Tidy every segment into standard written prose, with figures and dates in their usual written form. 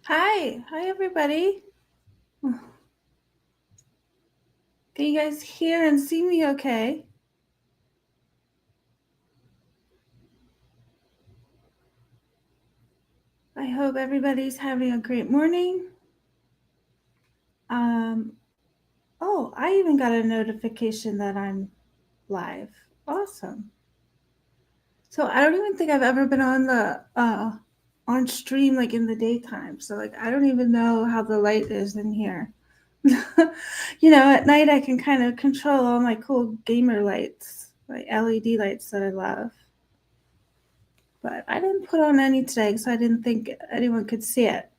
Hi everybody. Can you guys hear and see me okay? I hope everybody's having a great morning. Oh, I even got a notification that I'm live. Awesome. So I don't even think I've ever been on the on stream like in the daytime. So like I don't even know how the light is in here. At night I can kind of control all my cool gamer lights, like LED lights that I love. But I didn't put on any today because I didn't think anyone could see it.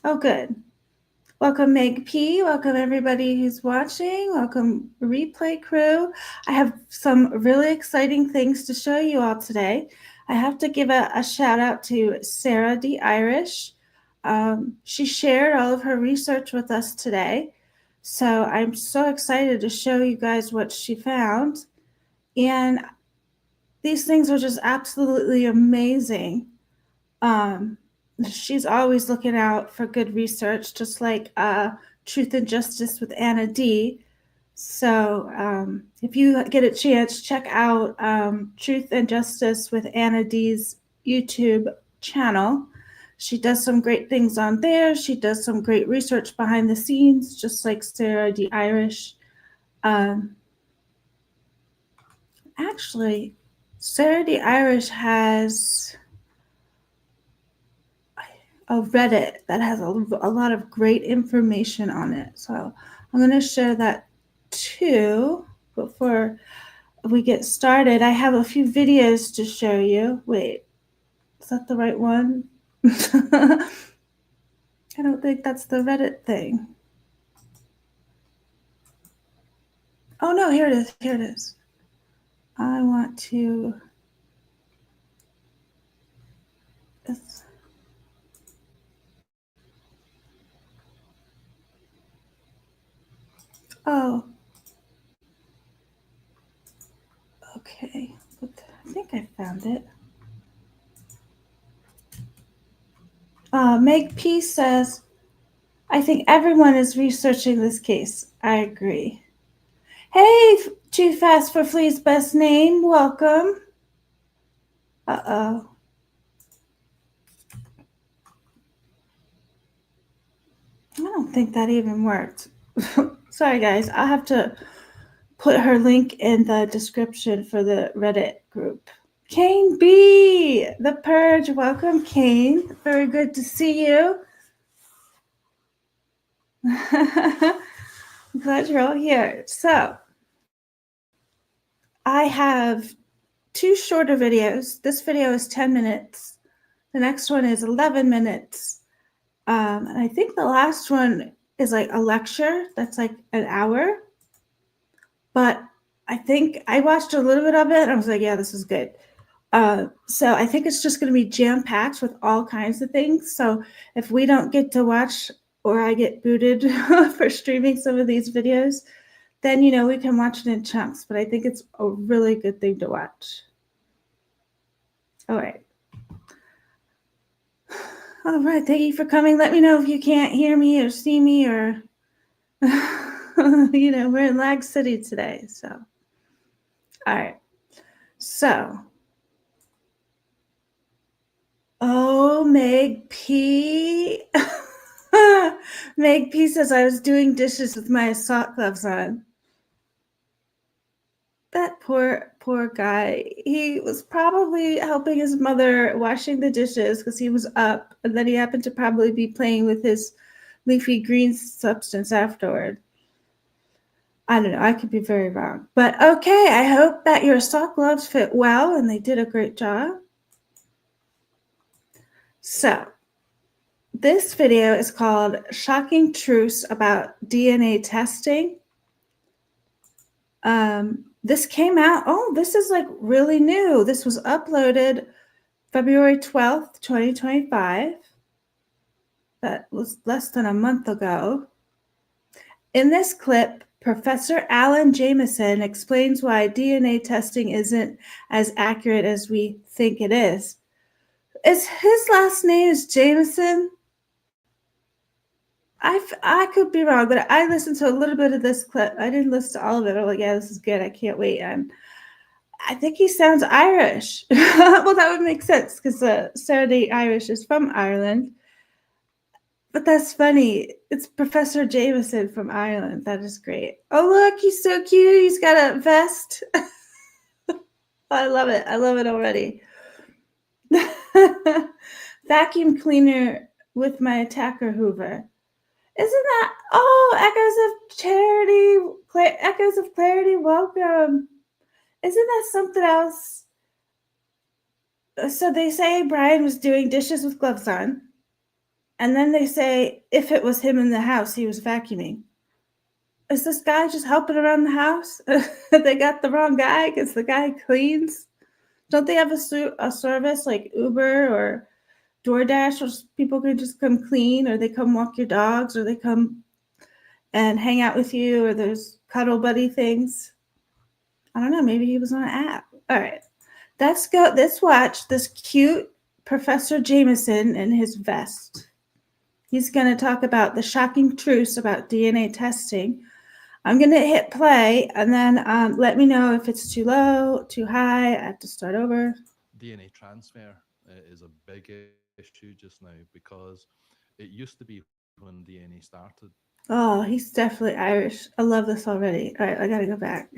Oh, good. Welcome, Meg P. Welcome, everybody who's watching. Welcome, replay crew. I have some really exciting things to show you all today. I have to give a shout out to Sarah D. Irish. She shared all of her research with us today. So I'm so excited to show you guys what she found. And these things are just absolutely amazing. She's always looking out for good research, just like Truth and Justice with Anna D. So if you get a chance, check out Truth and Justice with Anna D's YouTube channel. She does some great things on there. She does some great research behind the scenes, just like Sarah D. Irish. Actually, Sarah D. Irish has a Reddit that has a lot of great information on it. So I'm going to share that too before we get started. I have a few videos to show you. Wait, is that the right one? I don't think that's the Reddit thing. Oh no, here it is. Here it is. I want to. Oh. Okay. I think I found it. Meg P says, I think everyone is researching this case. I agree. Hey, Too Fast for Flea's best name. Welcome. Uh-oh. I don't think that even worked. Sorry, guys. I'll have to put her link in the description for the Reddit group. Kane B, The Purge. Welcome, Kane. Very good to see you. I'm glad you're all here. So, I have two shorter videos. This video is 10 minutes. The next one is 11 minutes. And I think the last one is like a lecture that's like an hour. But I think I watched a little bit of it and I was like, yeah, this is good. So I think it's just going to be jam-packed with all kinds of things. So if we don't get to watch or I get booted for streaming some of these videos, then, we can watch it in chunks. But I think it's a really good thing to watch. All right. All right. Thank you for coming. Let me know if you can't hear me or see me or, we're in Lag City today. So, all right. So, oh, Meg P. Meg P says I was doing dishes with my sock gloves on. That poor guy. He was probably helping his mother washing the dishes because he was up, and then he happened to probably be playing with his leafy green substance afterward. I don't know. I could be very wrong. But okay, I hope that your sock gloves fit well and they did a great job. So, this video is called Shocking Truths About DNA Testing. This came out, this is like really new. This was uploaded February 12th, 2025. That was less than a month ago. In this clip, Professor Alan Jameson explains why DNA testing isn't as accurate as we think it is. His last name is Jameson? I could be wrong, but I listened to a little bit of this clip. I didn't listen to all of it. I'm like, yeah, this is good. I can't wait. And I think he sounds Irish. Well, that would make sense because Saturday Irish is from Ireland. But that's funny. It's Professor Jameson from Ireland. That is great. Oh, look, he's so cute. He's got a vest. I love it. I love it already. Vacuum cleaner with my attacker hoover. Isn't that, echoes of charity, echoes of clarity, welcome. Isn't that something else? So they say Brian was doing dishes with gloves on. And then they say if it was him in the house, he was vacuuming. Is this guy just helping around the house? They got the wrong guy because the guy cleans. Don't they have a service like Uber or DoorDash where people can just come clean, or they come walk your dogs, or they come and hang out with you, or there's cuddle buddy things? I don't know. Maybe he was on an app. All right. Let's watch this cute Professor Jameson in his vest. He's going to talk about the shocking truths about DNA testing. I'm going to hit play, and then let me know if it's too low, too high. I have to start over. DNA transfer is a big issue just now because it used to be when DNA started. Oh, he's definitely Irish. I love this already. All right, I got to go back.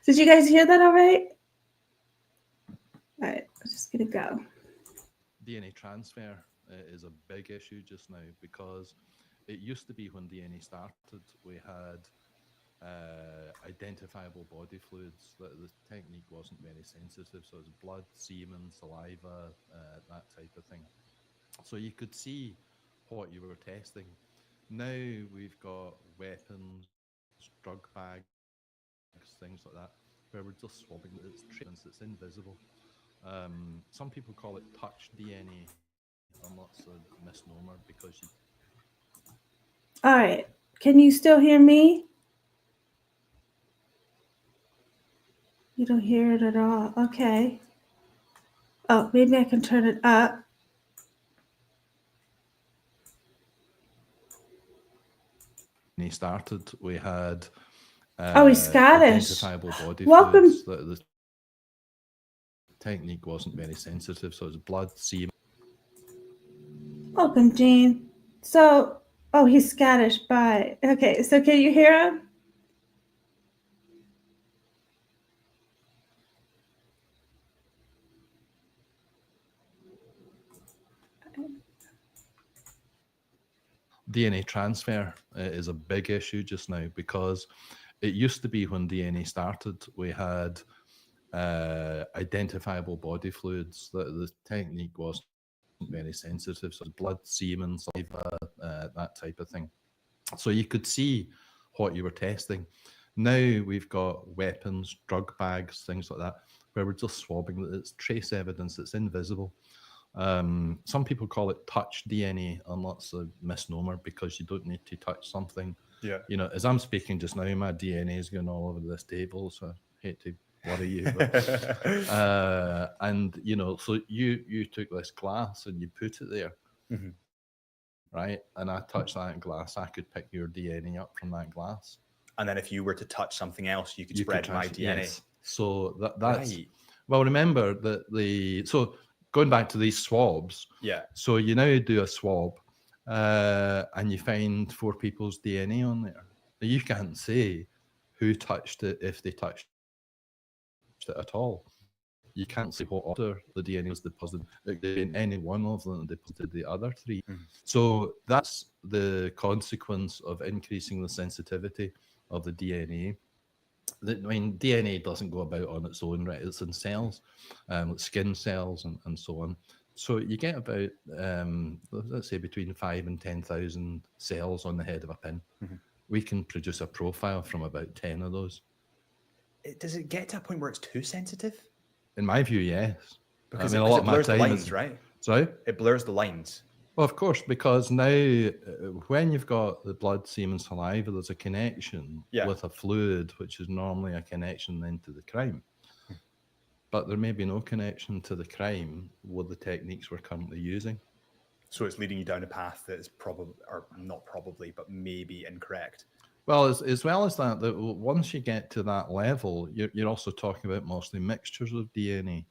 Did you guys hear that all right? All right, I'm just going to go. DNA transfer is a big issue just now because it used to be when DNA started, we had identifiable body fluids. The technique wasn't very sensitive, so it was blood, semen, saliva, that type of thing. So you could see what you were testing. Now we've got weapons, drug bags, things like that, where we're just swabbing. It's treatments, it's invisible. Some people call it touch DNA, and that's a misnomer because you. All right, can you still hear me? You don't hear it at all. Okay. Oh, maybe I can turn it up. When he started, we had Oh, he's Scottish. identifiable body Welcome. fluids. The technique wasn't very sensitive, so it was blood, semen. Welcome, Gene. So, oh, he's Scottish. Bye. Okay, so can you hear him? DNA transfer is a big issue just now because it used to be when DNA started, we had identifiable body fluids. The technique wasn't very sensitive, so it was blood, semen, saliva, that type of thing. So you could see what you were testing. Now we've got weapons, drug bags, things like that, where we're just swabbing. It's trace evidence, it's invisible. Some people call it touch DNA, and that's a misnomer because you don't need to touch something. Yeah. You know, as I'm speaking just now, my DNA is going all over this table, so I hate to worry you. But, and you know, so you took this glass and you put it there, right? And I touched that glass. I could pick your DNA up from that glass. And then if you were to touch something else, you could spread my DNA. Yes. So that's right. Well, remember that so going back to these swabs. Yeah. So you now do a swab, and you find 4 people's DNA on there. Now, you can't say who touched it if they touched it at all. You can't say what order the DNA was deposited. It could be in any one of them deposited the other 3. So that's the consequence of increasing the sensitivity of the DNA. I mean, DNA doesn't go about on its own, right? It's in cells, skin cells, and so on. So you get about, let's say, between 5 and 10,000 cells on the head of a pin. We can produce a profile from about 10 of those. Does it get to a point where it's too sensitive? In my view, yes. Because I mean, it blurs the lines, right? Sorry? It blurs the lines. Well, of course, because now when you've got the blood, semen, saliva, there's a connection with a fluid, which is normally a connection then to the crime. But there may be no connection to the crime with the techniques we're currently using. So it's leading you down a path that is probably, or not probably, but maybe incorrect. Well, as well as that, once you get to that level, you're also talking about mostly mixtures of DNA.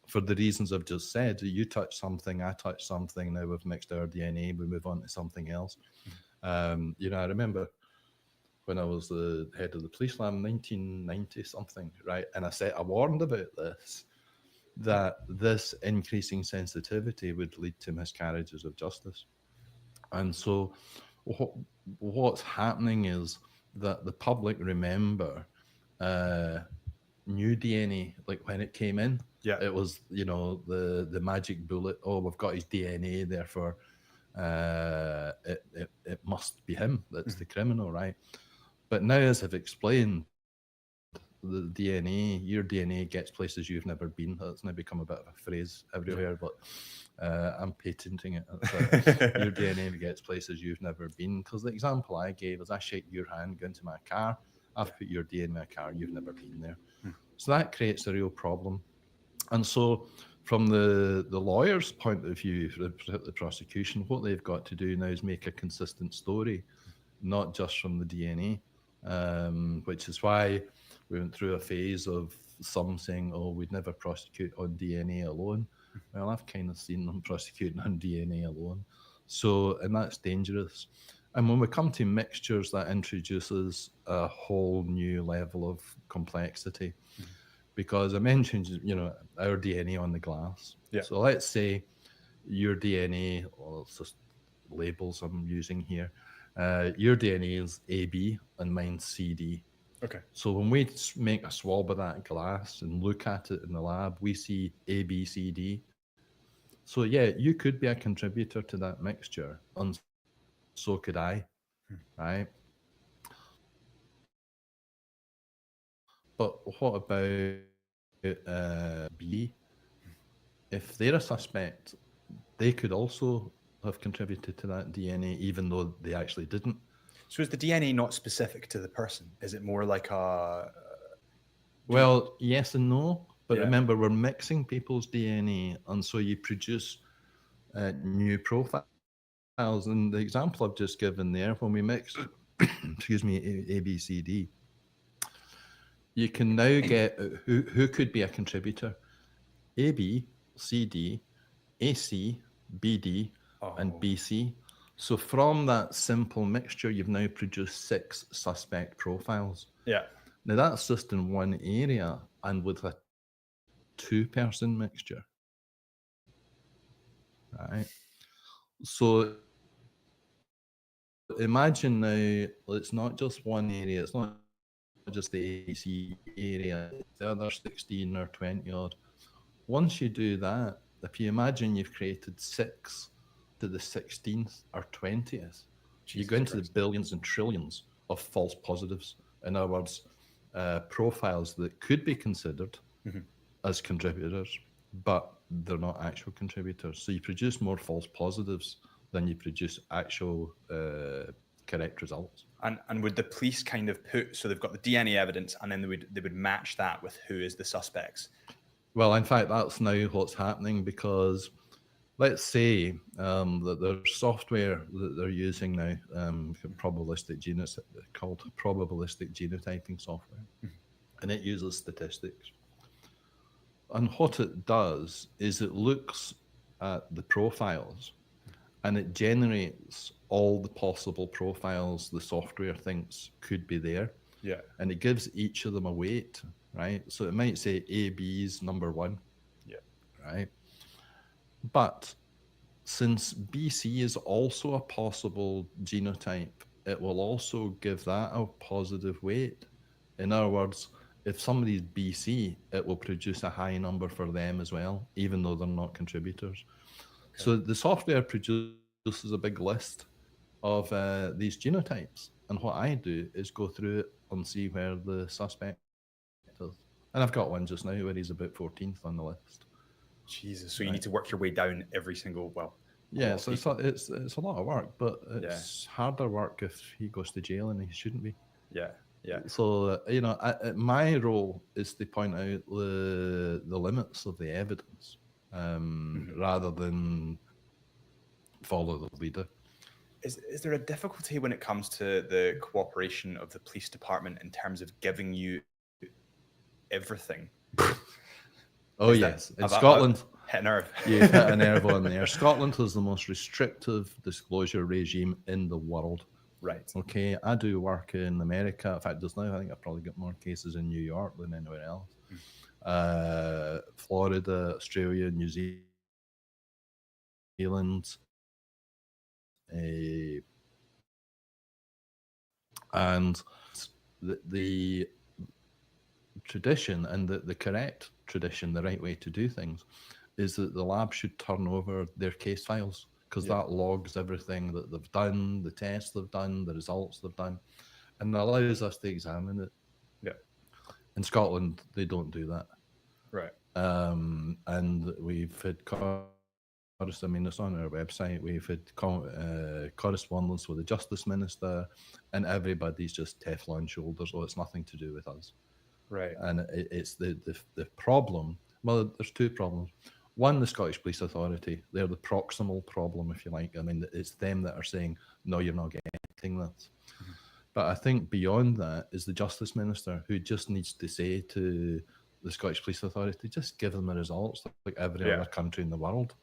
For the reasons I've just said. You touch something, I touch something, now we've mixed our DNA, we move on to something else. You know, I remember when I was the head of the police lab in 1990 something, right? And I warned about this, that this increasing sensitivity would lead to miscarriages of justice. And so what's happening is that the public remember new DNA, like when it came in, it was, you know, the magic bullet. Oh, we've got his DNA, therefore it must be him that's the criminal, right? But now, as I've explained, the DNA, your DNA gets places you've never been. That's now become a bit of a phrase everywhere, but I'm patenting it. Your DNA gets places you've never been. Because the example I gave is I shake your hand, go into my car, I've put your DNA in my car, you've never been there. So that creates a real problem. And so from the lawyer's point of view, for the prosecution, what they've got to do now is make a consistent story, not just from the DNA, which is why we went through a phase of some saying, oh, we'd never prosecute on DNA alone. Well, I've kind of seen them prosecuting on DNA alone. So, and that's dangerous. And when we come to mixtures, that introduces a whole new level of complexity. Because I mentioned, you know, our DNA on the glass. So let's say your DNA, or it's just labels I'm using here, your DNA is AB and mine's CD. Okay. So when we make a swab of that glass and look at it in the lab, we see ABCD. So yeah, you could be a contributor to that mixture, and so could I, right? But what about B? If they're a suspect, they could also have contributed to that DNA, even though they actually didn't. So is the DNA not specific to the person? Is it more like a... Well, yes and no. But remember, we're mixing people's DNA, and so you produce new profiles. And the example I've just given there, when we mix, excuse me, ABCD, you can now get who could be a contributor. AB, CD, AC, BD, and BC. So from that simple mixture, you've now produced 6 suspect profiles. Yeah. Now that's just in one area and with a 2-person mixture. Right. So imagine now, it's not just one area, it's not just the AC area, the other 16 or 20 odd. Once you do that, if you imagine you've created 6 to the 16th or 20th, you go into the billions and trillions of false positives. In other words, profiles that could be considered as contributors, but they're not actual contributors. So you produce more false positives than you produce actual correct results. And would the police kind of put, so they've got the DNA evidence, and then they would match that with who is the suspects? Well, in fact, that's now what's happening, because let's say that there's software that they're using now, probabilistic called probabilistic genotyping software, and it uses statistics. And what it does is it looks at the profiles and it generates all the possible profiles the software thinks could be there. Yeah. And it gives each of them a weight, right? So it might say AB's number 1. Yeah. Right. But since BC is also a possible genotype, it will also give that a positive weight. In other words, if somebody's BC, it will produce a high number for them as well, even though they're not contributors. Okay. So the software produces a big list of these genotypes. And what I do is go through it and see where the suspect is. And I've got one just now where he's about 14th on the list. Jesus. So you need to work your way down every single, yeah, so it's a lot of work, but it's harder work if he goes to jail, and he shouldn't be. Yeah, yeah. So, you know, my role is to point out the limits of the evidence, rather than follow the leader. Is there a difficulty when it comes to the cooperation of the police department in terms of giving you everything? Oh, Is that- yes. In have I- Scotland, hit a nerve. you've hit a nerve on there. Scotland has the most restrictive disclosure regime in the world. Right. Okay, I do work in America. In fact, just now, I think I've probably got more cases in New York than anywhere else. Florida, Australia, New Zealand, and the tradition and the correct tradition, the right way to do things, is that the lab should turn over their case files, because that logs everything that they've done, the tests they've done, the results they've done, and allows us to examine it. Yeah. In Scotland, they don't do that. Right. And we've had I mean, it's on our website. We've had correspondence with the Justice Minister, and everybody's just Teflon shoulders. Oh, it's nothing to do with us. Right. And it's the problem. Well, there's two problems. One, the Scottish Police Authority. They're the proximal problem, if you like. I mean, it's them that are saying, no, you're not getting this. Mm-hmm. But I think beyond that is the Justice Minister, who just needs to say to the Scottish Police Authority, just give them the results like every other country in the world,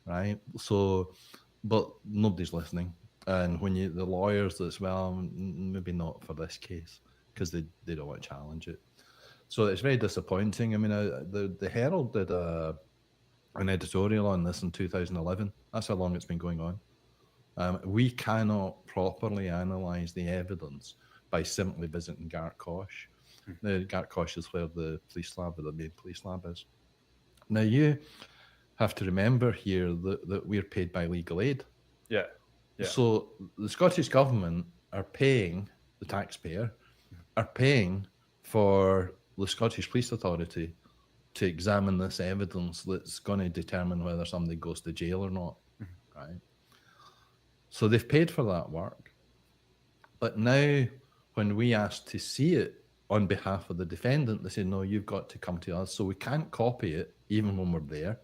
right? So, but nobody's listening. And when the lawyers, that's, well, maybe not for this case, because they don't want to challenge it. So it's very disappointing. I mean, the Herald did an editorial on this in 2011. That's how long it's been going on. We cannot properly analyse the evidence by simply visiting Gartcosh. The Gartcosh is where the police lab, or the main police lab is. Now, you have to remember here that we're paid by legal aid. Yeah. So the Scottish government are paying, the taxpayer, are paying for the Scottish Police Authority to examine this evidence that's going to determine whether somebody goes to jail or not, right? So they've paid for that work. But now when we ask to see it on behalf of the defendant, they say, no, you've got to come to us. So we can't copy it even when we're there.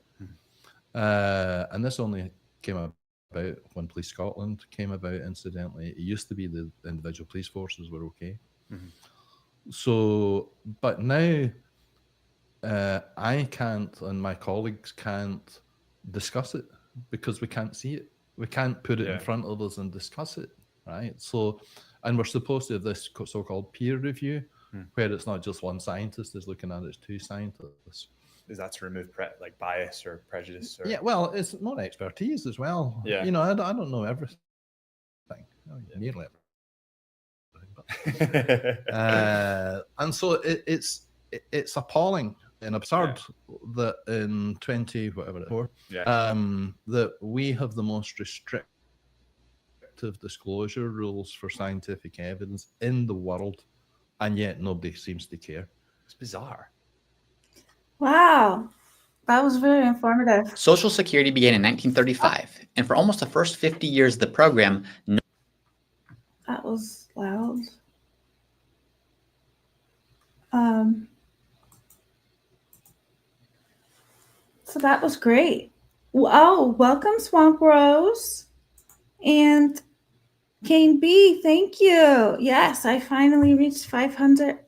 And this only came about when Police Scotland came about, incidentally. It used to be the individual police forces were okay. So, but now I can't, and my colleagues can't discuss it because we can't see it. We can't put it in front of us and discuss it, right? So, and we're supposed to have this so-called peer review, where it's not just one scientist is looking at it, it's two scientists. Is that to remove bias or prejudice? Or... Yeah, well, it's more expertise as well. Yeah. You know, I don't know everything. Nearly everything. And so it's appalling and absurd that in 2024 that we have the most restrictive disclosure rules for scientific evidence in the world, and yet nobody seems to care. It's bizarre. Wow. That was very informative. Social Security began in 1935, and for almost the first 50 years of the program, That was loud. So that was great. Oh, welcome, Swamp Rose. And Kane B, thank you. Yes, I finally reached 500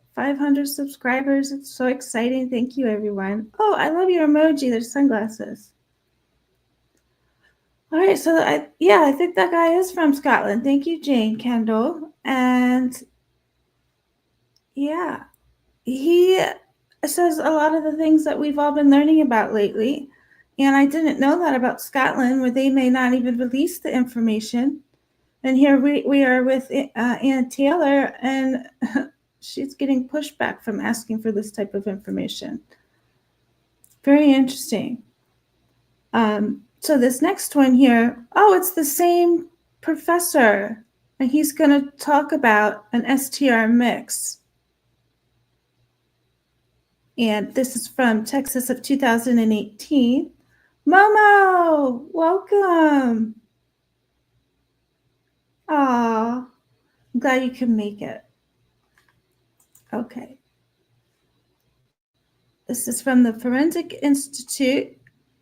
subscribers. It's so exciting. Thank you, everyone. Oh, I love your emoji. There's sunglasses. All right, so I think that guy is from Scotland. Thank you, Jane Kendall. And yeah, he says a lot of the things that we've all been learning about lately. And I didn't know that about Scotland, where they may not even release the information. And here we are with Ann Taylor, and she's getting pushback from asking for this type of information. Very interesting. So this next one here, it's the same professor, and he's going to talk about an STR mix. And this is from Texas of 2018. Momo, welcome. Aw, I'm glad you can make it. Okay. This is from the Forensic Institute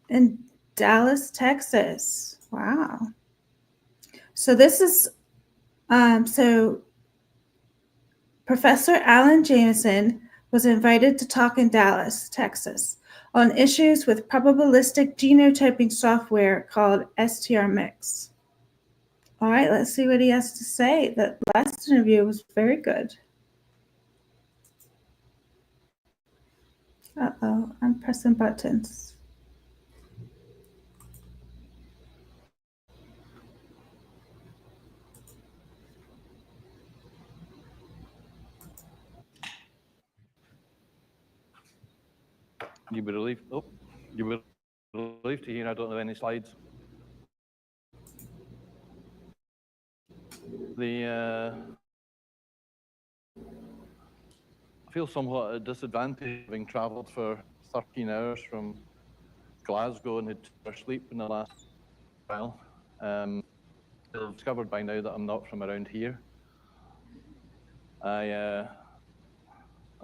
in Dallas, Texas. Wow. So this is, so Professor Alan Jameson was invited to talk in Dallas, Texas, on issues with probabilistic genotyping software called STR-Mix. All right, let's see what he has to say. The last interview was very good. Uh-oh, I'm pressing buttons. You'd be relieved. Oh, you'd be relieved to hear I don't have any slides. I feel somewhat at a disadvantage having travelled for 13 hours from Glasgow and had 2 hours sleep in the last while. I've discovered by now that I'm not from around here. I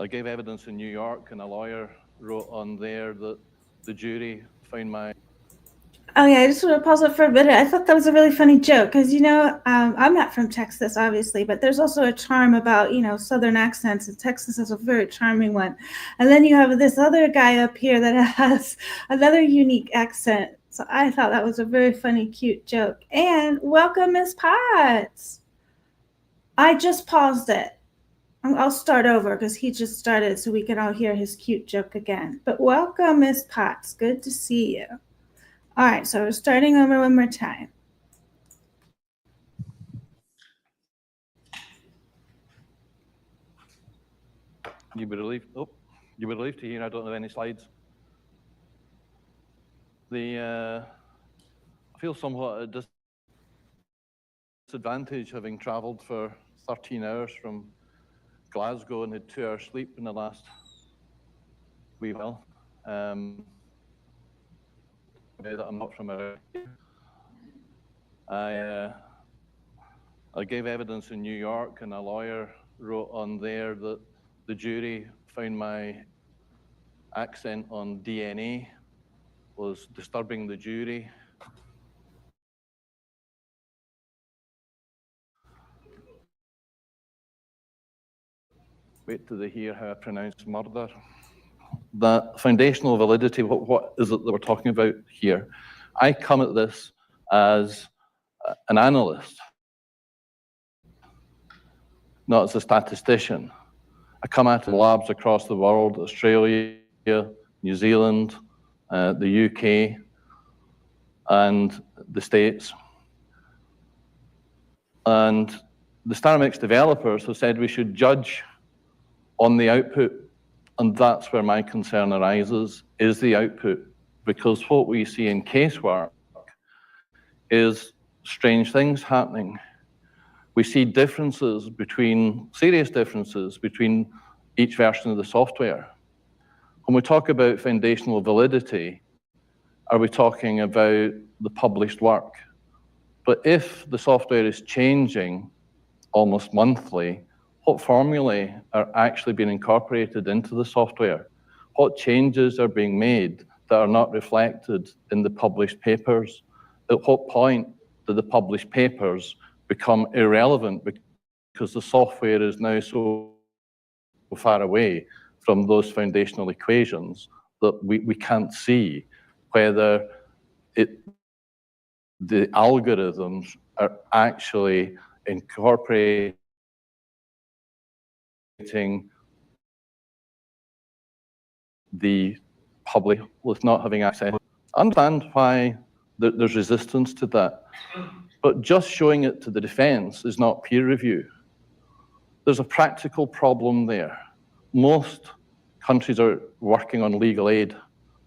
gave evidence in New York, and a lawyer wrote on there that the jury found my... Oh yeah, I just want to pause it for a minute. I thought that was a really funny joke because, you know, I'm not from Texas, obviously, but there's also a charm about, you know, Southern accents, and Texas is a very charming one. And then you have this other guy up here that has another unique accent. So I thought that was a very funny, cute joke. And welcome, Miss Potts. I just paused it. I'll start over because he just started so we can all hear his cute joke again. But welcome, Miss Potts. Good to see you. All right, so we're starting over one more time. You'd be relieved. Oh, you'd be relieved to hear I don't have any slides. I feel somewhat at a disadvantage having travelled for 13 hours from Glasgow and had 2 hours sleep in the last wee while. That I'm not from around here. I gave evidence in New York, and a lawyer wrote on there that the jury found my accent on DNA was disturbing the jury. Wait till they hear how I pronounce murder. That foundational validity, what is it that we're talking about here? I come at this as an analyst, not as a statistician. I come at labs across the world, Australia, New Zealand, the UK, and the States. And the StarMix developers have said we should judge on the output, and that's where my concern arises, is the output. Because what we see in casework is strange things happening. We see differences between, serious differences between each version of the software. When we talk about foundational validity, are we talking about the published work? But if the software is changing almost monthly, what formulae are actually being incorporated into the software? What changes are being made that are not reflected in the published papers? At what point do the published papers become irrelevant because the software is now so far away from those foundational equations that we can't see whether the algorithms are actually incorporating the public with not having access. I understand why there's resistance to that, but just showing it to the defense is not peer review. There's a practical problem there. Most countries are working on legal aid,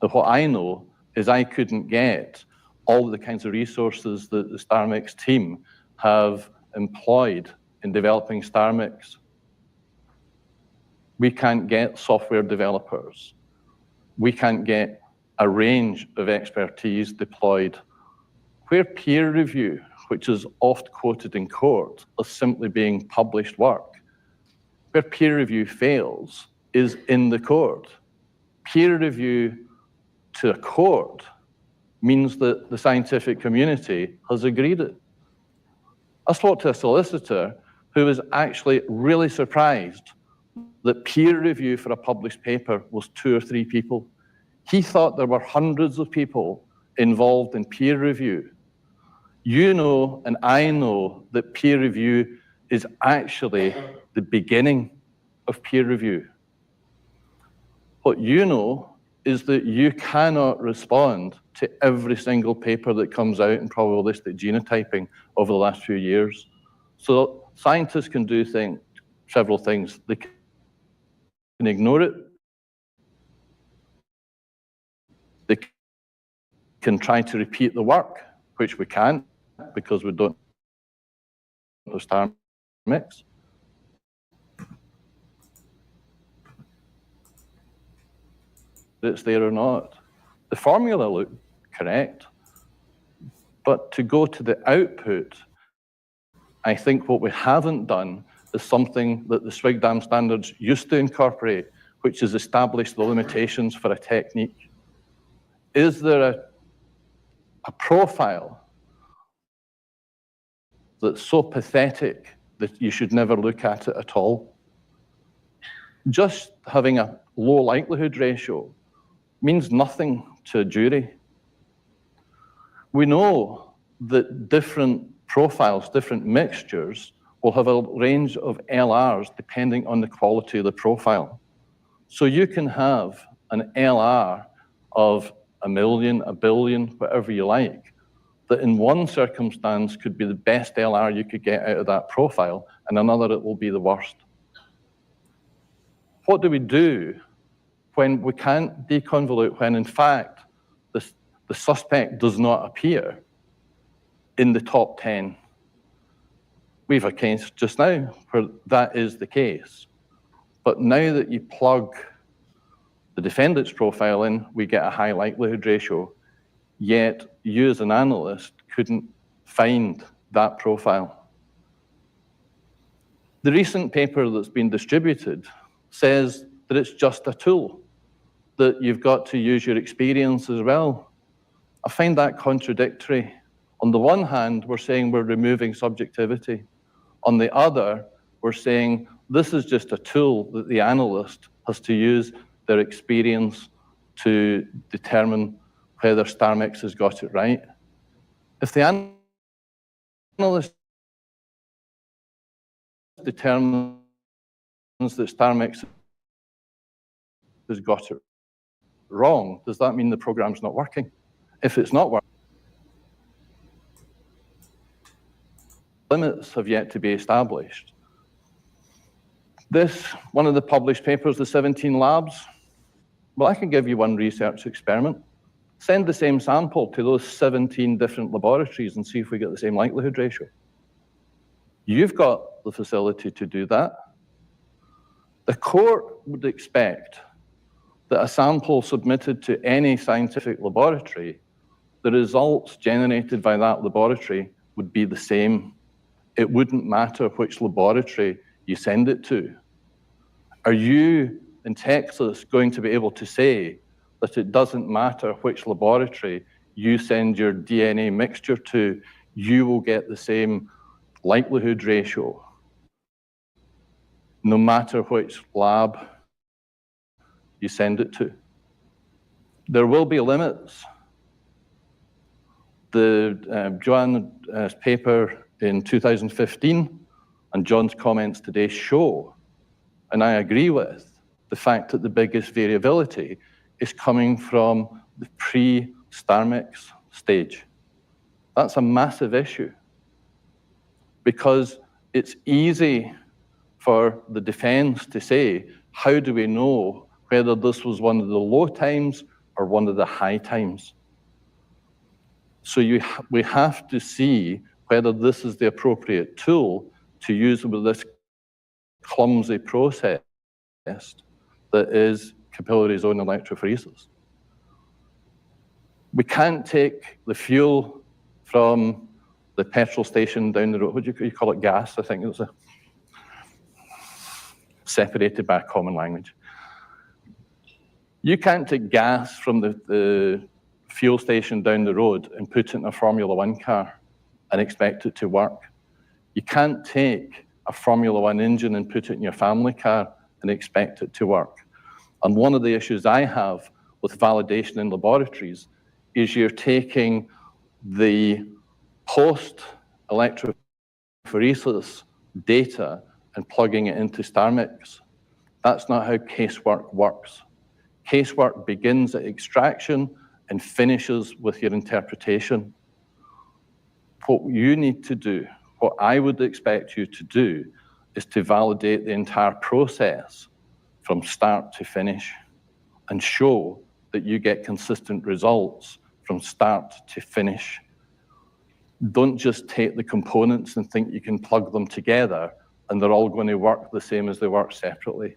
but what I know is I couldn't get all the kinds of resources that the StarMix team have employed in developing StarMix. We can't get software developers. We can't get a range of expertise deployed. Where peer review, which is oft quoted in court as simply being published work, where peer review fails is in the court. Peer review to a court means that the scientific community has agreed it. I spoke to a solicitor who was actually really surprised that peer review for a published paper was 2 or 3 people. He thought there were hundreds of people involved in peer review. You know, and I know that peer review is actually the beginning of peer review. What you know is that you cannot respond to every single paper that comes out in probabilistic genotyping over the last few years. So scientists can do several things. They can ignore it. They can try to repeat the work, which we can't because we don't know star mix. It's there or not. The formula looked correct, but to go to the output, I think what we haven't done is something that the Swigdam standards used to incorporate, which is establish the limitations for a technique. Is there a profile that's so pathetic that you should never look at it at all? Just having a low likelihood ratio means nothing to a jury. We know that different profiles, different mixtures, will have a range of LRs depending on the quality of the profile. So you can have an LR of 1 million, 1 billion, whatever you like, that in one circumstance could be the best LR you could get out of that profile, and another it will be the worst. What do we do when we can't deconvolute, when in fact the suspect does not appear in the top 10? We have a case just now where that is the case. But now that you plug the defendant's profile in, we get a high likelihood ratio, yet you as an analyst couldn't find that profile. The recent paper that's been distributed says that it's just a tool, that you've got to use your experience as well. I find that contradictory. On the one hand, we're saying we're removing subjectivity. On the other, we're saying this is just a tool that the analyst has to use their experience to determine whether StarMix has got it right. If the analyst determines that StarMix has got it wrong, does that mean the program's not working? If it's not working, limits have yet to be established. One of the published papers, the 17 labs, well, I can give you one research experiment. Send the same sample to those 17 different laboratories and see if we get the same likelihood ratio. You've got the facility to do that. The court would expect that a sample submitted to any scientific laboratory, the results generated by that laboratory would be the same. It wouldn't matter which laboratory you send it to. Are you in Texas going to be able to say that it doesn't matter which laboratory you send your DNA mixture to, you will get the same likelihood ratio, no matter which lab you send it to? There will be limits. The Joanne's paper in 2015 and John's comments today show, and I agree with, the fact that the biggest variability is coming from the pre-StarMix stage. That's a massive issue because it's easy for the defense to say, how do we know whether this was one of the low times or one of the high times? So we have to see whether this is the appropriate tool to use with this clumsy process that is capillary zone electrophoresis. We can't take the fuel from the petrol station down the road. What do you call it? Gas, I think it was separated by a common language. You can't take gas from the fuel station down the road and put it in a Formula One car and expect it to work. You can't take a Formula One engine and put it in your family car and expect it to work. And one of the issues I have with validation in laboratories is you're taking the post-electrophoresis data and plugging it into StarMix. That's not how casework works. Casework begins at extraction and finishes with your interpretation. What you need to do, what I would expect you to do, is to validate the entire process from start to finish and show that you get consistent results from start to finish. Don't just take the components and think you can plug them together and they're all going to work the same as they work separately.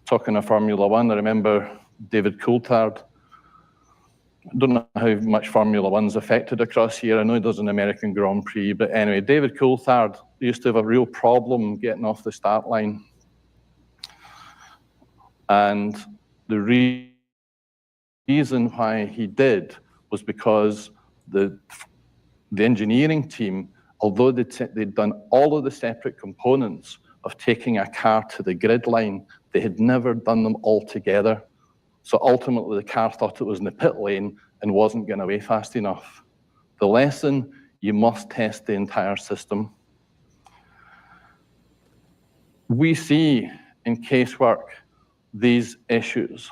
Talking of Formula One, I remember David Coulthard. I don't know how much Formula One's affected across here. I know there's an American Grand Prix, but anyway, David Coulthard used to have a real problem getting off the start line. And the reason why he did was because the engineering team, although they'd done all of the separate components of taking a car to the grid line, they had never done them all together. So ultimately, the car thought it was in the pit lane and wasn't getting away fast enough. The lesson, you must test the entire system. We see in casework these issues.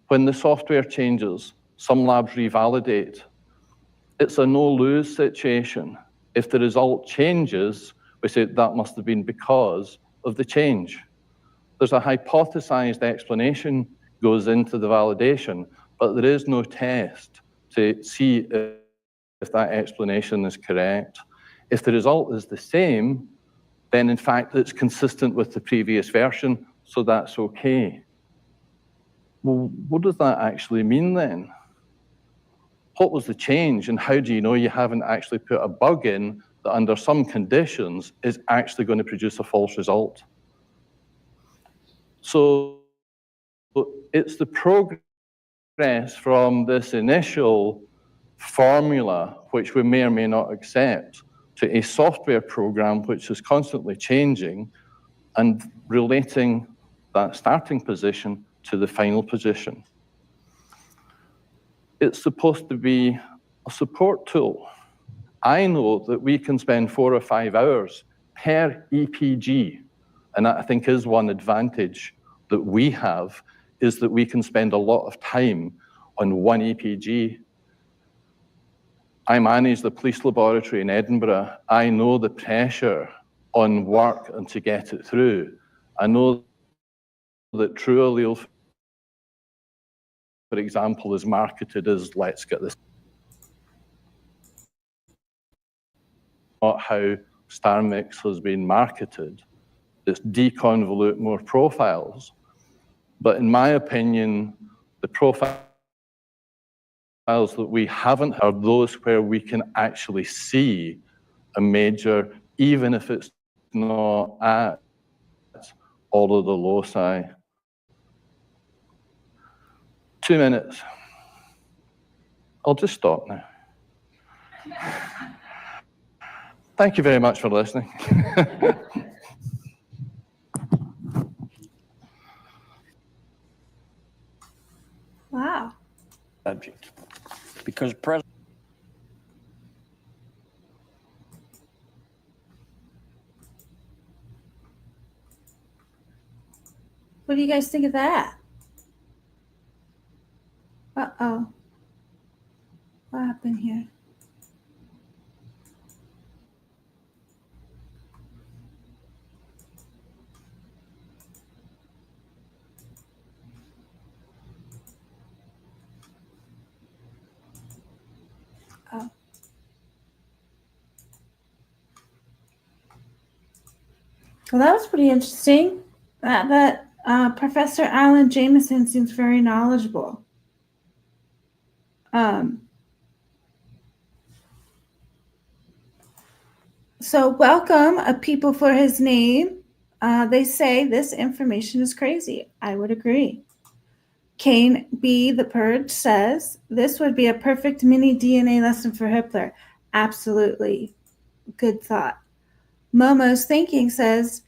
When the software changes, some labs revalidate. It's a no-lose situation. If the result changes, we say that must have been because of the change. There's a hypothesized explanation goes into the validation, but there is no test to see if that explanation is correct. If the result is the same, then in fact it's consistent with the previous version, so that's okay. Well, what does that actually mean then? What was the change, and how do you know you haven't actually put a bug in that under some conditions is actually going to produce a false result? So it's the progress from this initial formula, which we may or may not accept, to a software program which is constantly changing and relating that starting position to the final position. It's supposed to be a support tool. I know that we can spend 4 or 5 hours per EPG, and that I think is one advantage that we have, is that we can spend a lot of time on one EPG. I manage the police laboratory in Edinburgh. I know the pressure on work and to get it through. I know that true allele, for example, is marketed as let's get this. Not how StarMix has been marketed. It's deconvolute more profiles. But in my opinion, the profiles that we haven't are those where we can actually see a major, even if it's not at all of the loci. 2 minutes. I'll just stop now. Thank you very much for listening. Wow. Subject. Because President What do you guys think of that? Uh-oh. What happened here? Oh. Well, that was pretty interesting. Professor Alan Jameson seems very knowledgeable. So welcome, a people for his name. They say this information is crazy. I would agree. Kane B. the Purge says, this would be a perfect mini DNA lesson for Hitler. Absolutely. Good thought. Momo's thinking says,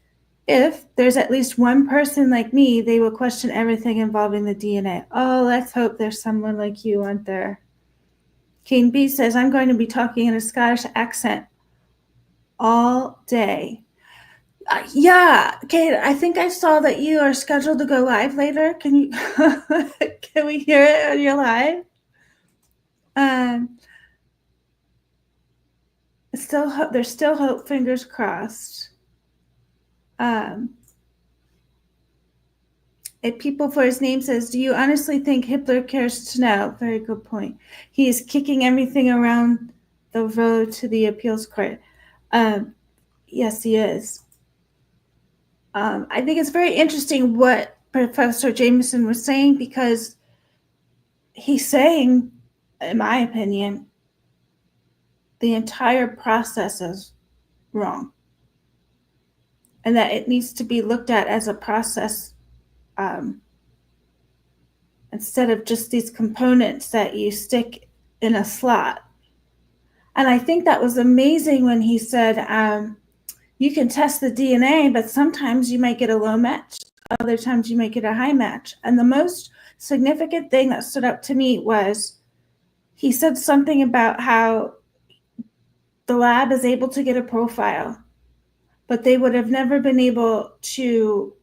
if there's at least one person like me, they will question everything involving the DNA. Oh, let's hope there's someone like you out there. King B says, I'm going to be talking in a Scottish accent all day. Yeah, Kate, I think I saw that you are scheduled to go live later. Can you can we hear it on your live? There's still hope, fingers crossed. A People for His Name says, do you honestly think Hitler cares to know? Very good point. He is kicking everything around the road to the appeals court. Yes, he is. I think it's very interesting what Professor Jameson was saying, because he's saying, in my opinion, the entire process is wrong, and that it needs to be looked at as a process instead of just these components that you stick in a slot. And I think that was amazing when he said, you can test the DNA, but sometimes you might get a low match. Other times you might get a high match. And the most significant thing that stood out to me was he said something about how the lab is able to get a profile, but they would have never been able to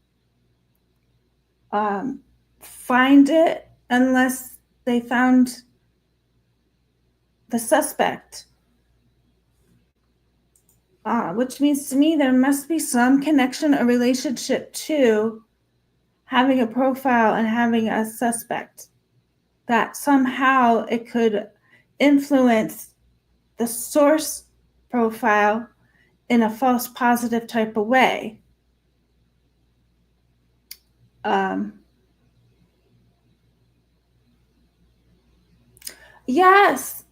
find it unless they found the suspect. Which means to me there must be some connection or relationship to having a profile and having a suspect, that somehow it could influence the source profile in a false positive type of way. Yes.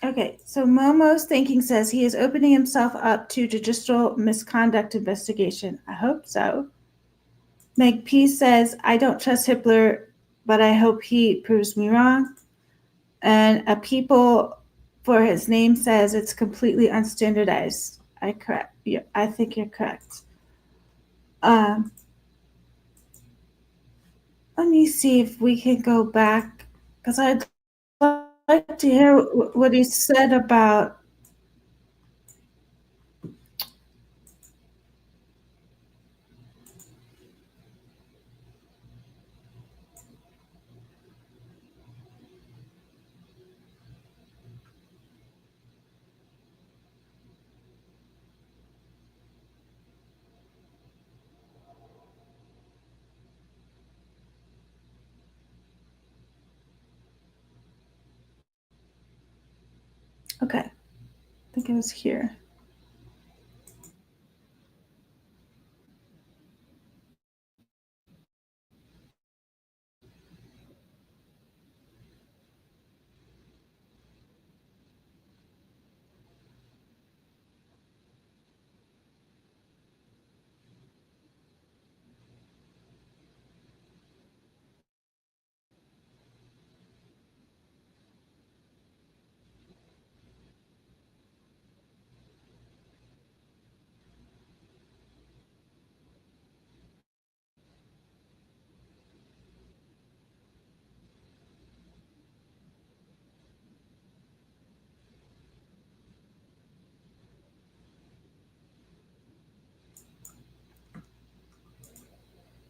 Okay, so Momo's thinking says he is opening himself up to judicial misconduct investigation. I hope so. Meg P says, I don't trust Hitler, but I hope he proves me wrong. And A People for His Name says it's completely unstandardized. I think you're correct. Let me see if we can go back, because I'd like to hear what he said about okay, I think it was here.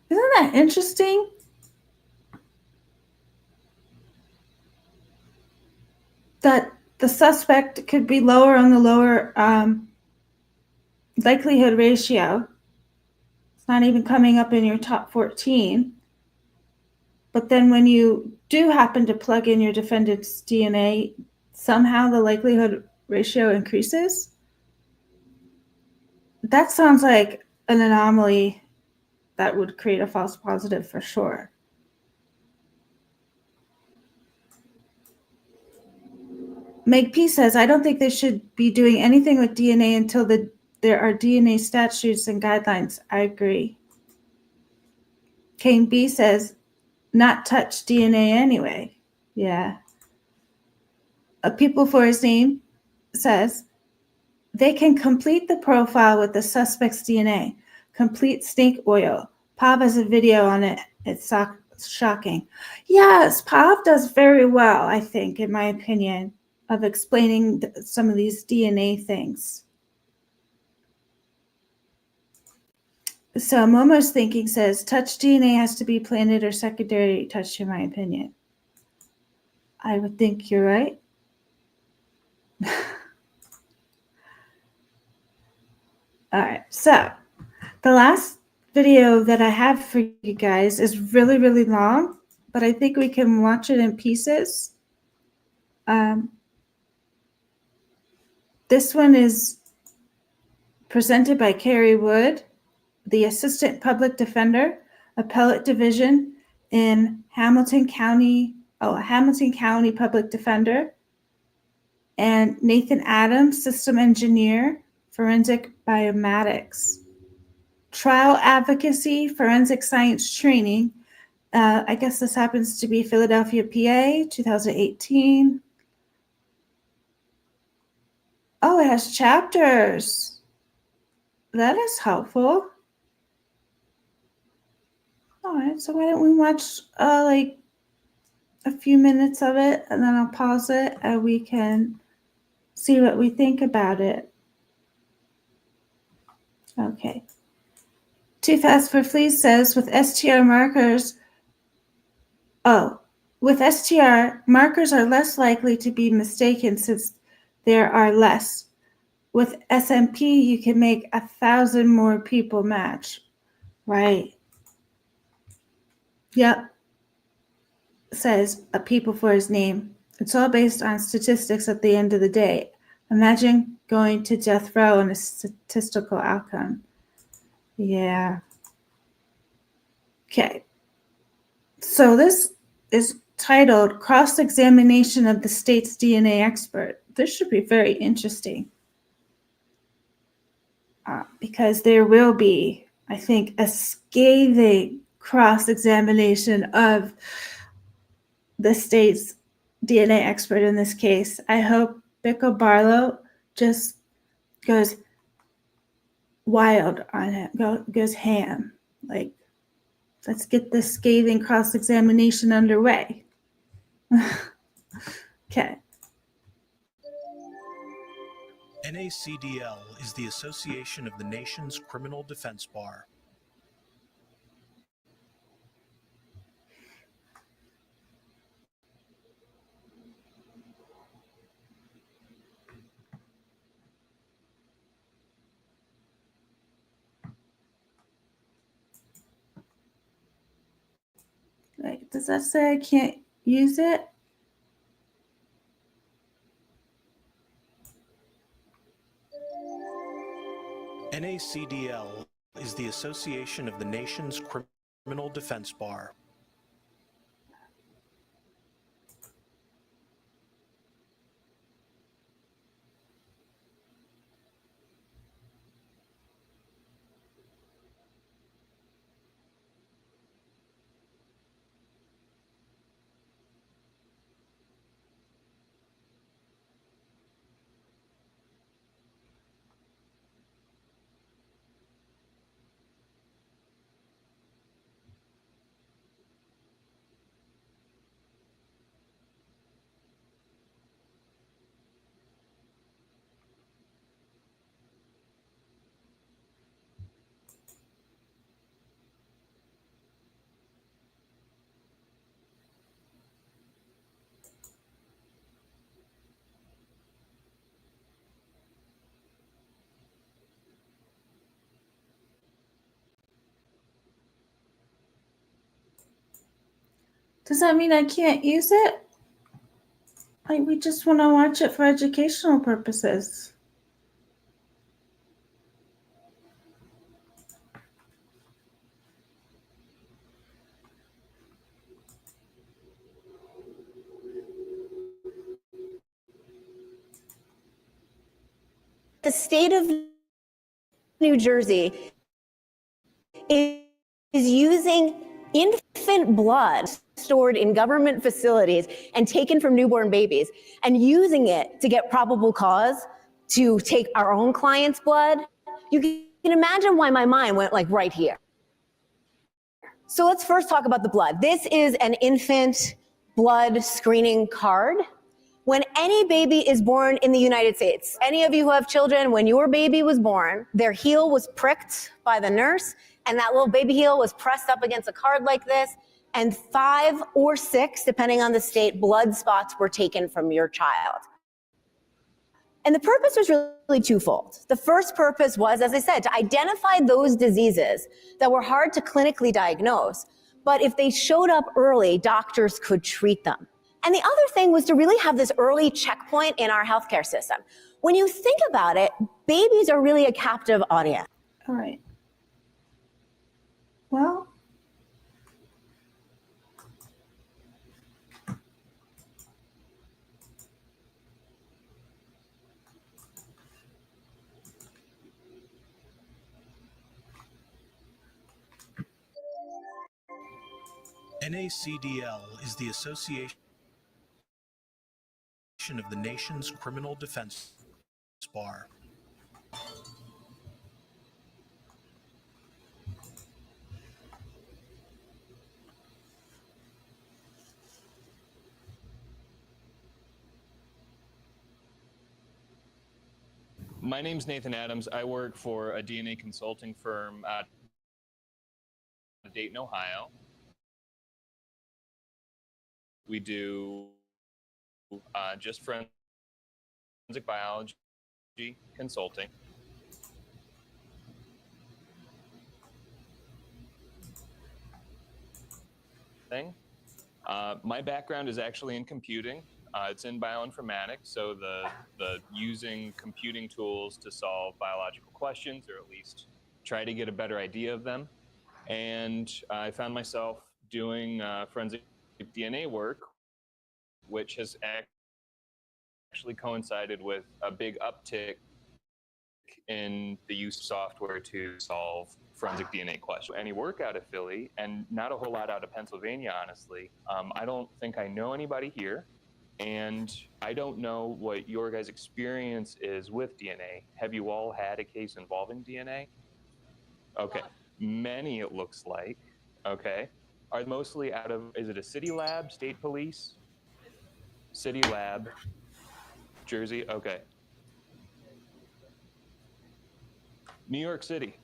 Isn't that interesting? That the suspect could be lower on the lower likelihood ratio. It's not even coming up in your top 14. But then when you do happen to plug in your defendant's DNA, somehow the likelihood ratio increases. That sounds like an anomaly that would create a false positive for sure. Meg P says, I don't think they should be doing anything with DNA until there are DNA statutes and guidelines. I agree. Kane B says, not touch DNA anyway. Yeah. A People for His Name says they can complete the profile with the suspect's DNA, complete snake oil. Pav has a video on it. It's shocking. Yes, Pav does very well, I think, in my opinion, of explaining some of these DNA things. So Momo's thinking says, touch DNA has to be planted or secondary touch, in my opinion. I would think you're right. All right, so the last video that I have for you guys is really, really long, but I think we can watch it in pieces. This one is presented by Carrie Wood, the Assistant Public Defender, Appellate Division in Hamilton County Public Defender, and Nathan Adams, System Engineer, Forensic Biomatics. Trial Advocacy, Forensic Science Training. I guess this happens to be Philadelphia, PA, 2018. Oh, it has chapters. That is helpful. All right, so why don't we watch like a few minutes of it, and then I'll pause it and we can see what we think about it. Okay. Too Fast for Fleas says with STR markers, with STR, markers are less likely to be mistaken since there are less. With SMP, you can make 1,000 more people match. Right. Yep. Says a people for his name. It's all based on statistics at the end of the day. Imagine going to death row and a statistical outcome. Yeah. Okay. So this is titled Cross-Examination of the State's DNA Expert. This should be very interesting because there will be, I think, a scathing cross-examination of the state's DNA expert in this case. I hope Bickle Barlow just goes wild on it, goes ham. Like, let's get this scathing cross-examination underway. Okay. NACDL is the Association of the Nation's Criminal Defense Bar. Wait, does that say I can't use it? NACDL is the Association of the Nation's Criminal Defense Bar. Does that mean I can't use it? Like, we just want to watch it for educational purposes. The state of New Jersey is using infant blood stored in government facilities and taken from newborn babies and using it to get probable cause to take our own clients' blood, you can imagine why my mind went like right here. So let's first talk about the blood. This is an infant blood screening card. When any baby is born in the United States, any of you who have children, when your baby was born, their heel was pricked by the nurse, and that little baby heel was pressed up against a card like this, and 5 or 6, depending on the state, blood spots were taken from your child. And the purpose was really twofold. The first purpose was, as I said, to identify those diseases that were hard to clinically diagnose, but if they showed up early, doctors could treat them. And the other thing was to really have this early checkpoint in our healthcare system. When you think about it, babies are really a captive audience. All right. Well, NACDL is the Association of the Nation's Criminal Defense Bar. My name's Nathan Adams. I work for a DNA consulting firm out of Dayton, Ohio. We do just forensic biology consulting. My background is actually in computing. It's in bioinformatics, so the using computing tools to solve biological questions, or at least try to get a better idea of them. And I found myself doing forensic DNA work, which has actually coincided with a big uptick in the use of software to solve forensic DNA questions. Any work out of Philly, and not a whole lot out of Pennsylvania, honestly. I don't think I know anybody here. And I don't know what your guys' experience is with DNA. Have you all had a case involving DNA? Okay, many it looks like, okay. Are mostly out of, is it a city lab, state police? City lab, Jersey, okay. New York City.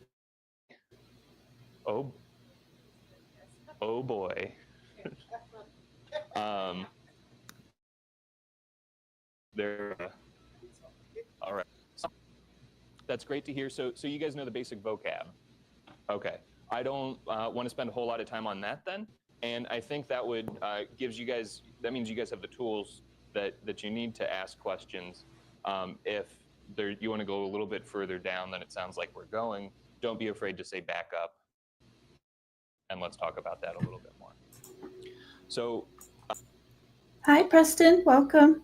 Oh boy. All right. That's great to hear. So you guys know the basic vocab. Okay. I don't want to spend a whole lot of time on that then. And I think that would gives you guys, that means you guys have the tools that you need to ask questions. If you want to go a little bit further down than it sounds like we're going, don't be afraid to say back up. And let's talk about that a little bit more. So. Hi, Preston. Welcome.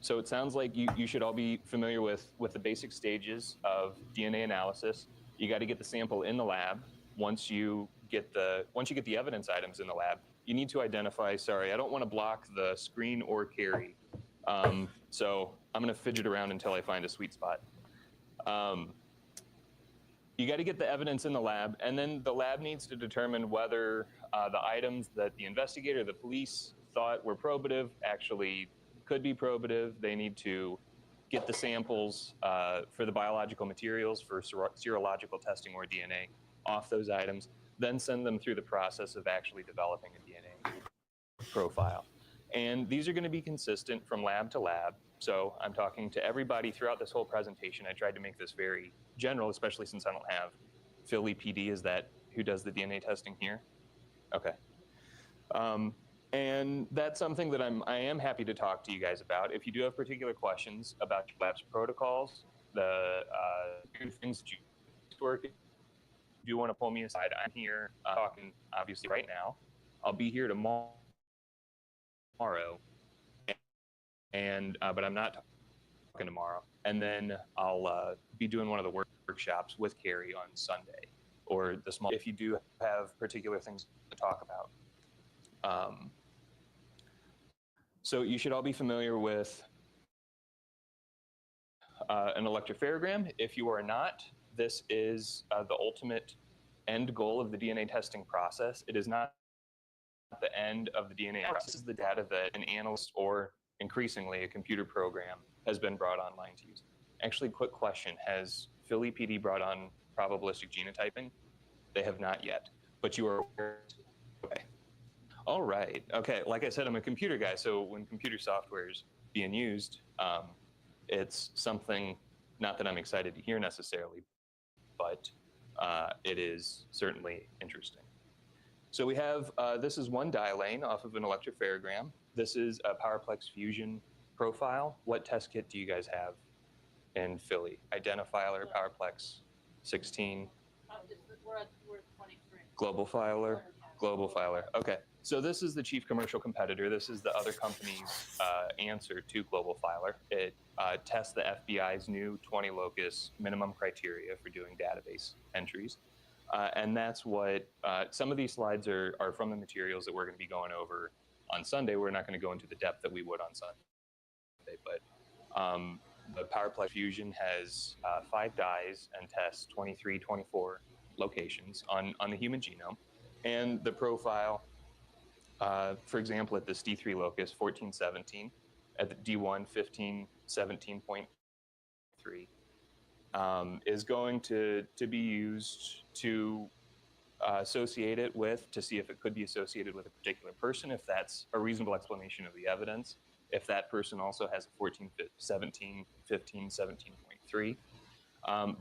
So it sounds like you should all be familiar with the basic stages of DNA analysis. You got to get the sample in the lab. Once you get the evidence items in the lab, you need to identify, sorry, I don't want to block the screen or Carrie. So I'm going to fidget around until I find a sweet spot. You got to get the evidence in the lab, and then the lab needs to determine whether the items that the investigator, the police thought were probative actually could be probative. They need to get the samples for the biological materials for serological testing or DNA off those items, then send them through the process of actually developing a DNA profile. And these are going to be consistent from lab to lab. So I'm talking to everybody throughout this whole presentation. I tried to make this very general, especially since I don't have Philly PD. Is that who does the DNA testing here? Okay. And that's something that I am happy to talk to you guys about. If you do have particular questions about your lab's protocols, the things that you work, if you do want to pull me aside, I'm here talking obviously right now. I'll be here tomorrow, and but I'm not talking tomorrow. And then I'll be doing one of the workshops with Carrie on Sunday, or the small, if you do have particular things to talk about. So you should all be familiar with an electropharogram. If you are not, this is the ultimate end goal of the DNA testing process. It is not the end of the DNA process. This is the data that an analyst or increasingly a computer program has been brought online to use. Actually, quick question, has Philly PD brought on probabilistic genotyping? They have not yet, but you are aware. Okay. All right. Okay. Like I said, I'm a computer guy, so when computer software is being used, it's something not that I'm excited to hear necessarily, but it is certainly interesting. So we have, this is one dye lane off of an electropharogram. This is a PowerPlex Fusion profile. What test kit do you guys have in Philly? Identifiler, PowerPlex 16? We're at 23. Global Filer? Global Filer, okay. So this is the chief commercial competitor. This is the other company's answer to Global Filer. It tests the FBI's new 20 locus minimum criteria for doing database entries. And that's what, some of these slides are from the materials that we're going to be going over on Sunday. We're not going to go into the depth that we would on Sunday, but the PowerPlex Fusion has 5 dyes and tests 23, 24 locations on the human genome. And the profile, for example, at this D3 locus, 1417, at the D1, 1517.3, is going to be used to associate it with, to see if it could be associated with a particular person, if that's a reasonable explanation of the evidence, if that person also has a 14, 17, 15, 17.3.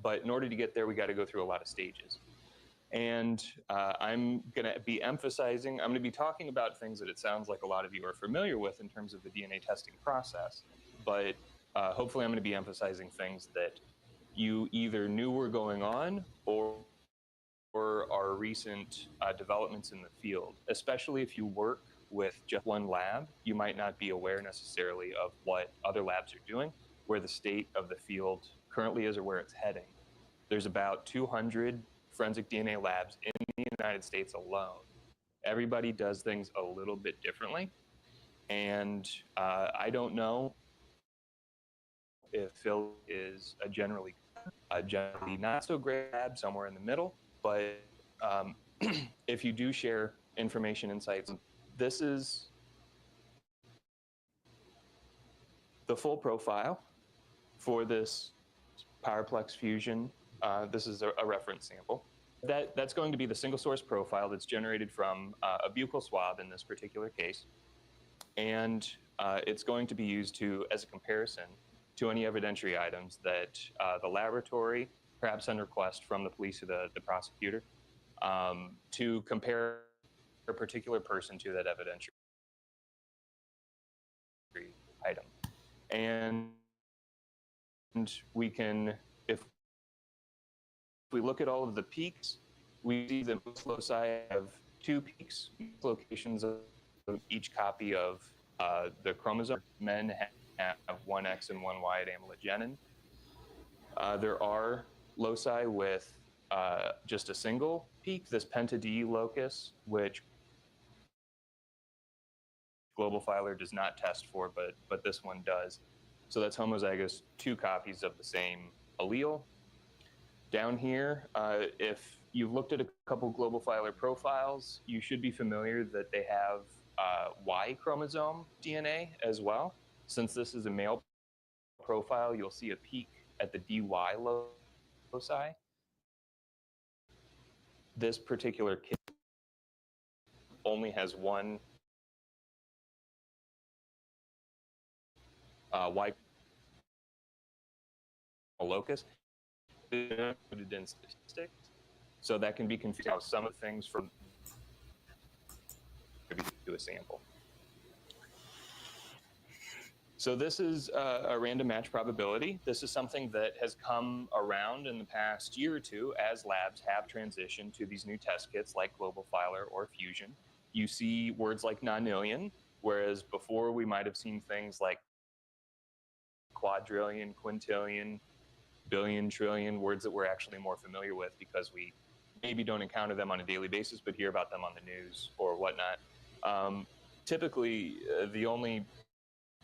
But in order to get there, we got to go through a lot of stages. And I'm going to be emphasizing, I'm going to be talking about things that it sounds like a lot of you are familiar with in terms of the DNA testing process. But hopefully I'm going to be emphasizing things that you either knew were going on or are recent developments in the field. Especially if you work with just one lab, you might not be aware necessarily of what other labs are doing, where the state of the field currently is or where it's heading. There's about 200 forensic DNA labs in the United States alone. Everybody does things a little bit differently. And I don't know if Phil is a generally not so great lab, somewhere in the middle, but if you do share information, insights, this is the full profile for this PowerPlex Fusion. This is a reference sample. That's going to be the single source profile that's generated from a buccal swab in this particular case. And it's going to be used as a comparison to any evidentiary items that the laboratory, perhaps on request from the police or the prosecutor, to compare a particular person to that evidentiary item. And we can, if we look at all of the peaks, we see that most loci have 2 peaks, locations of each copy of the chromosome. Men have 1 X and 1 Y at amylogenin. There are loci with just a single peak, this penta-D locus, which Global Filer does not test for, but this one does. So that's homozygous, 2 copies of the same allele. Down here, if you've looked at a couple Global Filer profiles, you should be familiar that they have Y chromosome DNA as well. Since this is a male profile, you'll see a peak at the DY loci. This particular kit only has 1 Y locus included in statistics, so that can be confused. Some of the things from to a sample. So this is a random match probability. This is something that has come around in the past year or 2 as labs have transitioned to these new test kits like Global Filer or Fusion. You see words like nonillion, whereas before we might have seen things like quadrillion, quintillion, billion, trillion, words that we're actually more familiar with because we maybe don't encounter them on a daily basis, but hear about them on the news or whatnot. Typically, the only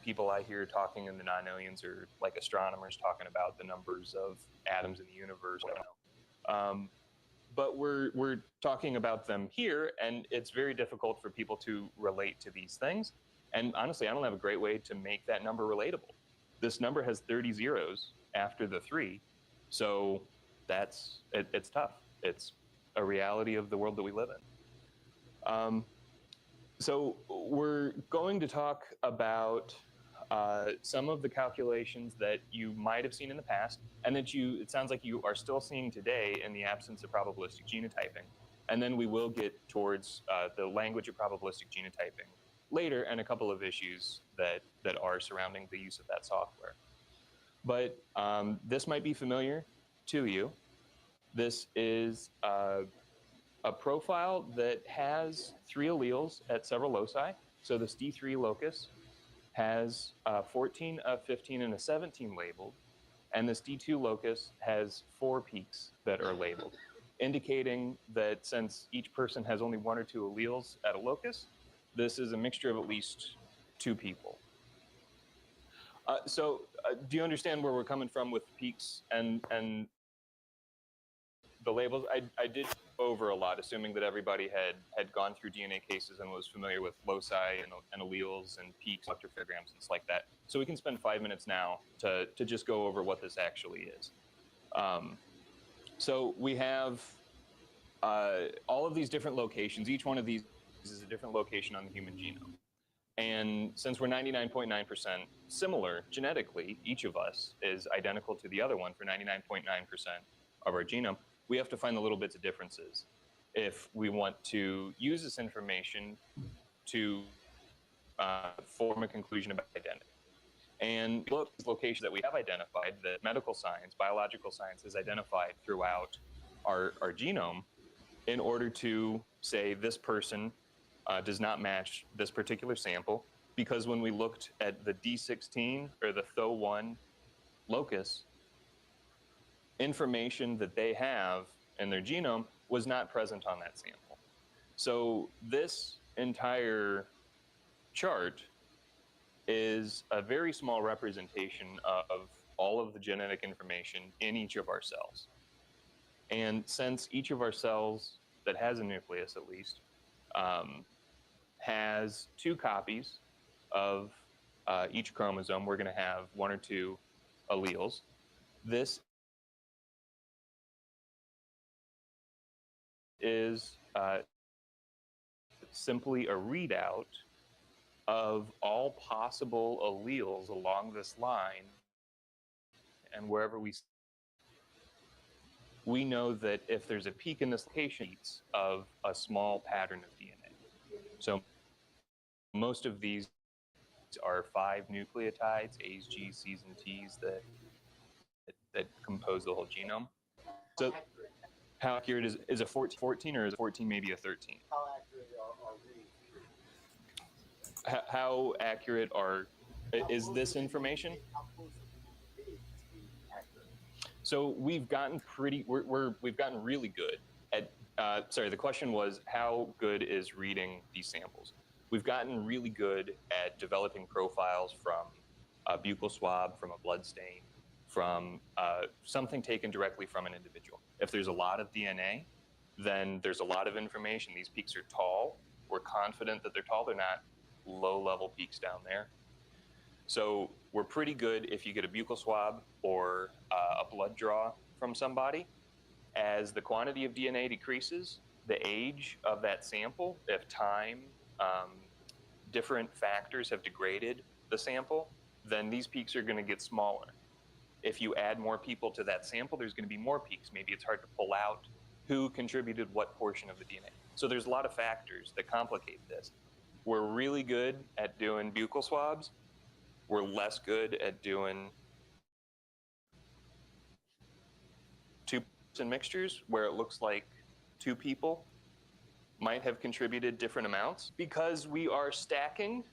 people I hear talking in the non-aliens are like astronomers talking about the numbers of atoms in the universe. I don't know. But we're talking about them here, and it's very difficult for people to relate to these things. And honestly, I don't have a great way to make that number relatable. This number has 30 zeros after the 3, so it's tough. It's a reality of the world that we live in. So we're going to talk about some of the calculations that you might have seen in the past, and that it sounds like you are still seeing today in the absence of probabilistic genotyping. And then we will get towards the language of probabilistic genotyping later, and a couple of issues that are surrounding the use of that software. But this might be familiar to you. This is a profile that has 3 alleles at several loci. So this D3 locus has 14, a 15, and a 17 labeled. And this D2 locus has 4 peaks that are labeled, indicating that since each person has only 1 or 2 alleles at a locus, this is a mixture of at least 2 people. So do you understand where we're coming from with peaks and the labels? I did over a lot, assuming that everybody had gone through DNA cases and was familiar with loci and alleles and peaks, electrophorograms, and stuff like that. So we can spend 5 minutes now to just go over what this actually is. So we have all of these different locations. Each one of these is a different location on the human genome. And since we're 99.9% similar genetically, each of us is identical to the other one for 99.9% of our genome, we have to find the little bits of differences if we want to use this information to form a conclusion about identity. And look at the locations that we have identified, that medical science, biological science has identified throughout our genome in order to say this person does not match this particular sample, because when we looked at the D16 or the THO1 locus, information that they have in their genome was not present on that sample. So this entire chart is a very small representation of all of the genetic information in each of our cells. And since each of our cells that has a nucleus at least has 2 copies of each chromosome, we're going to have 1 or 2 alleles. This is simply a readout of all possible alleles along this line, and wherever we know that if there's a peak in this location of a small pattern of DNA. So most of these are 5 nucleotides, A's, G's, C's, and T's that compose the whole genome. So how accurate is a 14 or is a 14 maybe a 13? How accurate are we? How accurate is this information? So we've gotten we've gotten really good at, sorry, the question was how good is reading these samples? We've gotten really good at developing profiles from a buccal swab, from a blood stain, from something taken directly from an individual. If there's a lot of DNA, then there's a lot of information. These peaks are tall. We're confident that they're tall. They're not low-level peaks down there. So we're pretty good if you get a buccal swab or a blood draw from somebody. As the quantity of DNA decreases, the age of that sample, if time, different factors have degraded the sample, then these peaks are going to get smaller. If you add more people to that sample, there's going to be more peaks. Maybe it's hard to pull out who contributed what portion of the DNA. So there's a lot of factors that complicate this. We're really good at doing buccal swabs. We're less good at doing 2-person mixtures where it looks like 2 people might have contributed different amounts. Because we are stacking,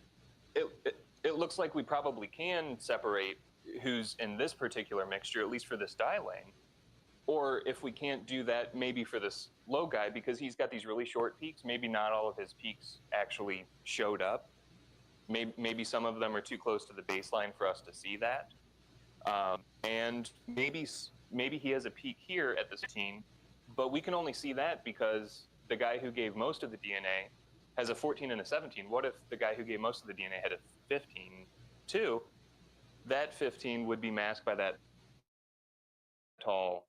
it looks like we probably can separate who's in this particular mixture, at least for this dye lane. Or if we can't do that, maybe for this low guy, because he's got these really short peaks, maybe not all of his peaks actually showed up. Maybe some of them are too close to the baseline for us to see that. And maybe he has a peak here at the 15, but we can only see that because the guy who gave most of the DNA has a 14 and a 17. What if the guy who gave most of the DNA had a 15 too? That 15 would be masked by that tall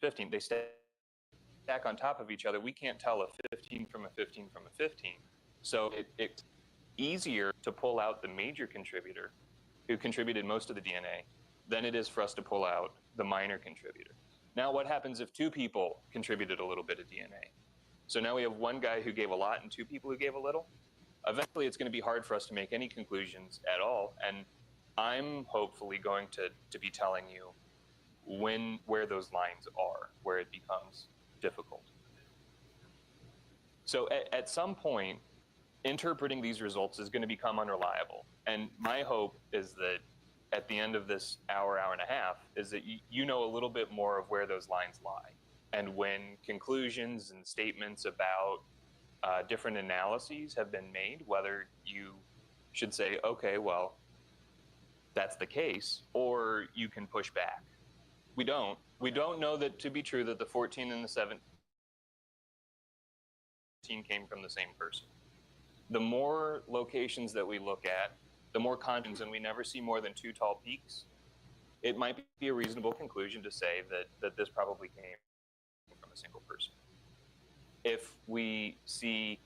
15. They stack on top of each other. We can't tell a 15 from a 15 from a 15. So it's easier to pull out the major contributor who contributed most of the DNA than it is for us to pull out the minor contributor. Now, what happens if two people contributed a little bit of DNA? So now we have one guy who gave a lot and two people who gave a little. Eventually, it's going to be hard for us to make any conclusions at all. And I'm hopefully going to be telling you where those lines are, where it becomes difficult. So at some point, interpreting these results is going to become unreliable. And my hope is that at the end of this hour and a half, is that you know a little bit more of where those lines lie. And when conclusions and statements about different analyses have been made, whether you should say, okay, well, that's the case, or you can push back. We don't know that to be true that the 14 and the 17 came from the same person. The more locations that we look at, the more content, and we never see more than 2 tall peaks, it might be a reasonable conclusion to say that this probably came from a single person. If we see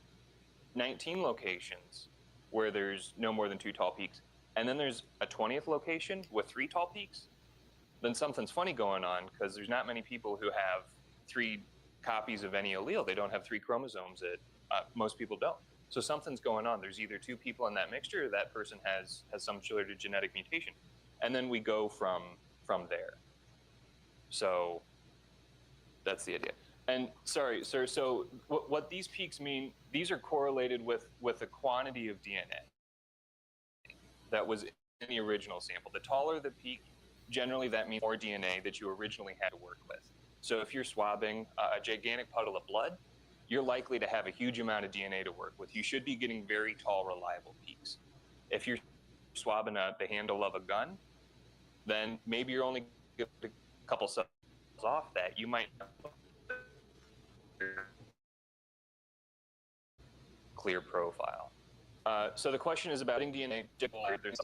19 locations where there's no more than 2 tall peaks, and then there's a 20th location with 3 tall peaks, then something's funny going on, because there's not many people who have 3 copies of any allele. They don't have 3 chromosomes. Most people don't. So something's going on. There's either 2 people in that mixture, or that person has some sort of genetic mutation. And then we go from there. So that's the idea. And sorry, sir, so what these peaks mean, these are correlated with the quantity of DNA that was in the original sample. The taller the peak, generally that means more DNA that you originally had to work with. So if you're swabbing a gigantic puddle of blood, you're likely to have a huge amount of DNA to work with. You should be getting very tall, reliable peaks. If you're swabbing the handle of a gun, then maybe you're only getting a couple cells off that. You might clear profile. So the question is about DNA. There's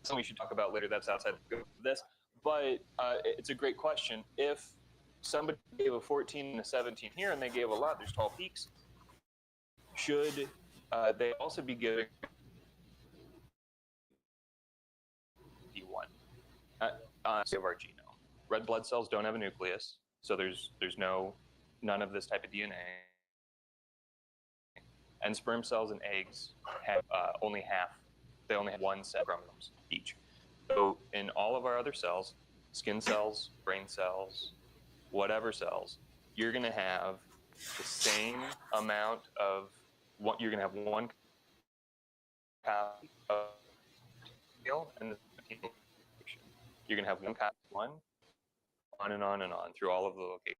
something we should talk about later that's outside of this, but it's a great question. If somebody gave a 14 and a 17 here and they gave a lot, there's tall peaks, should they also be giving D1 of our genome? Red blood cells don't have a nucleus, so there's none of this type of DNA. And sperm cells and eggs have only they only have 1 set of chromosomes each. So in all of our other cells, skin cells, brain cells, whatever cells, you're going to have the same amount of you're going to have 1 copy of and you're going to have 1 copy, on and on and on through all of the locations,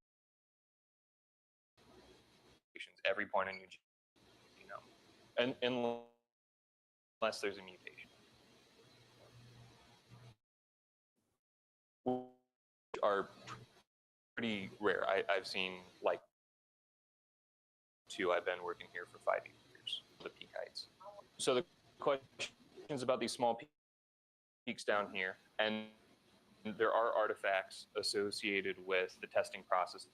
every point in your genome, and unless there's a mutation, which are pretty rare. I've seen like 2. I've been working here for 5 years, the peak heights. So the questions about these small peaks down here, and there are artifacts associated with the testing processes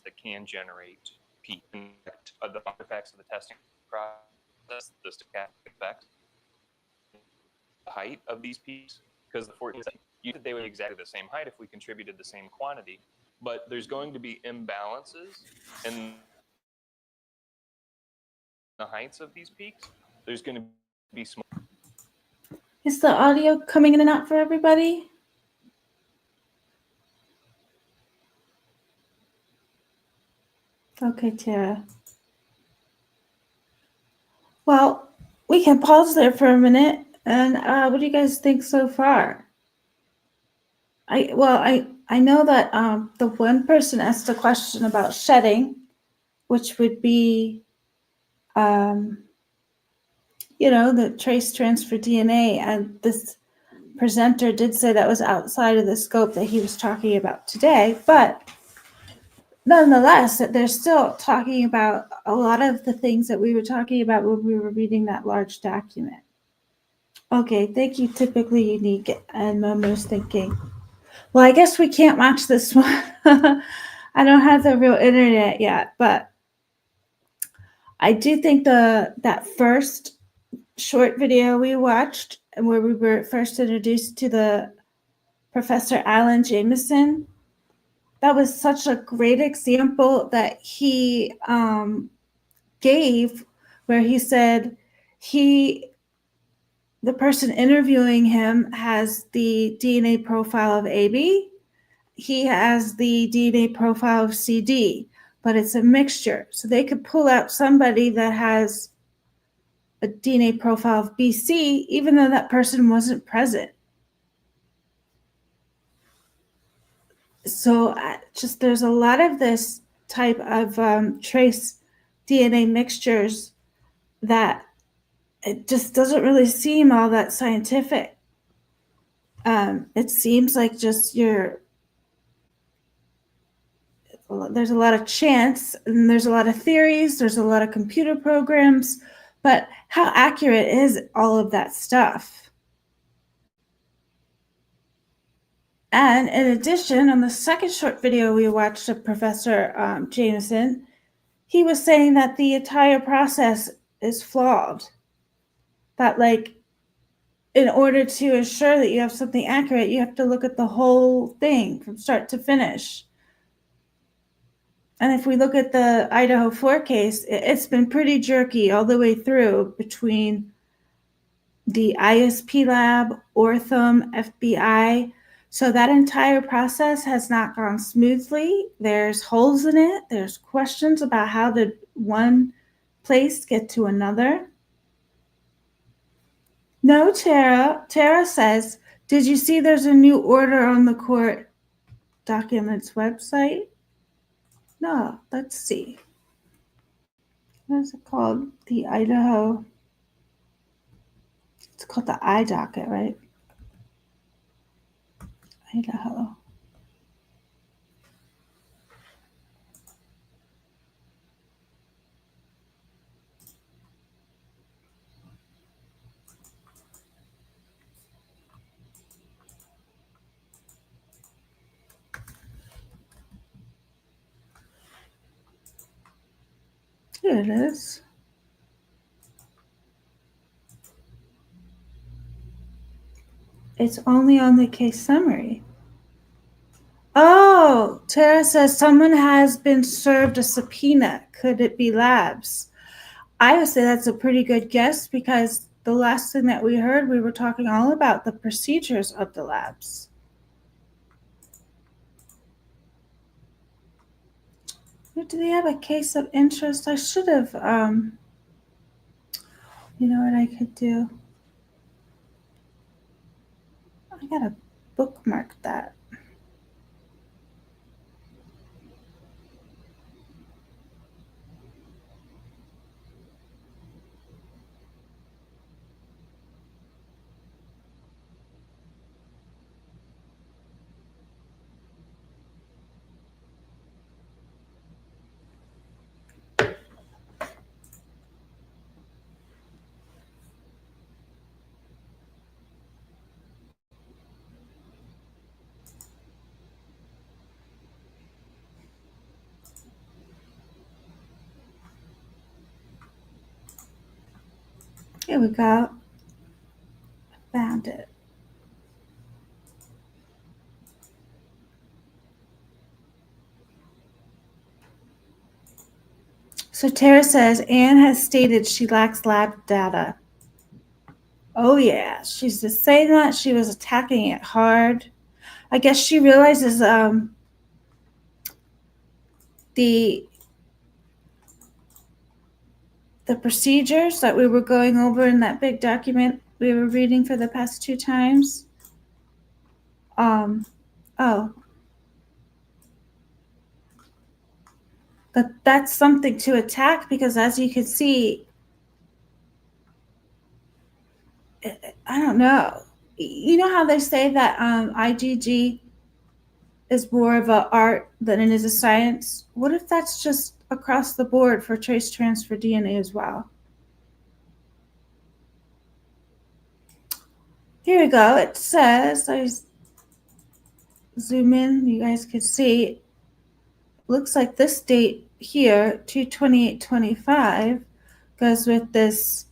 that can generate peak. The artifacts of the testing process, the stochastic effect, the height of these peaks, because the 14, you said they would be exactly the same height if we contributed the same quantity, but there's going to be imbalances in the heights of these peaks. There's going to be small. Is the audio coming in and out for everybody? Okay, Tara. Well, we can pause there for a minute. And what do you guys think so far? I I know that the one person asked a question about shedding, which would be, the trace transfer DNA, and this presenter did say that was outside of the scope that he was talking about today, but nonetheless, they're still talking about a lot of the things that we were talking about when we were reading that large document. Okay, thank you, typically unique, and Momo's thinking, well, I guess we can't watch this one. I don't have the real internet yet, but I do think that first short video we watched, where we were first introduced to the Professor Alan Jameson, that was such a great example that he gave, where he said the person interviewing him has the DNA profile of AB. He has the DNA profile of CD, but it's a mixture. So they could pull out somebody that has a DNA profile of BC, even though that person wasn't present. So there's a lot of this type of trace DNA mixtures that it just doesn't really seem all that scientific. It seems like just there's a lot of chance, and there's a lot of theories, there's a lot of computer programs, but how accurate is all of that stuff? And in addition, on the second short video we watched of Professor Jameson, he was saying that the entire process is flawed. That, like, in order to ensure that you have something accurate, you have to look at the whole thing from start to finish. And if we look at the IDAHO4 case, it's been pretty jerky all the way through between the ISP lab, Ortham, FBI. So that entire process has not gone smoothly. There's holes in it. There's questions about how did one place get to another. No, Tara. Tara says, did you see there's a new order on the court documents website? No, let's see. What is it called? The Idaho. It's called the iDocket, right? Idaho. Here it is. It's only on the case summary. Oh, Tara says someone has been served a subpoena. Could it be labs? I would say that's a pretty good guess, because the last thing that we heard, we were talking all about the procedures of the labs. Do they have a case of interest? I should have, you know what I could do? I gotta bookmark that. Here we go. Found it. So Tara says, Anne has stated she lacks lab data. Oh yeah, she's just saying that. She was attacking it hard. I guess she realizes the procedures that we were going over in that big document we were reading for the past 2 times. Oh, But that's something to attack because, as you can see, I don't know. You know how they say that IgG is more of an art than it is a science? What if that's just across the board for trace transfer DNA as well? Here we go. It says, I zoom in, you guys can see, looks like this date here, 2/28/25, goes with this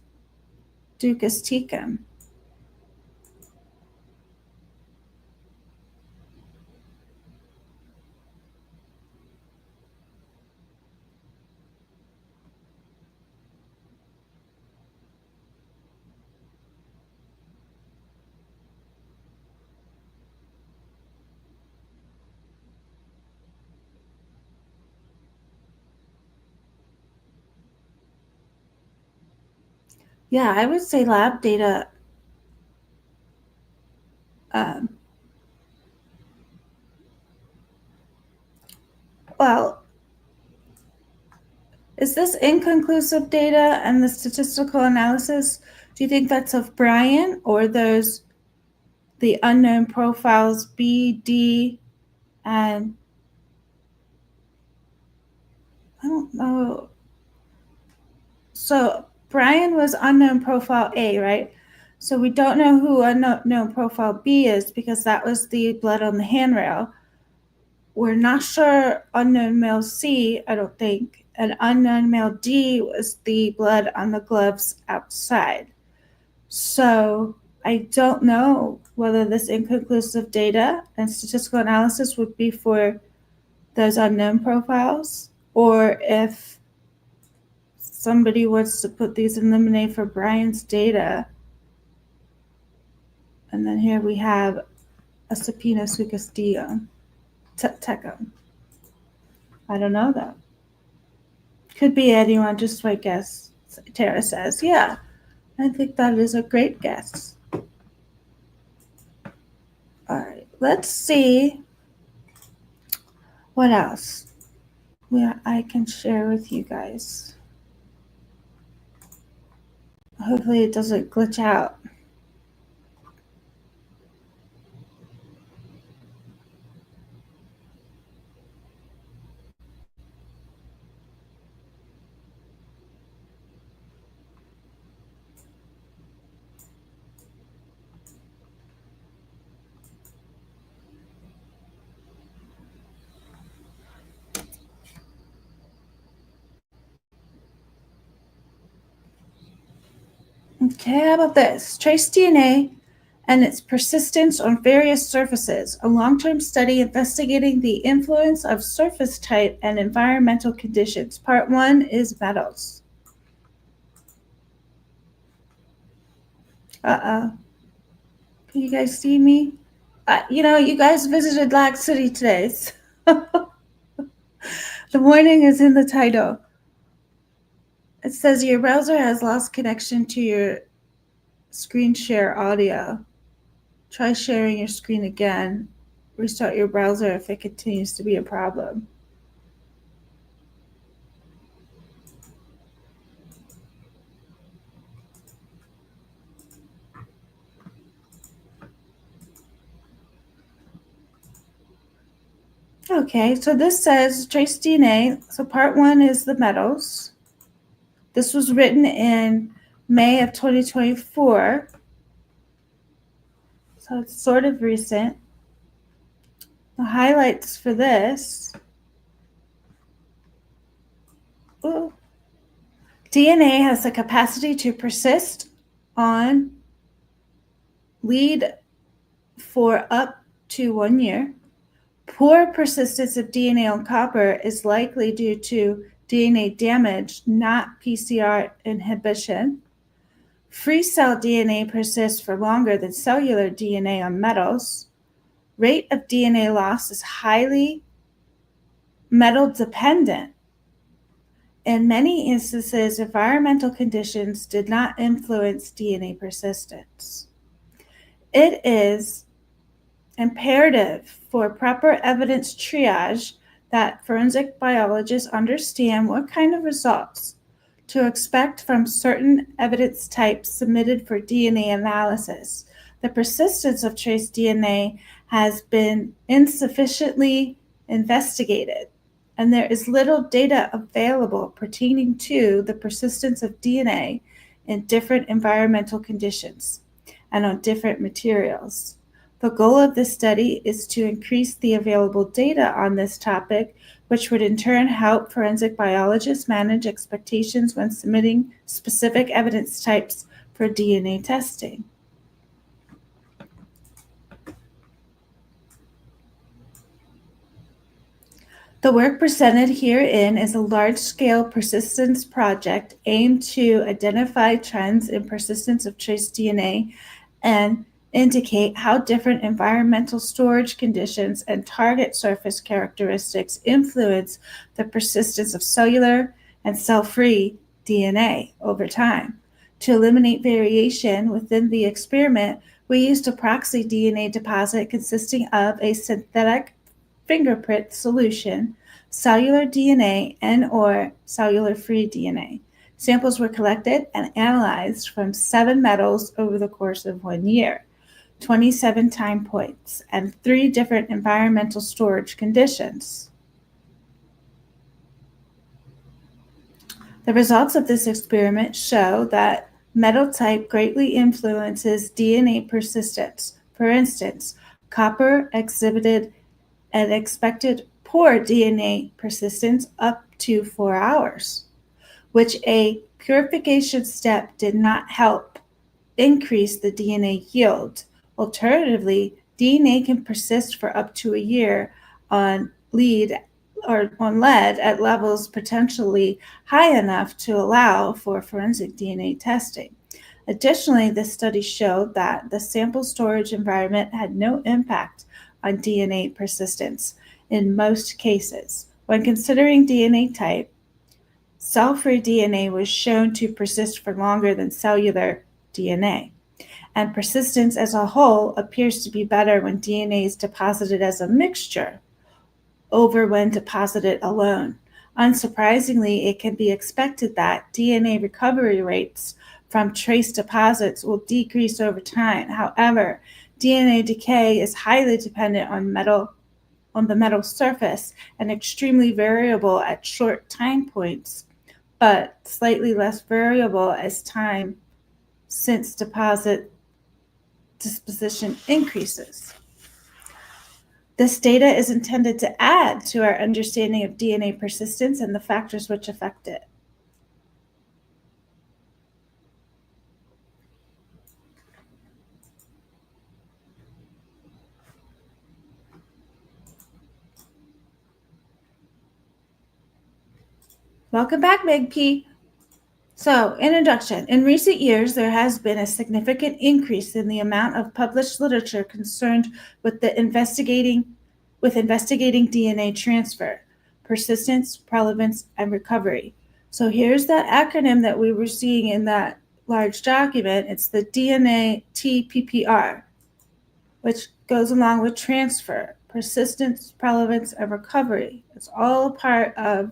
Ducas tecum. Yeah, I would say lab data. Well, is this inconclusive data and the statistical analysis? Do you think that's of Brian or those the unknown profiles B, D, and I don't know. So Brian was unknown profile A, right? So we don't know who unknown profile B is because that was the blood on the handrail. We're not sure unknown male C, I don't think, and unknown male D was the blood on the gloves outside. So I don't know whether this inconclusive data and statistical analysis would be for those unknown profiles or if somebody wants to put these in Lemonade for Brian's data. And then here we have a subpoena sucus tecum. I don't know though. Could be anyone, just my guess. Tara says, yeah, I think that is a great guess. All right, let's see what else I can share with you guys. Hopefully it doesn't glitch out. Okay, how about this? Trace DNA and its persistence on various surfaces, a long-term study investigating the influence of surface type and environmental conditions. Part 1 is metals. Uh-oh. Can you guys see me? You guys visited Lag City today. So the warning is in the title. It says your browser has lost connection to your screen share audio. Try sharing your screen again. Restart your browser if it continues to be a problem. Okay, so this says trace DNA. So part 1 is the metals. This was written in May of 2024. So it's sort of recent. The highlights for this. Ooh. DNA has the capacity to persist on lead for up to 1 year. Poor persistence of DNA on copper is likely due to DNA damage, not PCR inhibition. Free cell DNA persists for longer than cellular DNA on metals. Rate of DNA loss is highly metal dependent. In many instances, environmental conditions did not influence DNA persistence. It is imperative for proper evidence triage that forensic biologists understand what kind of results to expect from certain evidence types submitted for DNA analysis. The persistence of trace DNA has been insufficiently investigated, and there is little data available pertaining to the persistence of DNA in different environmental conditions and on different materials. The goal of this study is to increase the available data on this topic, which would in turn help forensic biologists manage expectations when submitting specific evidence types for DNA testing. The work presented herein is a large-scale persistence project aimed to identify trends in persistence of trace DNA and indicate how different environmental storage conditions and target surface characteristics influence the persistence of cellular and cell-free DNA over time. To eliminate variation within the experiment, we used a proxy DNA deposit consisting of a synthetic fingerprint solution, cellular DNA, and/or cellular-free DNA. Samples were collected and analyzed from 7 metals over the course of 1 year, 27 time points, and 3 different environmental storage conditions. The results of this experiment show that metal type greatly influences DNA persistence. For instance, copper exhibited an expected poor DNA persistence up to 4 hours, which a purification step did not help increase the DNA yield. Alternatively, DNA can persist for up to a year on lead on lead at levels potentially high enough to allow for forensic DNA testing. Additionally, this study showed that the sample storage environment had no impact on DNA persistence in most cases. When considering DNA type, cell-free DNA was shown to persist for longer than cellular DNA, and persistence as a whole appears to be better when DNA is deposited as a mixture over when deposited alone. Unsurprisingly, it can be expected that DNA recovery rates from trace deposits will decrease over time. However, DNA decay is highly dependent on the metal surface and extremely variable at short time points, but slightly less variable as time since deposit disposition increases. This data is intended to add to our understanding of DNA persistence and the factors which affect it. Welcome back, Meg P. So, introduction. In recent years, there has been a significant increase in the amount of published literature concerned with investigating DNA transfer, persistence, prevalence, and recovery. So here's that acronym that we were seeing in that large document. It's the DNA TPPR, which goes along with transfer, persistence, prevalence, and recovery. It's all a part of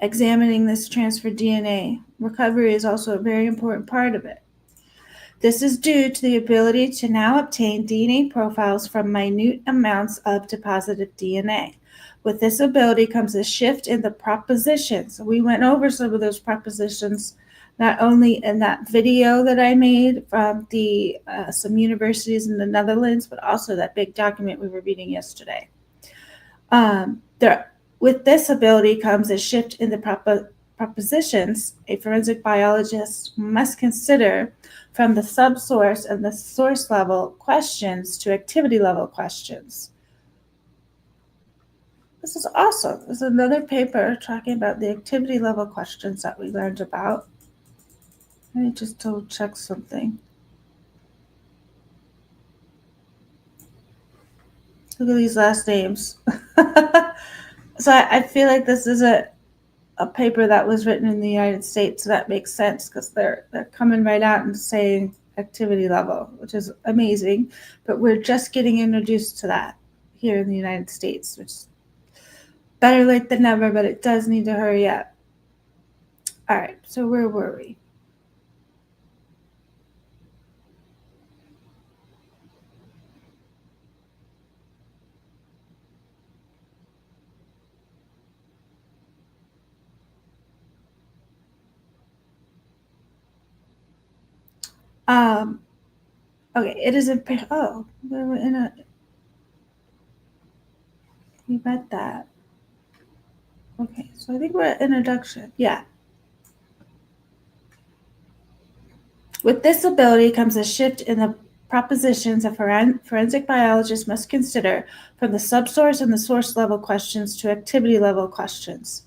examining this transferred DNA. Recovery is also a very important part of it. This is due to the ability to now obtain DNA profiles from minute amounts of deposited DNA. With this ability comes a shift in the propositions. We went over some of those propositions not only in that video that I made from some universities in the Netherlands, but also that big document we were reading yesterday. With this ability comes a shift in the propositions a forensic biologist must consider from the subsource and the source level questions to activity level questions. This is awesome. There's another paper talking about the activity level questions that we learned about. Let me just double check something. Look at these last names. So I feel like this is a paper that was written in the United States, so that makes sense because they're coming right out and saying activity level, which is amazing, but we're just getting introduced to that here in the United States, which is better late than never, but it does need to hurry up. All right, so where were we? Okay, it is a, oh, we're in a, we read that. Okay, so I think we're at introduction. Yeah. With this ability comes a shift in the propositions a forensic biologist must consider from the subsource and the source level questions to activity level questions.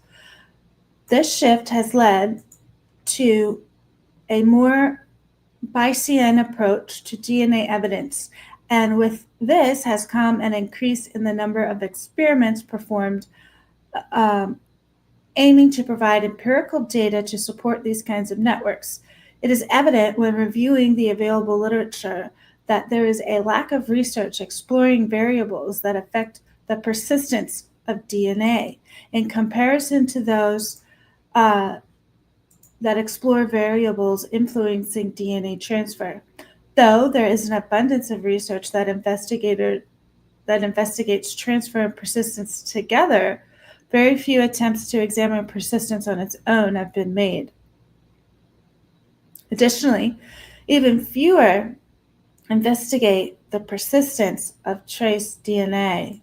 This shift has led to a more Bayesian approach to DNA evidence, and with this has come an increase in the number of experiments performed aiming to provide empirical data to support these kinds of networks. It is evident when reviewing the available literature that there is a lack of research exploring variables that affect the persistence of DNA in comparison to those that explore variables influencing DNA transfer. Though there is an abundance of research that investigates transfer and persistence together, very few attempts to examine persistence on its own have been made. Additionally, even fewer investigate the persistence of trace DNA.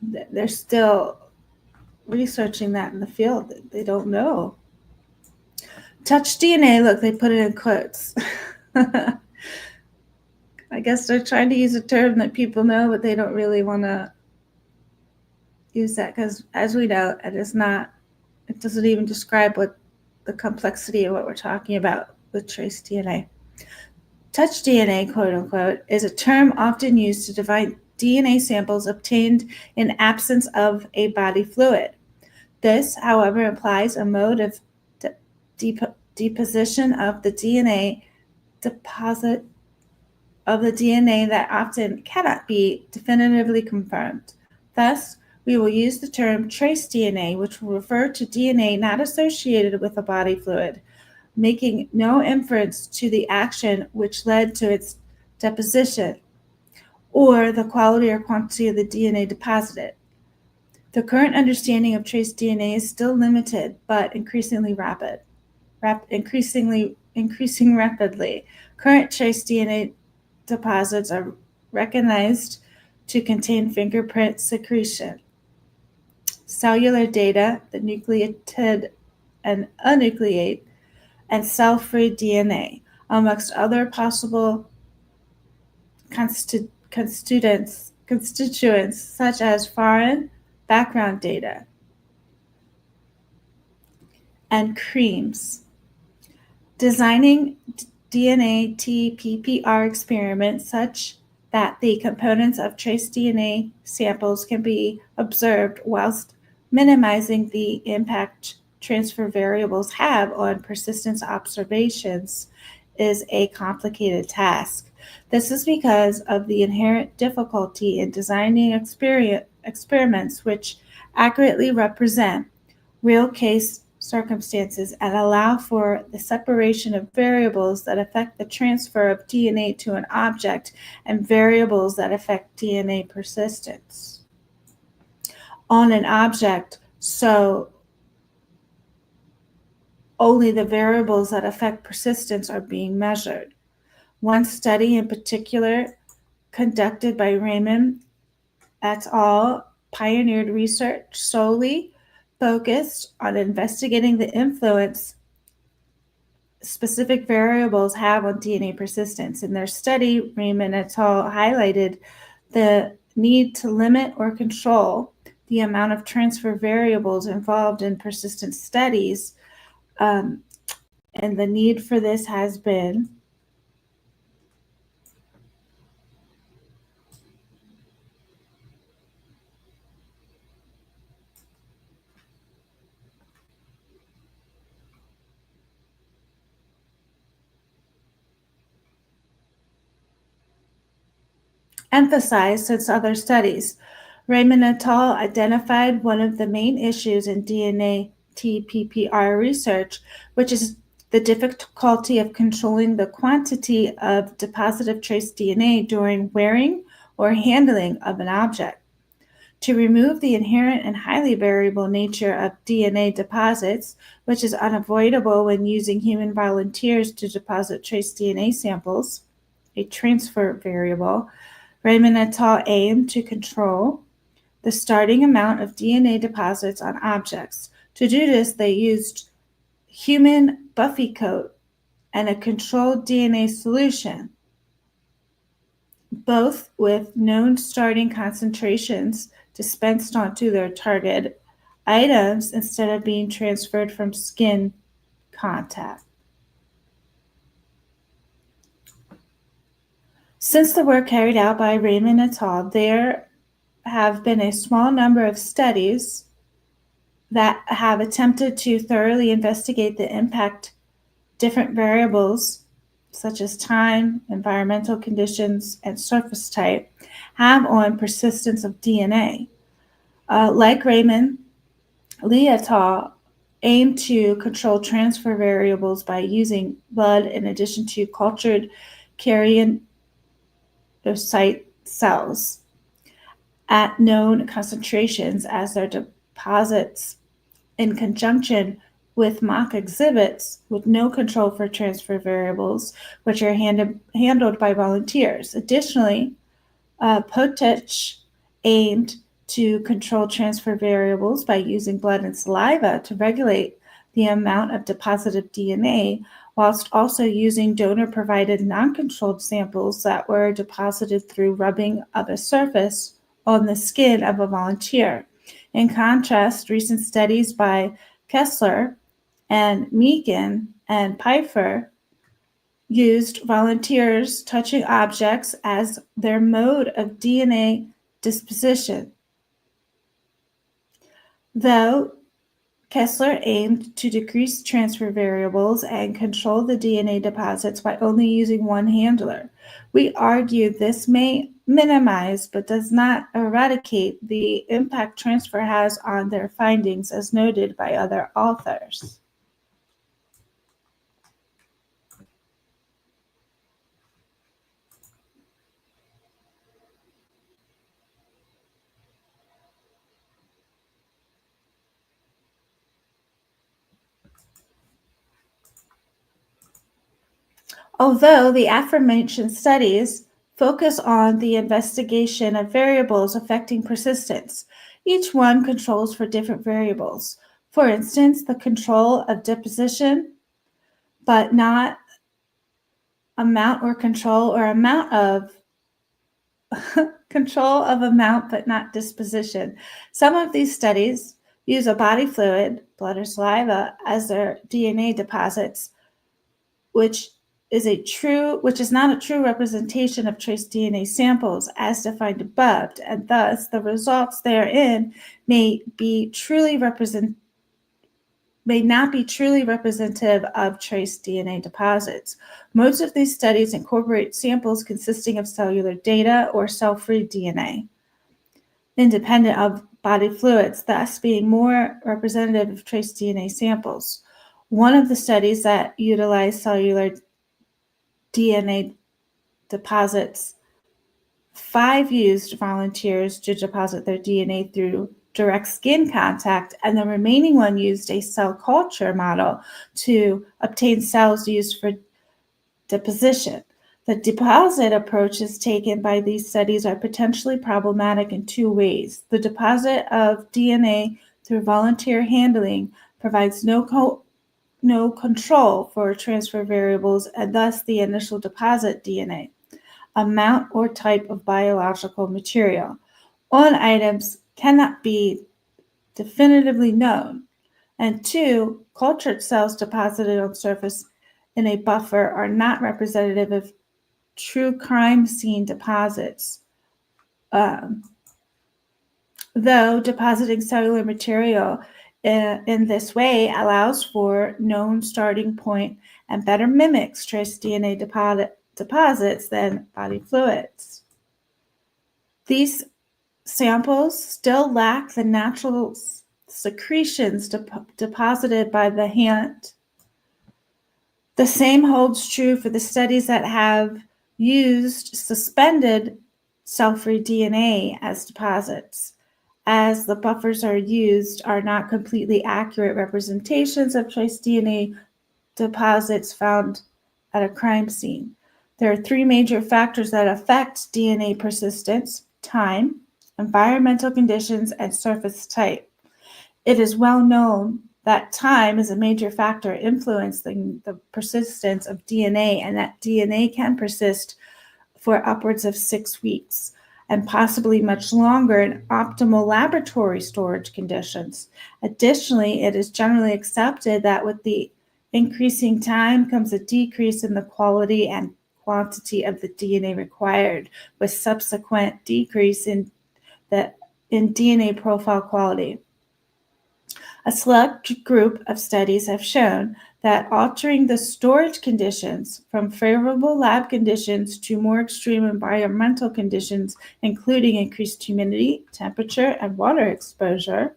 They're still researching that in the field. They don't know. Touch DNA, look, they put it in quotes. I guess they're trying to use a term that people know, but they don't really want to use that because, as we know, it doesn't even describe what the complexity of what we're talking about with trace DNA. Touch DNA, quote unquote, is a term often used to define DNA samples obtained in absence of a body fluid. This, however, implies a mode of deposition of the DNA deposit of the DNA that often cannot be definitively confirmed. Thus, we will use the term trace DNA, which will refer to DNA not associated with a body fluid, making no inference to the action which led to its deposition, or the quality or quantity of the DNA deposited. The current understanding of trace DNA is still limited, but increasing rapidly. Current trace DNA deposits are recognized to contain fingerprint secretion, cellular data, the nucleotide and enucleate, and cell-free DNA, amongst other possible constituents such as foreign background data and creams. Designing DNA TPPR experiments such that the components of trace DNA samples can be observed whilst minimizing the impact transfer variables have on persistence observations is a complicated task. This is because of the inherent difficulty in designing experiments which accurately represent real case circumstances and allow for the separation of variables that affect the transfer of DNA to an object and variables that affect DNA persistence on an object, so only the variables that affect persistence are being measured. One study in particular, conducted by Raymond et al., pioneered research solely focused on investigating the influence specific variables have on DNA persistence. In their study, Raymond et al. Highlighted the need to limit or control the amount of transfer variables involved in persistence studies, and the need for this has been emphasized since other studies. Raymond et al. Identified one of the main issues in DNA TPPR research, which is the difficulty of controlling the quantity of depositive trace DNA during wearing or handling of an object. To remove the inherent and highly variable nature of DNA deposits, which is unavoidable when using human volunteers to deposit trace DNA samples, a transfer variable, Raymond et al. Aimed to control the starting amount of DNA deposits on objects. To do this, they used human Buffy coat and a controlled DNA solution, both with known starting concentrations dispensed onto their target items instead of being transferred from skin contact. Since the work carried out by Raymond et al., there have been a small number of studies that have attempted to thoroughly investigate the impact different variables such as time, environmental conditions, and surface type have on persistence of DNA. Like Raymond, Lee et al. Aim to control transfer variables by using blood in addition to cultured carriocyte cells at known concentrations as their deposits in conjunction with mock exhibits with no control for transfer variables, which are handled by volunteers. Additionally, Potech aimed to control transfer variables by using blood and saliva to regulate the amount of deposited DNA, whilst also using donor-provided non-controlled samples that were deposited through rubbing of a surface on the skin of a volunteer. In contrast, recent studies by Kessler and Meakin and Pfeiffer used volunteers touching objects as their mode of DNA disposition. Though Kessler aimed to decrease transfer variables and control the DNA deposits by only using one handler, we argue this may minimize but does not eradicate the impact transfer has on their findings, as noted by other authors. Although the aforementioned studies focus on the investigation of variables affecting persistence, each one controls for different variables. For instance, the control of deposition, but not amount or control, or amount of control of amount but not disposition. Some of these studies use a body fluid, blood or saliva, as their DNA deposits, which is not a true representation of trace DNA samples as defined above, and thus the results therein may not be truly representative of trace DNA deposits. Most of these studies incorporate samples consisting of cellular data or cell-free DNA, independent of body fluids, thus being more representative of trace DNA samples. One of the studies that utilized cellular DNA deposits, 5 used volunteers to deposit their DNA through direct skin contact, and the remaining one used a cell culture model to obtain cells used for deposition. The deposit approaches taken by these studies are potentially problematic in 2 ways. The deposit of DNA through volunteer handling provides no control for transfer variables, and thus the initial deposit DNA, amount or type of biological material on items cannot be definitively known. And 2, cultured cells deposited on surface in a buffer are not representative of true crime scene deposits. Though depositing cellular material in this way allows for known starting point and better mimics trace DNA deposits than body fluids. These samples still lack the natural secretions deposited by the hand. The same holds true for the studies that have used suspended cell-free DNA as deposits, as the buffers are not completely accurate representations of trace DNA deposits found at a crime scene. There are three major factors that affect DNA persistence: time, environmental conditions, and surface type. It is well known that time is a major factor influencing the persistence of DNA, and that DNA can persist for upwards of 6 weeks and possibly much longer in optimal laboratory storage conditions. Additionally, it is generally accepted that with the increasing time comes a decrease in the quality and quantity of the DNA required, with subsequent decrease in DNA profile quality. A select group of studies have shown that altering the storage conditions from favorable lab conditions to more extreme environmental conditions, including increased humidity, temperature, and water exposure,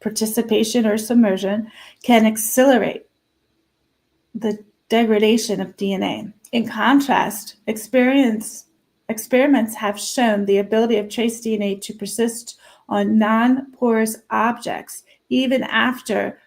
participation or submersion, can accelerate the degradation of DNA. In contrast, experiments have shown the ability of trace DNA to persist on non-porous objects even after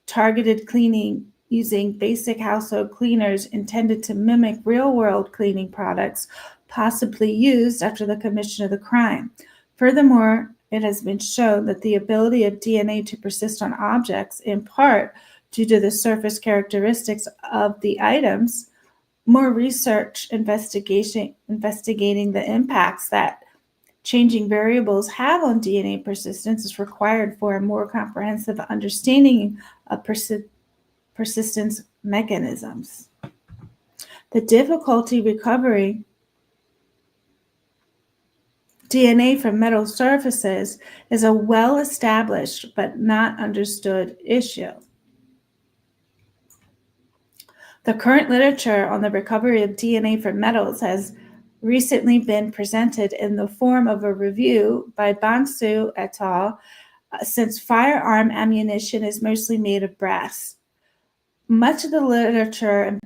targeted cleaning using basic household cleaners intended to mimic real-world cleaning products possibly used after the commission of the crime. Furthermore, it has been shown that the ability of DNA to persist on objects, in part due to the surface characteristics of the items, more research investigating the impacts that changing variables have on DNA persistence is required for a more comprehensive understanding of persistence mechanisms. The difficulty recovering DNA from metal surfaces is a well-established but not understood issue. The current literature on the recovery of DNA from metals has recently been presented in the form of a review by Pant-suit et al. Since firearm ammunition is mostly made of brass. Much of the literature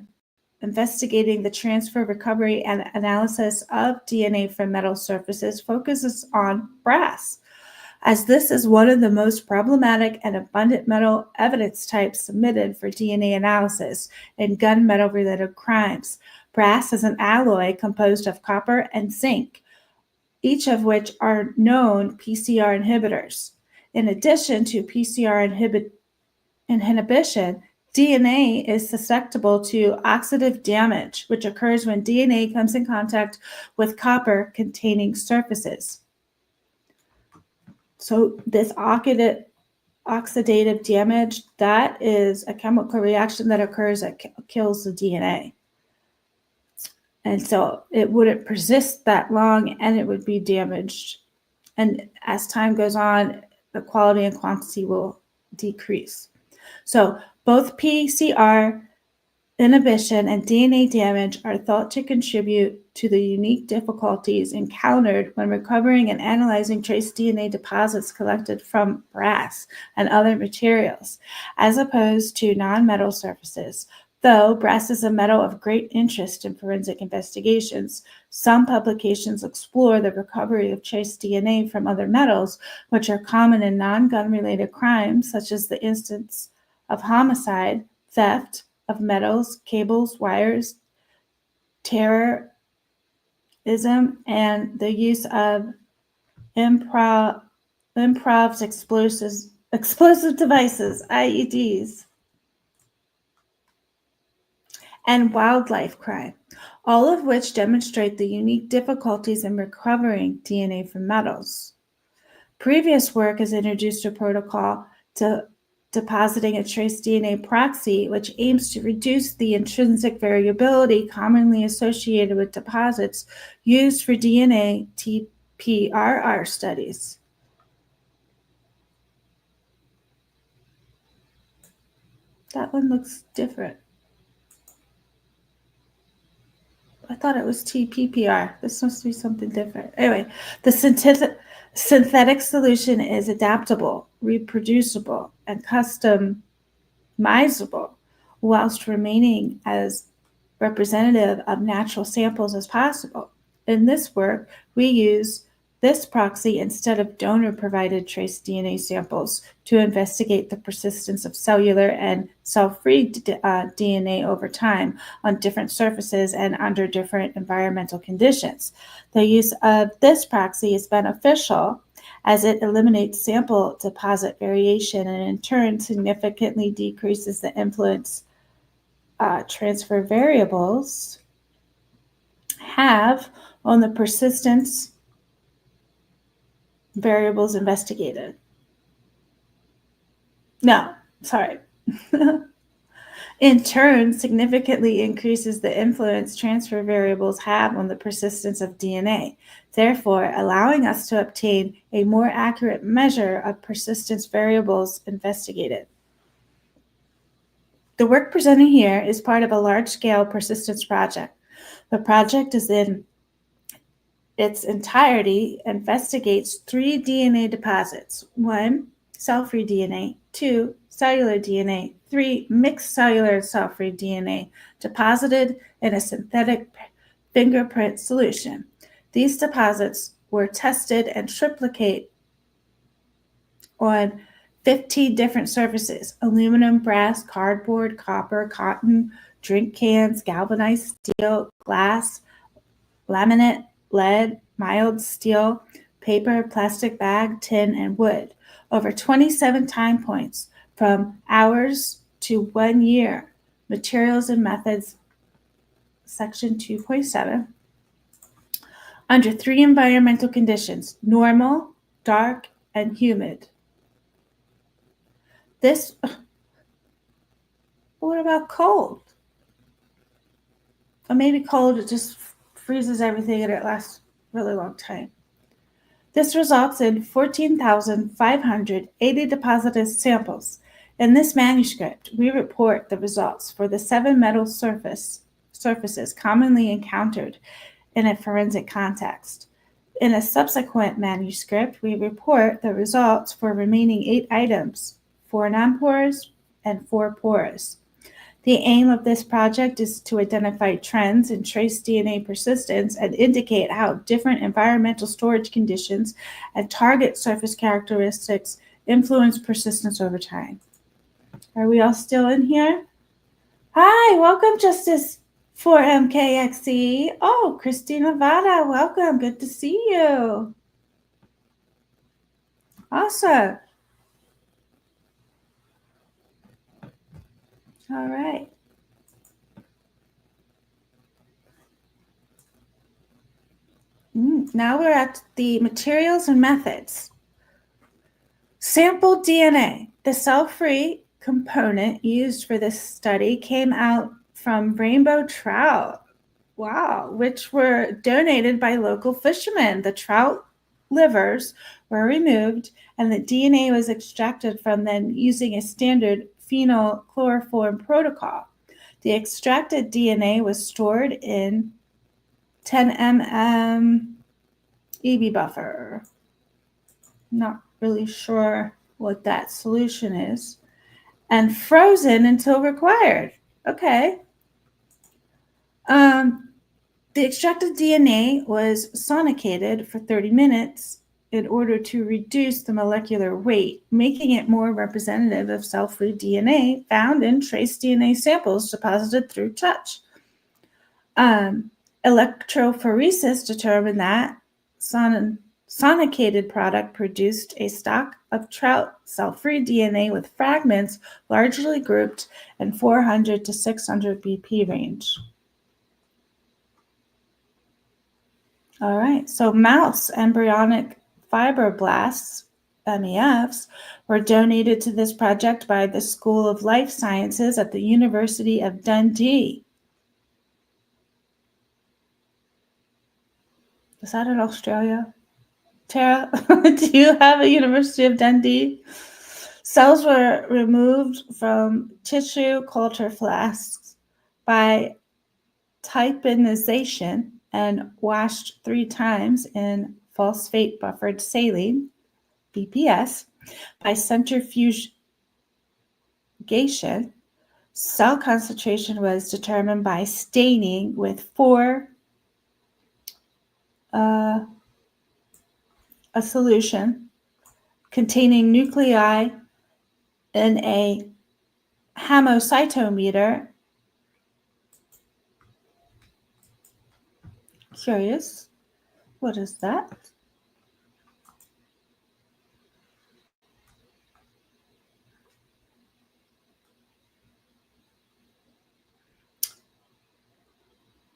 investigating the transfer, recovery, and analysis of DNA from metal surfaces focuses on brass, as this is one of the most problematic and abundant metal evidence types submitted for DNA analysis in gunmetal-related crimes. Brass is an alloy composed of copper and zinc, each of which are known PCR inhibitors. In addition to PCR inhibition, DNA is susceptible to oxidative damage, which occurs when DNA comes in contact with copper-containing surfaces. So this oxidative damage, that is a chemical reaction that occurs that kills the DNA. And so it wouldn't persist that long and it would be damaged. And as time goes on, the quality and quantity will decrease. So both PCR inhibition and DNA damage are thought to contribute to the unique difficulties encountered when recovering and analyzing trace DNA deposits collected from brass and other materials, as opposed to non-metal surfaces. Though brass is a metal of great interest in forensic investigations, some publications explore the recovery of trace DNA from other metals, which are common in non-gun-related crimes, such as the instance of homicide, theft of metals, cables, wires, terrorism, and the use of improvised explosive devices, IEDs, and wildlife crime, all of which demonstrate the unique difficulties in recovering DNA from metals. Previous work has introduced a protocol to depositing a trace DNA proxy, which aims to reduce the intrinsic variability commonly associated with deposits used for DNA TPRR studies. That one looks different. I thought it was TPPR. This must be something different. Anyway, the synthetic solution is adaptable, reproducible, and customizable, whilst remaining as representative of natural samples as possible. In this work, we use this proxy instead of donor-provided trace DNA samples to investigate the persistence of cellular and cell-free DNA over time on different surfaces and under different environmental conditions. The use of this proxy is beneficial as it eliminates sample deposit variation and in turn significantly decreases the influence transfer variables have on the persistence variables investigated. No, sorry. In turn, significantly increases the influence transfer variables have on the persistence of DNA, therefore allowing us to obtain a more accurate measure of persistence variables investigated. The work presented here is part of a large-scale persistence project. The project is in its entirety investigates 3 DNA deposits: 1, cell-free DNA; 2, cellular DNA; 3, mixed cellular and cell-free DNA deposited in a synthetic fingerprint solution. These deposits were tested and triplicate on 15 different surfaces: aluminum, brass, cardboard, copper, cotton, drink cans, galvanized steel, glass, laminate, lead, mild steel, paper, plastic bag, tin, and wood. Over 27 time points from hours to 1 year. Materials and methods, section 2.7. Under 3 environmental conditions: normal, dark, and humid. What about cold? Or maybe cold, it just freezes everything and it lasts a really long time. This results in 14,580 deposited samples. In this manuscript, we report the results for the 7 metal surfaces commonly encountered in a forensic context. In a subsequent manuscript, we report the results for remaining 8 items, 4 non-porous and 4 porous. The aim of this project is to identify trends in trace DNA persistence and indicate how different environmental storage conditions and target surface characteristics influence persistence over time. Are we all still in here? Hi, welcome, Justice 4MKXE. Oh, Christina Vada, welcome. Good to see you. Awesome. All right. Now we're at the materials and methods. Sample DNA. The cell-free component used for this study came out from rainbow trout. Wow, which were donated by local fishermen. The trout livers were removed and the DNA was extracted from them using a standard phenylchloroform protocol. The extracted DNA was stored in 10 mm EB buffer. Not really sure what that solution is. And frozen until required. Okay. The extracted DNA was sonicated for 30 minutes in order to reduce the molecular weight, making it more representative of cell-free DNA found in trace DNA samples deposited through touch. Electrophoresis determined that sonicated product produced a stock of trout cell-free DNA with fragments largely grouped in 400 to 600 BP range. All right, so mouse embryonic fibroblasts, MEFs, were donated to this project by the School of Life Sciences at the University of Dundee. Is that in Australia? Tara, do you have a University of Dundee? Cells were removed from tissue culture flasks by typinization and washed 3 times in phosphate buffered saline, BPS, by centrifugation, cell concentration was determined by staining with 4 a solution containing nuclei in a hamocytometer. Curious, what is that?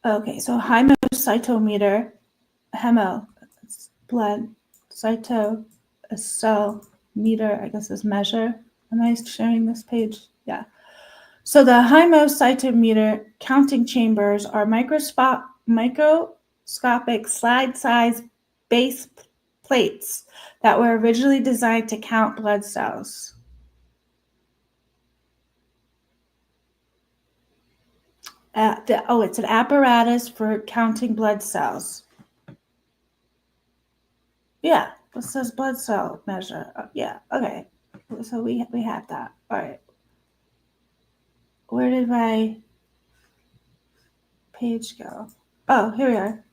Okay, so hamocytometer, blood, cyto, a cell, meter, I guess is measure. Am I sharing this page? Yeah. So the hamocytometer counting chambers are microscopic slide-size base plates that were originally designed to count blood cells. It's an apparatus for counting blood cells. Yeah, it says blood cell measure. Yeah, okay. So we have that. All right. Where did my page go? Oh, here we are.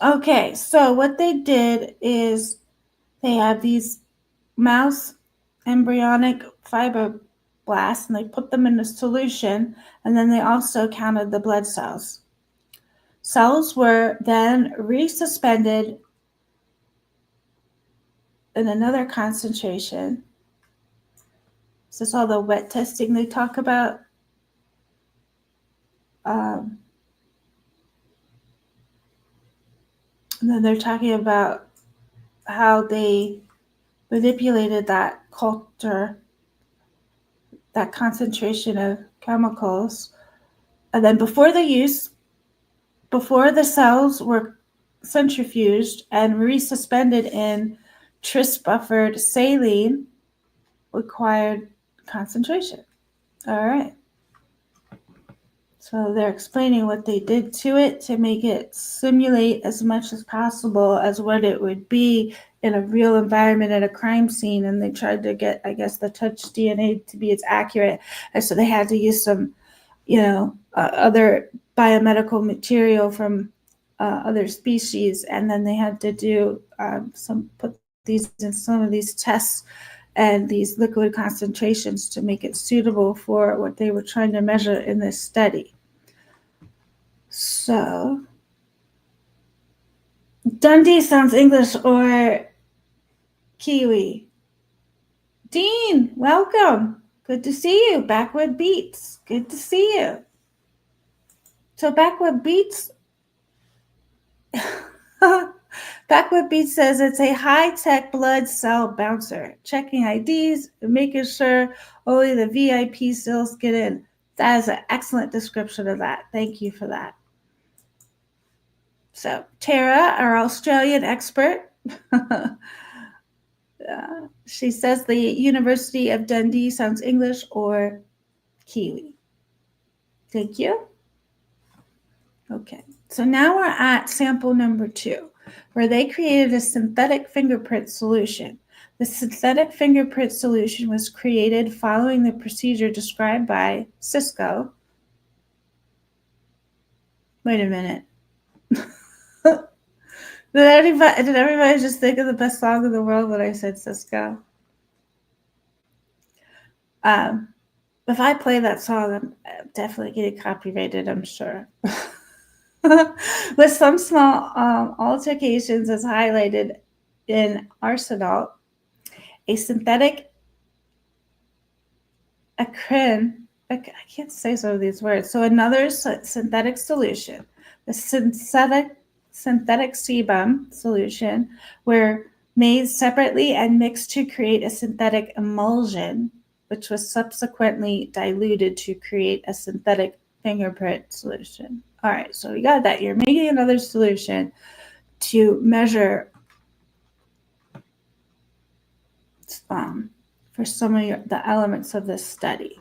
Okay, so what they did is they have these mouse embryonic fibroblasts and they put them in a solution, and then they also counted the blood cells. Cells were then resuspended in another concentration. Is this all the wet testing they talk about? And then they're talking about how they manipulated that culture, that concentration of chemicals. And then before the cells were centrifuged and resuspended in tris buffered saline, required concentration. All right. So they're explaining what they did to it to make it simulate as much as possible as what it would be in a real environment at a crime scene. And they tried to get, I guess, the touch DNA to be as accurate. And so they had to use some, other biomedical material from other species. And then they had to do put these in some of these tests and these liquid concentrations to make it suitable for what they were trying to measure in this study. So, Dundee sounds English or Kiwi. Dean, welcome. Good to see you. Backwood Beats. Good to see you. So Backwood Beats, Backwood Beats says it's a high-tech blood cell bouncer, checking IDs and making sure only the VIP cells get in. That is an excellent description of that. Thank you for that. So Tara, our Australian expert, she says the University of Dundee sounds English or Kiwi. Thank you. Okay, so now we're at sample number 2, where they created a synthetic fingerprint solution. The synthetic fingerprint solution was created following the procedure described by Cisco. Wait a minute. Did everybody just think of the best song in the world when I said Cisco? If I play that song, I'm definitely getting copyrighted, I'm sure. With some small altercations as highlighted in Arsenal, a synthetic acrin, I can't say some of these words. So another synthetic solution, the synthetic sebum solution, were made separately and mixed to create a synthetic emulsion, which was subsequently diluted to create a synthetic fingerprint solution. All right, so we got that. You're making another solution to measure for some of the elements of this study.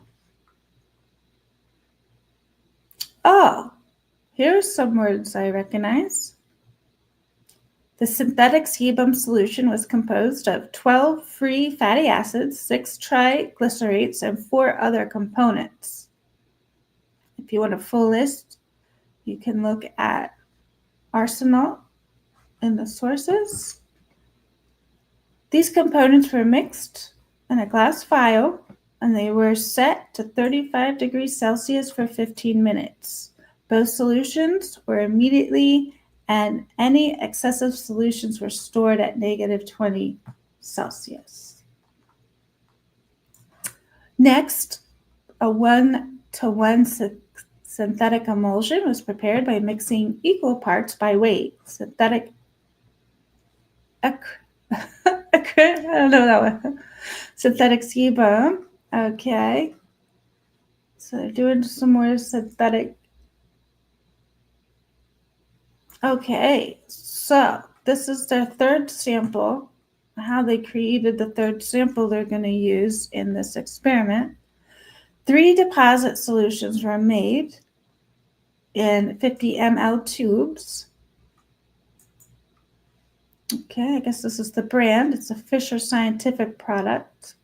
Oh, here's some words I recognize. The synthetic sebum solution was composed of 12 free fatty acids, 6 triglycerides, and 4 other components. If you want a full list, you can look at Arsenal in the sources. These components were mixed in a glass vial, and they were set to 35 degrees Celsius for 15 minutes. Both solutions were immediately, and any excessive solutions were stored at negative 20 Celsius. Next, a 1-to-1 synthetic emulsion was prepared by mixing equal parts by weight synthetic I don't know that one. Synthetic sebum. Okay. So they're doing some more synthetic. Okay. So this is their third sample. How they created the third sample they're going to use in this experiment. 3 deposit solutions were made in 50 ml tubes. Okay, I guess this is the brand. It's a Fisher Scientific product.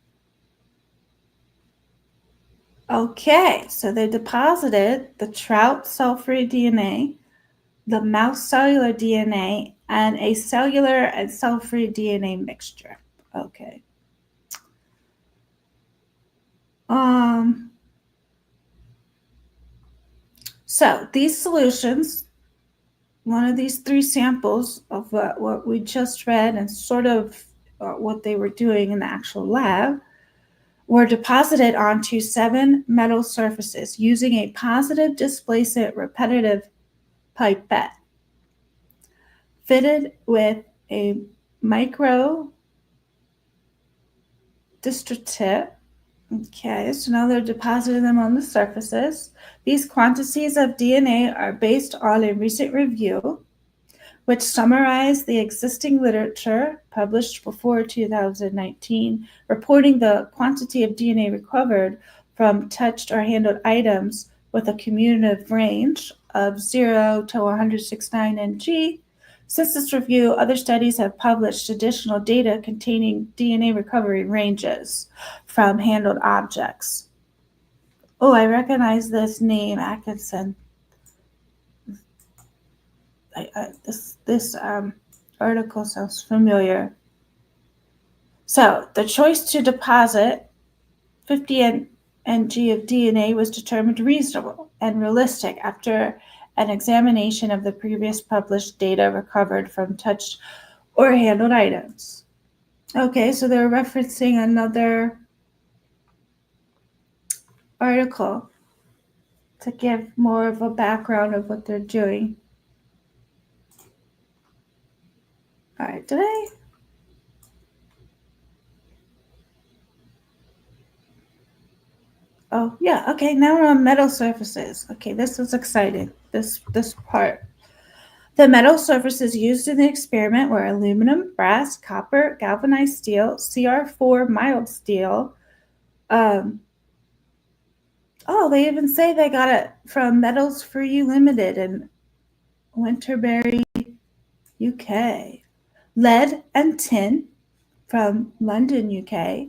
Okay, so they deposited the trout cell-free DNA, the mouse cellular DNA, and a cellular and cell-free DNA mixture. Okay. So these solutions, one of these 3 samples of what we just read and sort of what they were doing in the actual lab, were deposited onto 7 metal surfaces using a positive displacement repetitive pipette fitted with a micro district tip. Okay, so now they're depositing them on the surfaces. These quantities of DNA are based on a recent review, which summarized the existing literature published before 2019, reporting the quantity of DNA recovered from touched or handled items with a cumulative range of 0 to 169 ng. Since this review, other studies have published additional data containing DNA recovery ranges from handled objects. Oh, I recognize this name, Atkinson. This article sounds familiar. So the choice to deposit 50 ng of DNA was determined reasonable and realistic after an examination of the previous published data recovered from touched or handled items. Okay, so they're referencing another article to give more of a background of what they're doing. All right, did I? Oh, yeah, okay, now we're on metal surfaces. Okay, this is exciting, this part. The metal surfaces used in the experiment were aluminum, brass, copper, galvanized steel, CR4 mild steel. Oh, they even say they got it from Metals for You Limited in Winterberry, UK. Lead and tin from London, UK.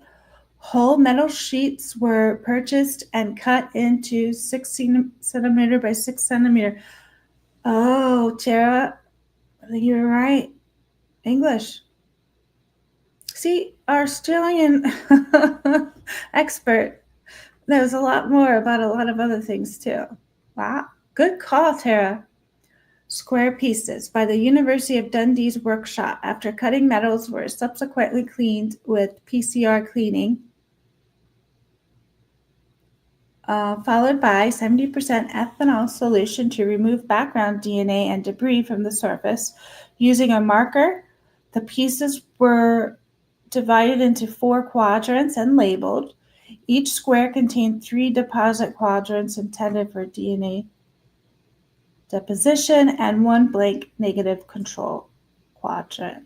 Whole metal sheets were purchased and cut into 16 centimeter by 6 centimeter. Oh, Tara, I think you were right. English. See, our Australian expert knows a lot more about a lot of other things too. Wow, good call, Tara. Square pieces by the University of Dundee's workshop after cutting metals were subsequently cleaned with PCR cleaning, followed by 70% ethanol solution to remove background DNA and debris from the surface. Using a marker, the pieces were divided into 4 quadrants and labeled. Each square contained 3 deposit quadrants intended for DNA deposition and 1 blank negative control quadrant.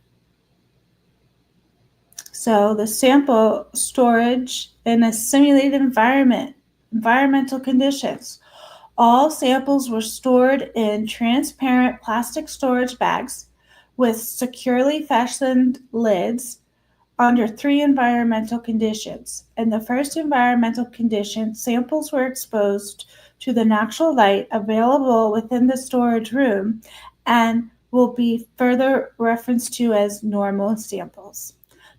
So the sample storage in a simulated environmental conditions. All samples were stored in transparent plastic storage bags with securely fastened lids under 3 environmental conditions. In the first environmental condition, samples were exposed to the natural light available within the storage room and will be further referenced to as normal samples.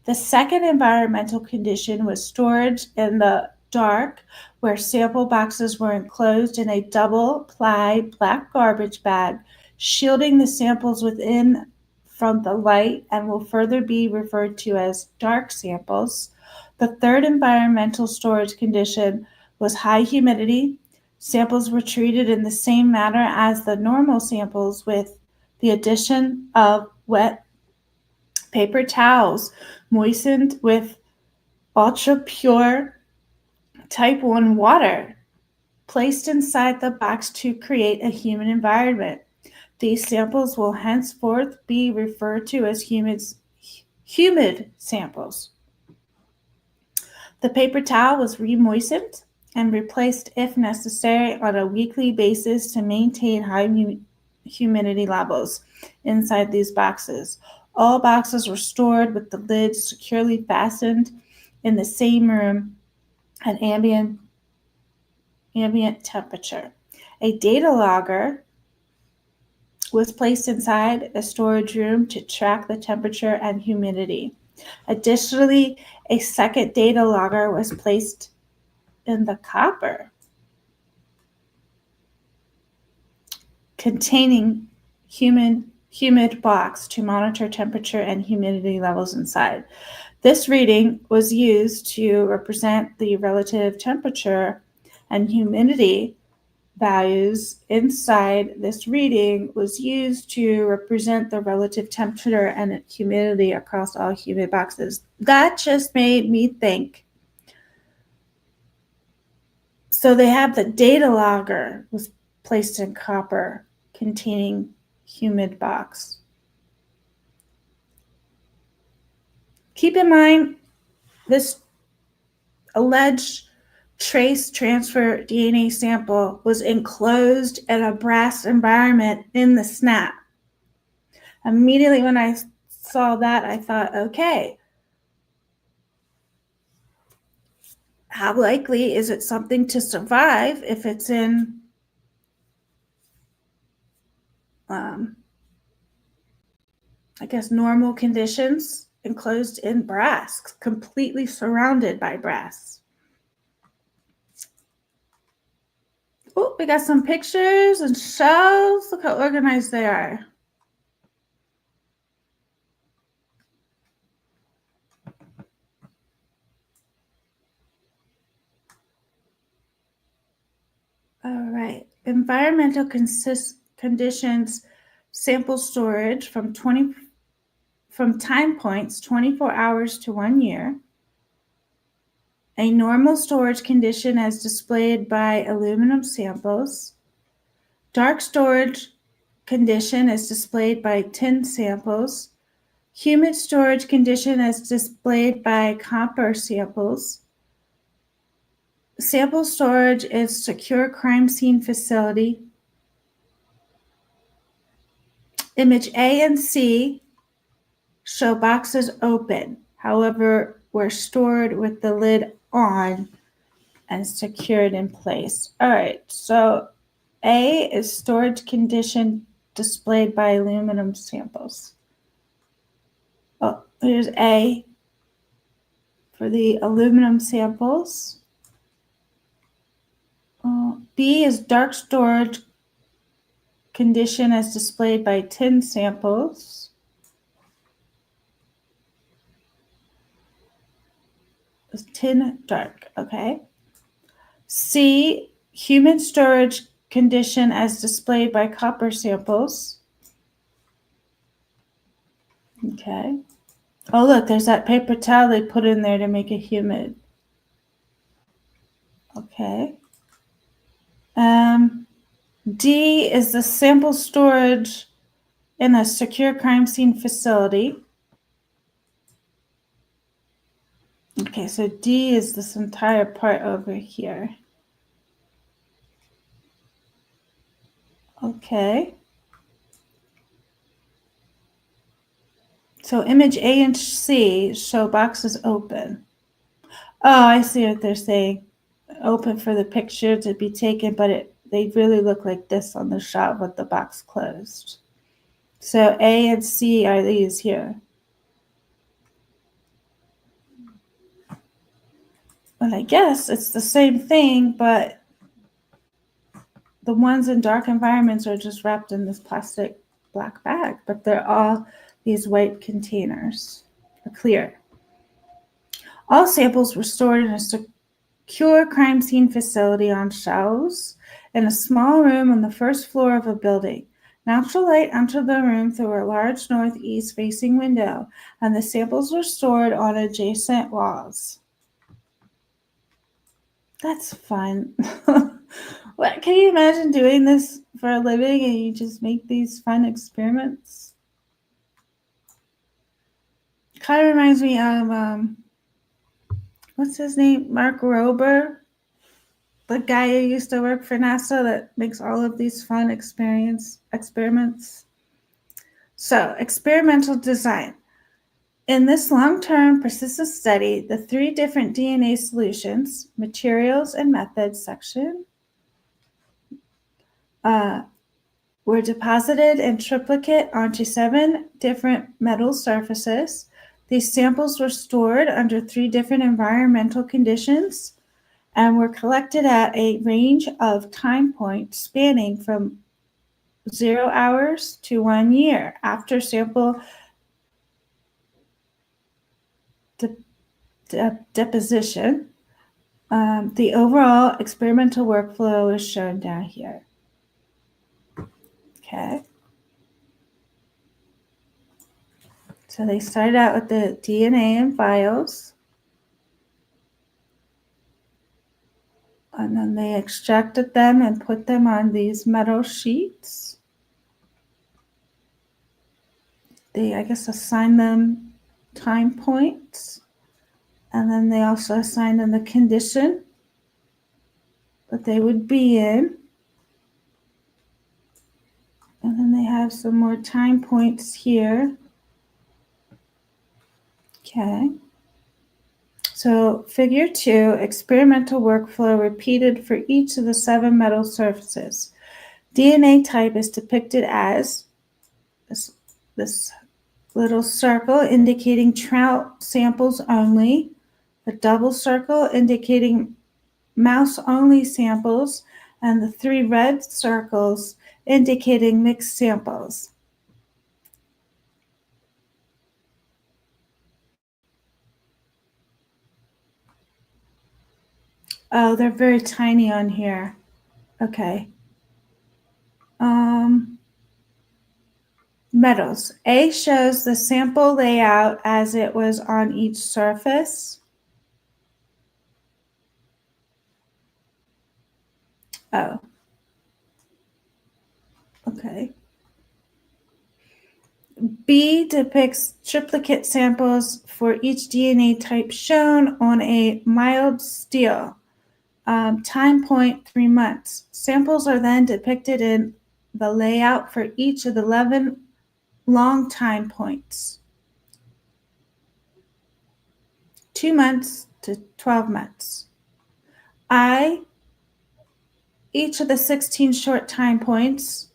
The second environmental condition was storage in the dark, where sample boxes were enclosed in a double-ply black garbage bag, shielding the samples within from the light and will further be referred to as dark samples. The third environmental storage condition was high humidity. Samples were treated in the same manner as the normal samples with the addition of wet paper towels moistened with ultra-pure type 1 water placed inside the box to create a humid environment. These samples will henceforth be referred to as humid samples. The paper towel was remoistened and replaced if necessary on a weekly basis to maintain high humidity levels inside these boxes. All boxes were stored with the lids securely fastened in the same room at ambient temperature. A data logger was placed inside a storage room to track the temperature and humidity. Additionally, a second data logger was placed in the copper containing humid box to monitor temperature and humidity levels inside. This reading was used to represent the relative temperature and humidity values inside. This reading was used to represent the relative temperature and humidity across all humid boxes. That just made me think. So they have the data logger was placed in copper containing humid box. Keep in mind, this alleged trace transfer DNA sample was enclosed in a brass environment in the SNAP. Immediately when I saw that, I thought, okay, how likely is it something to survive if it's in I guess normal conditions, enclosed in brass, completely surrounded by brass. Oh, we got some pictures and shelves. Look how organized they are. All right. Environmental conditions, sample storage from time points 24 hours to 1 year. A normal storage condition as displayed by aluminum samples. Dark storage condition as displayed by tin samples. Humid storage condition as displayed by copper samples. Sample storage is secure crime scene facility. Image A and C show boxes open, however, were stored with the lid on and secured in place. All right, so A is storage condition displayed by aluminum samples. Oh, here's A for the aluminum samples. B is dark storage condition as displayed by tin samples. Tin dark, okay. C, humid storage condition as displayed by copper samples. Okay. Oh, look, there's that paper towel they put in there to make it humid. Okay. D is the sample storage in a secure crime scene facility. Okay, so D is this entire part over here. Okay. So image A and C show boxes open. Oh, I see what they're saying. Open for the picture to be taken, but they really look like this on the shot with the box closed. So A and C are these here. And I guess it's the same thing, but the ones in dark environments are just wrapped in this plastic black bag, but they're all these white containers, clear. All samples were stored in a secure crime scene facility on shelves in a small room on the first floor of a building. Natural light entered the room through a large northeast-facing window, and the samples were stored on adjacent walls. That's fun. What, can you imagine doing this for a living and you just make these fun experiments? Kind of reminds me of what's his name? Mark Rober, the guy who used to work for NASA that makes all of these fun experiments. So, experimental design. In this long-term persistent study, the 3 different DNA solutions, materials and methods section, were deposited in triplicate onto 7 different metal surfaces. These samples were stored under 3 different environmental conditions and were collected at a range of time points spanning from 0 hours to 1 year after sample deposition. The overall experimental workflow is shown down here. Okay. So they started out with the DNA in vials, and then they extracted them and put them on these metal sheets. They, I guess, assigned them time points, and then they also assigned them the condition that they would be in. And then they have some more time points here. Okay. So figure 2, experimental workflow repeated for each of the 7 metal surfaces. DNA type is depicted as this little circle indicating trout samples only, the double circle indicating mouse-only samples, and the 3 red circles indicating mixed samples. Oh, they're very tiny on here. Okay. Metals. A shows the sample layout as it was on each surface. Oh. Okay. B depicts triplicate samples for each DNA type shown on a mild steel. Time point 3 months. Samples are then depicted in the layout for each of the 11 long time points. 2 months to 12 months. Each of the 16 short time points,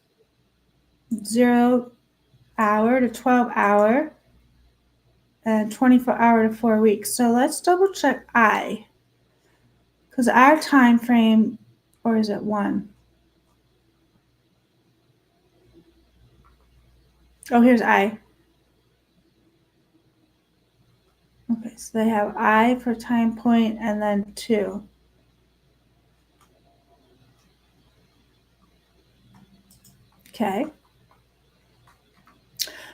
0 hour to 12 hour, and 24 hour to 4 weeks. So let's double check I, because our time frame, or is it 1? Oh, here's I. Okay, so they have I for time point and then 2. Okay.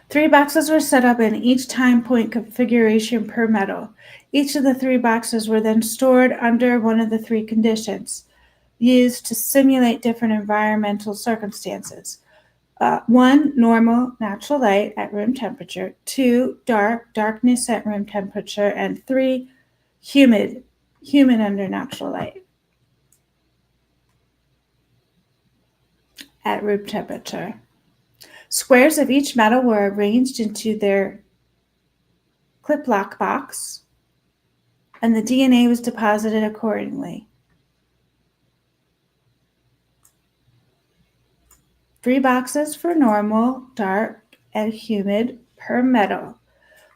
3 boxes were set up in each time point configuration per metal. Each of the 3 boxes were then stored under one of the 3 conditions used to simulate different environmental circumstances. 1, normal, natural light at room temperature. 2, darkness at room temperature. And 3, humid under natural light. at room temperature. Squares of each metal were arranged into their clip lock box, and the DNA was deposited accordingly. 3 boxes for normal, dark, and humid per metal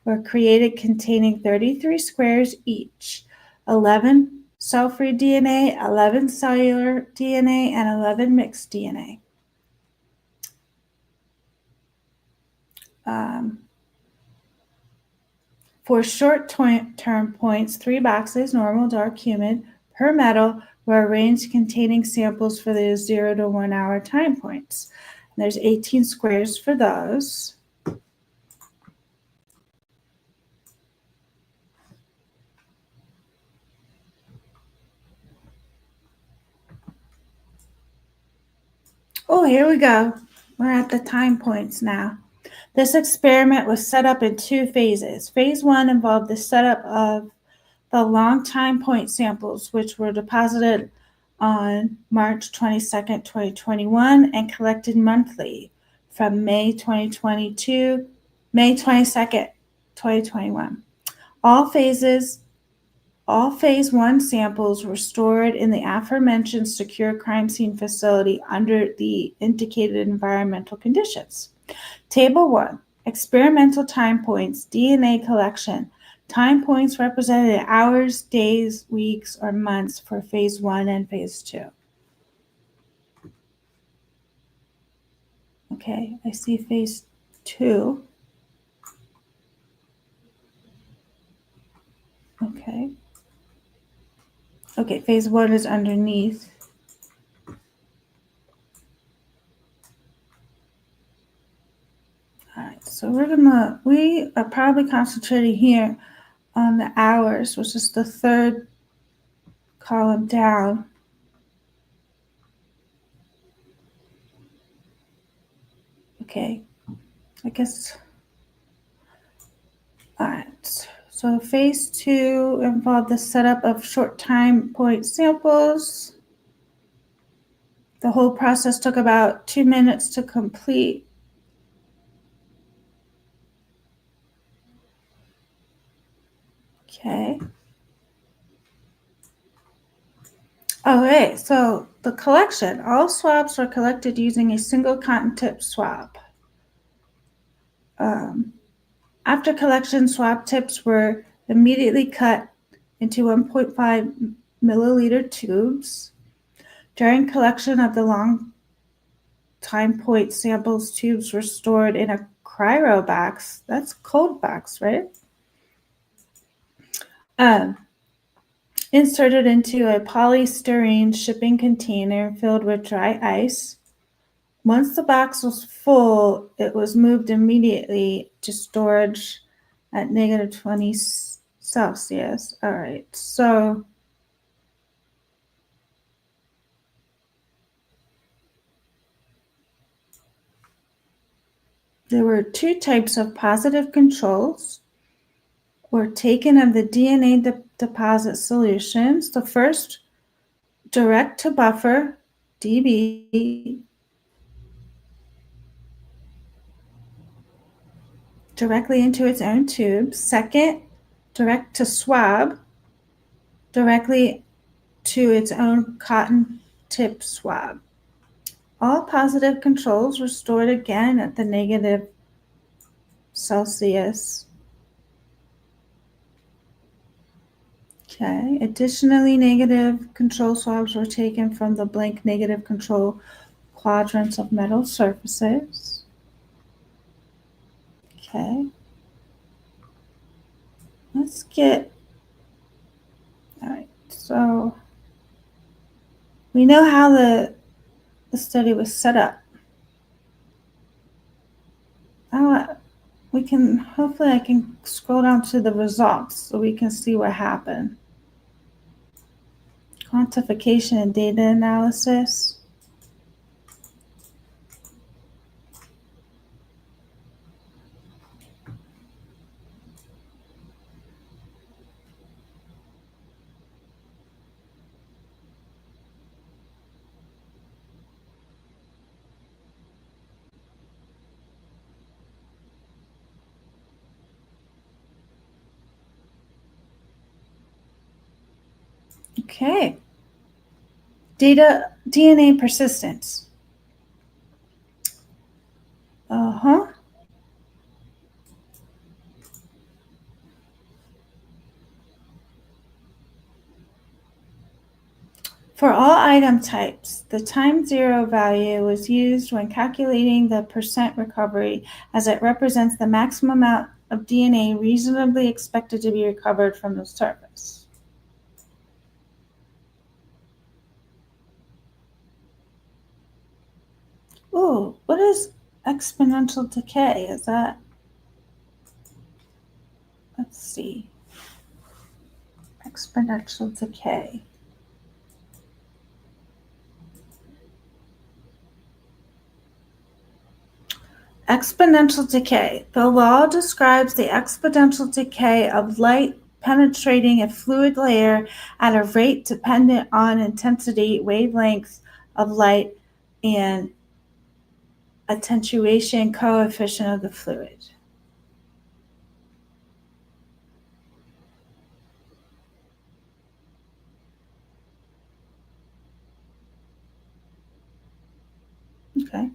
were created containing 33 squares each, 11 cell-free DNA, 11 cellular DNA, and 11 mixed DNA. For short-term points, 3 boxes, normal, dark, humid, per metal, were arranged containing samples for the 0 to 1 hour time points. And there's 18 squares for those. Oh, here we go. We're at the time points now. This experiment was set up in 2 phases. Phase 1 involved the setup of the long time point samples, which were deposited on March 22nd, 2021, and collected monthly from May 22nd, 2021. All phase 1 samples were stored in the aforementioned secure crime scene facility under the indicated environmental conditions. Table 1, experimental time points, DNA collection. Time points represented hours, days, weeks, or months for phase 1 and phase 2. Okay, I see phase 2. Okay. Okay, phase 1 is underneath. All right, so we are probably concentrating here on the hours, which is the 3rd column down. Okay, I guess, all right. So phase 2 involved the setup of short time point samples. The whole process took about 2 minutes to complete. Okay. All right, so the collection. All swabs were collected using a single cotton tip swab. After collection, swab tips were immediately cut into 1.5 milliliter tubes. During collection of the long time point samples, tubes were stored in a cryo box. That's cold box, right? Inserted into a polystyrene shipping container filled with dry ice. Once the box was full, it was moved immediately to storage at -20 Celsius. All right, so there were 2 types of positive controls were taken of the DNA deposit solutions. The first, direct to buffer, DB, directly into its own tube. Second, direct to swab, directly to its own cotton tip swab. All positive controls were stored again at the -20 Celsius. Okay. Additionally, negative control swabs were taken from the blank negative control quadrants of metal surfaces. Okay. Let's get, all right, so we know how the study was set up. Hopefully I can scroll down to the results so we can see what happened. Quantification and data analysis. Okay. DNA persistence. Uh-huh. For all item types, the time zero value was used when calculating the percent recovery, as it represents the maximum amount of DNA reasonably expected to be recovered from the surface. Ooh, what is exponential decay? Is that, let's see, exponential decay. Exponential decay. The law describes the exponential decay of light penetrating a fluid layer at a rate dependent on intensity, wavelength of light, and attenuation coefficient of the fluid. Okay.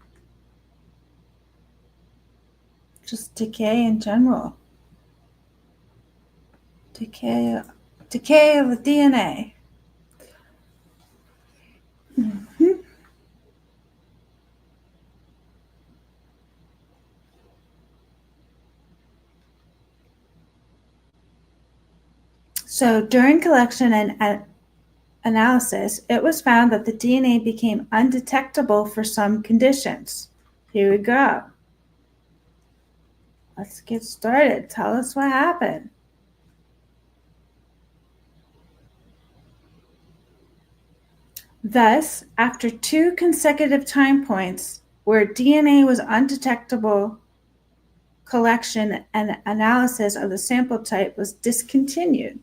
Just decay in general. Decay of the DNA. Mm-hmm. So during collection and analysis, it was found that the DNA became undetectable for some conditions. Here we go. Let's get started. Tell us what happened. Thus, after 2 consecutive time points where DNA was undetectable, collection and analysis of the sample type was discontinued.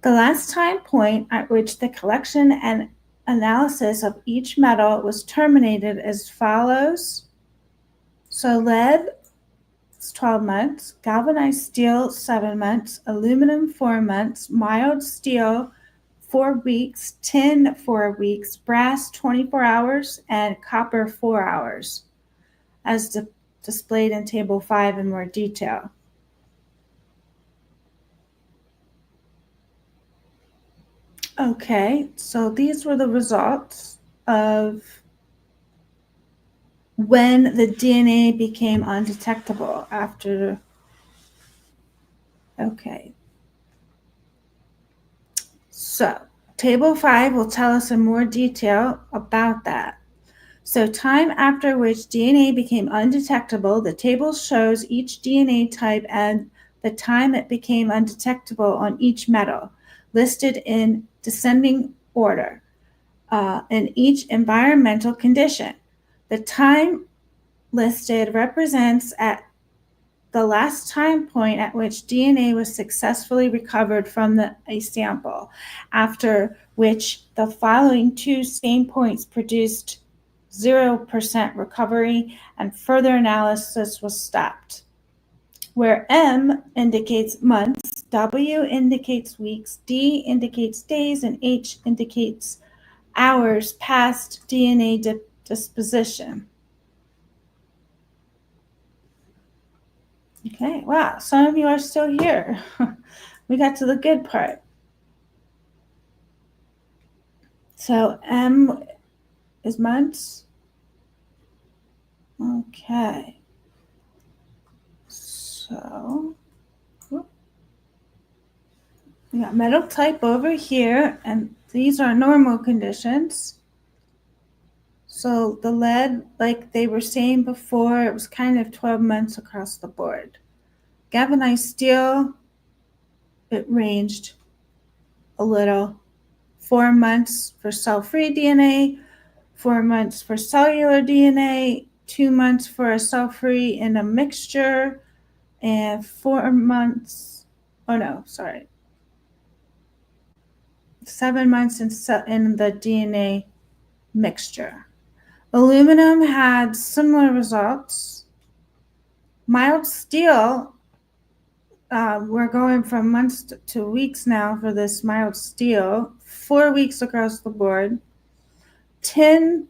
The last time point at which the collection and analysis of each metal was terminated as follows. So lead, 12 months, galvanized steel, 7 months, aluminum, 4 months, mild steel, 4 weeks, tin, 4 weeks, brass, 24 hours, and copper, 4 hours, as displayed in Table 5 in more detail. Okay, so these were the results of when the DNA became undetectable after. Okay. So, Table 5 will tell us in more detail about that. So, time after which DNA became undetectable, the table shows each DNA type and the time it became undetectable on each metal, listed in descending order, in each environmental condition. The time listed represents at the last time point at which DNA was successfully recovered from a sample, after which the following 2 same points produced 0% recovery and further analysis was stopped. Where M indicates months, W indicates weeks, D indicates days, and H indicates hours past DNA disposition. Okay, wow, some of you are still here. We got to the good part. So M is months. Okay. So we got metal type over here, and these are normal conditions. So the lead, like they were saying before, it was kind of 12 months across the board. Galvanized steel, it ranged a little. 4 months for cell-free DNA, 4 months for cellular DNA, 2 months for a cell-free in a mixture, and 4 months, 7 months in the DNA mixture. Aluminum had similar results. Mild steel we're going from months to weeks now for this mild steel, 4 weeks across the board. 10,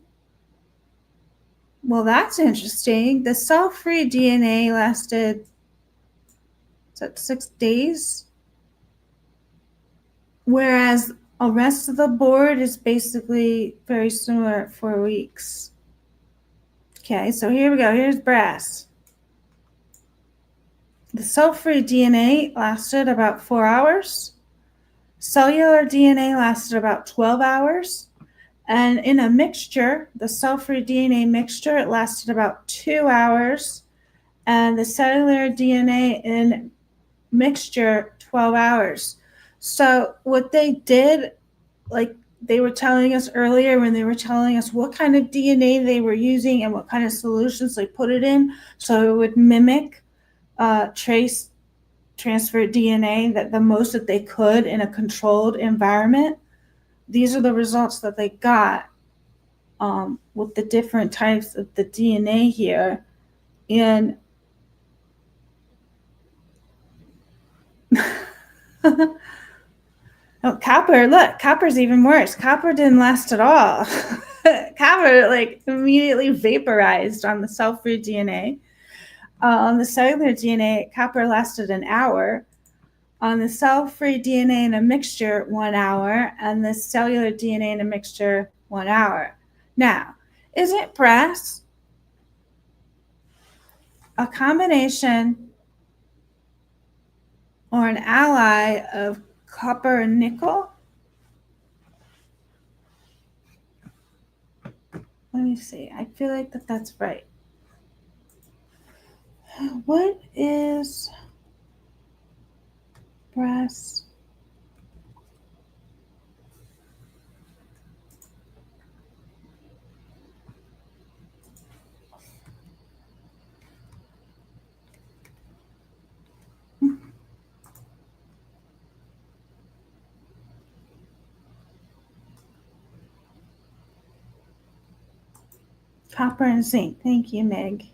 well, that's interesting. The cell-free DNA lasted, is that 6 days? Whereas the rest of the board is basically very similar at 4 weeks. Okay, so here we go. Here's brass. The cell-free DNA lasted about 4 hours. Cellular DNA lasted about 12 hours. And in a mixture, the cell-free DNA mixture, it lasted about 2 hours. And the cellular DNA in mixture, 12 hours. So what they did, like they were telling us earlier when they were telling us what kind of DNA they were using and what kind of solutions they put it in, so it would mimic trace transfer DNA that the most that they could in a controlled environment. These are the results that they got with the different types of the DNA here. And oh, copper, look, copper's even worse. Copper didn't last at all. Copper like immediately vaporized on the cell-free DNA. On the cellular DNA, copper lasted an hour. On the cell-free DNA in a mixture, 1 hour, and the cellular DNA in a mixture, 1 hour. Now, isn't brass a combination or an ally of copper and nickel? Let me see. I feel like that's right. What is brass? Copper and zinc. Thank you, Meg.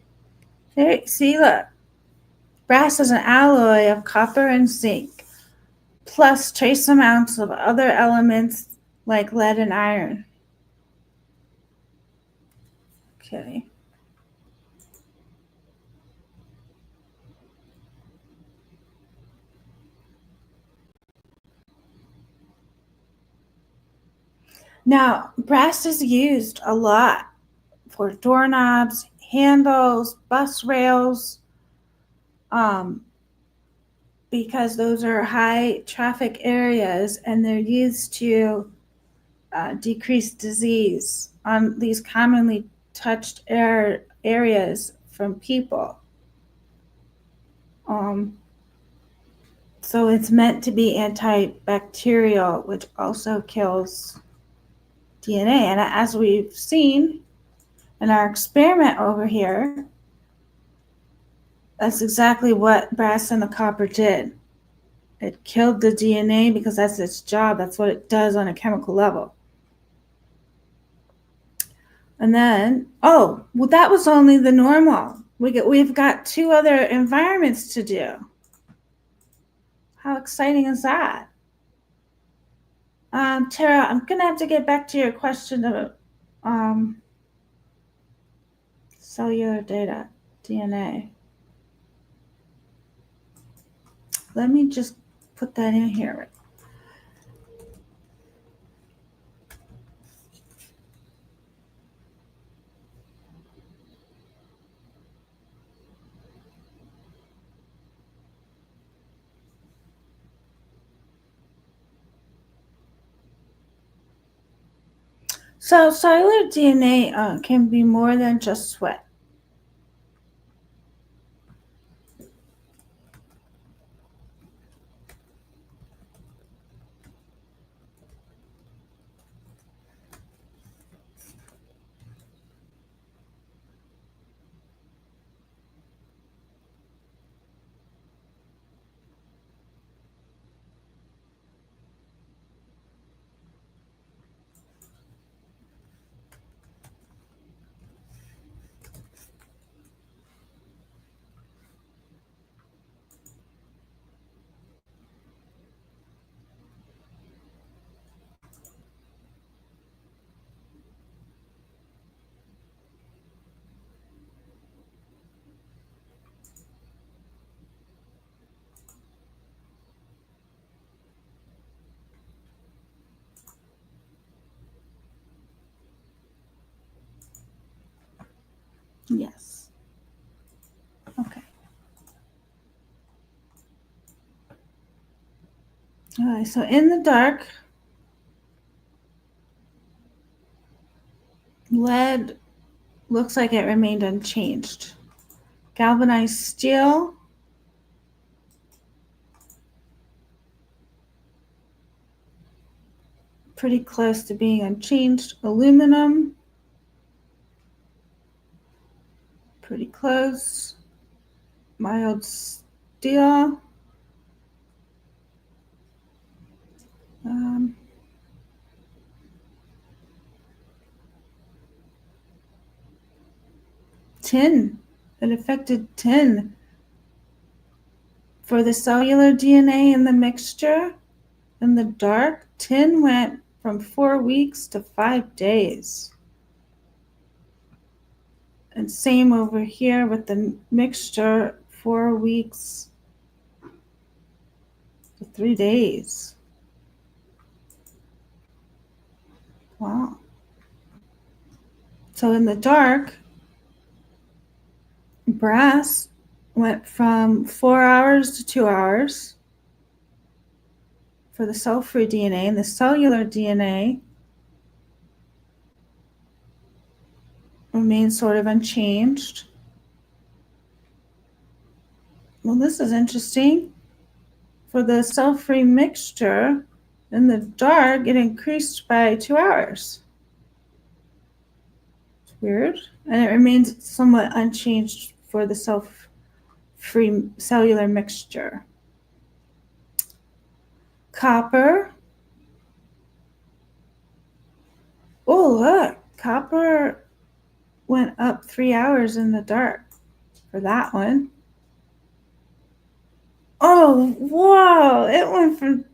There, see, look. Brass is an alloy of copper and zinc, plus trace amounts of other elements like lead and iron. Okay. Now, brass is used a lot for doorknobs, handles, bus rails, because those are high traffic areas and they're used to decrease disease on these commonly touched areas from people. So it's meant to be antibacterial, which also kills DNA. And as we've seen in our experiment over here, that's exactly what brass and the copper did. It killed the DNA because that's its job. That's what it does on a chemical level. And then, oh, well, that was only the normal. We've got 2 other environments to do. How exciting is that? Tara, I'm going to have to get back to your question of cellular data, DNA. Let me just put that in here. So cellular DNA can be more than just sweat. Yes. Okay. All right, so in the dark, lead looks like it remained unchanged. Galvanized steel, pretty close to being unchanged. Aluminum, pretty close. Mild steel. Tin. It affected tin. For the cellular DNA in the mixture, in the dark, tin went from 4 weeks to 5 days. And same over here with the mixture, 4 weeks to 3 days. Wow. So in the dark, brass went from 4 hours to 2 hours for the cell-free DNA, and the cellular DNA remains sort of unchanged. Well, this is interesting. For the cell-free mixture, in the dark, it increased by 2 hours. It's weird. And it remains somewhat unchanged for the cell-free cellular mixture. Copper. Oh, look. Copper went up 3 hours in the dark for that one. Oh, whoa. It went from...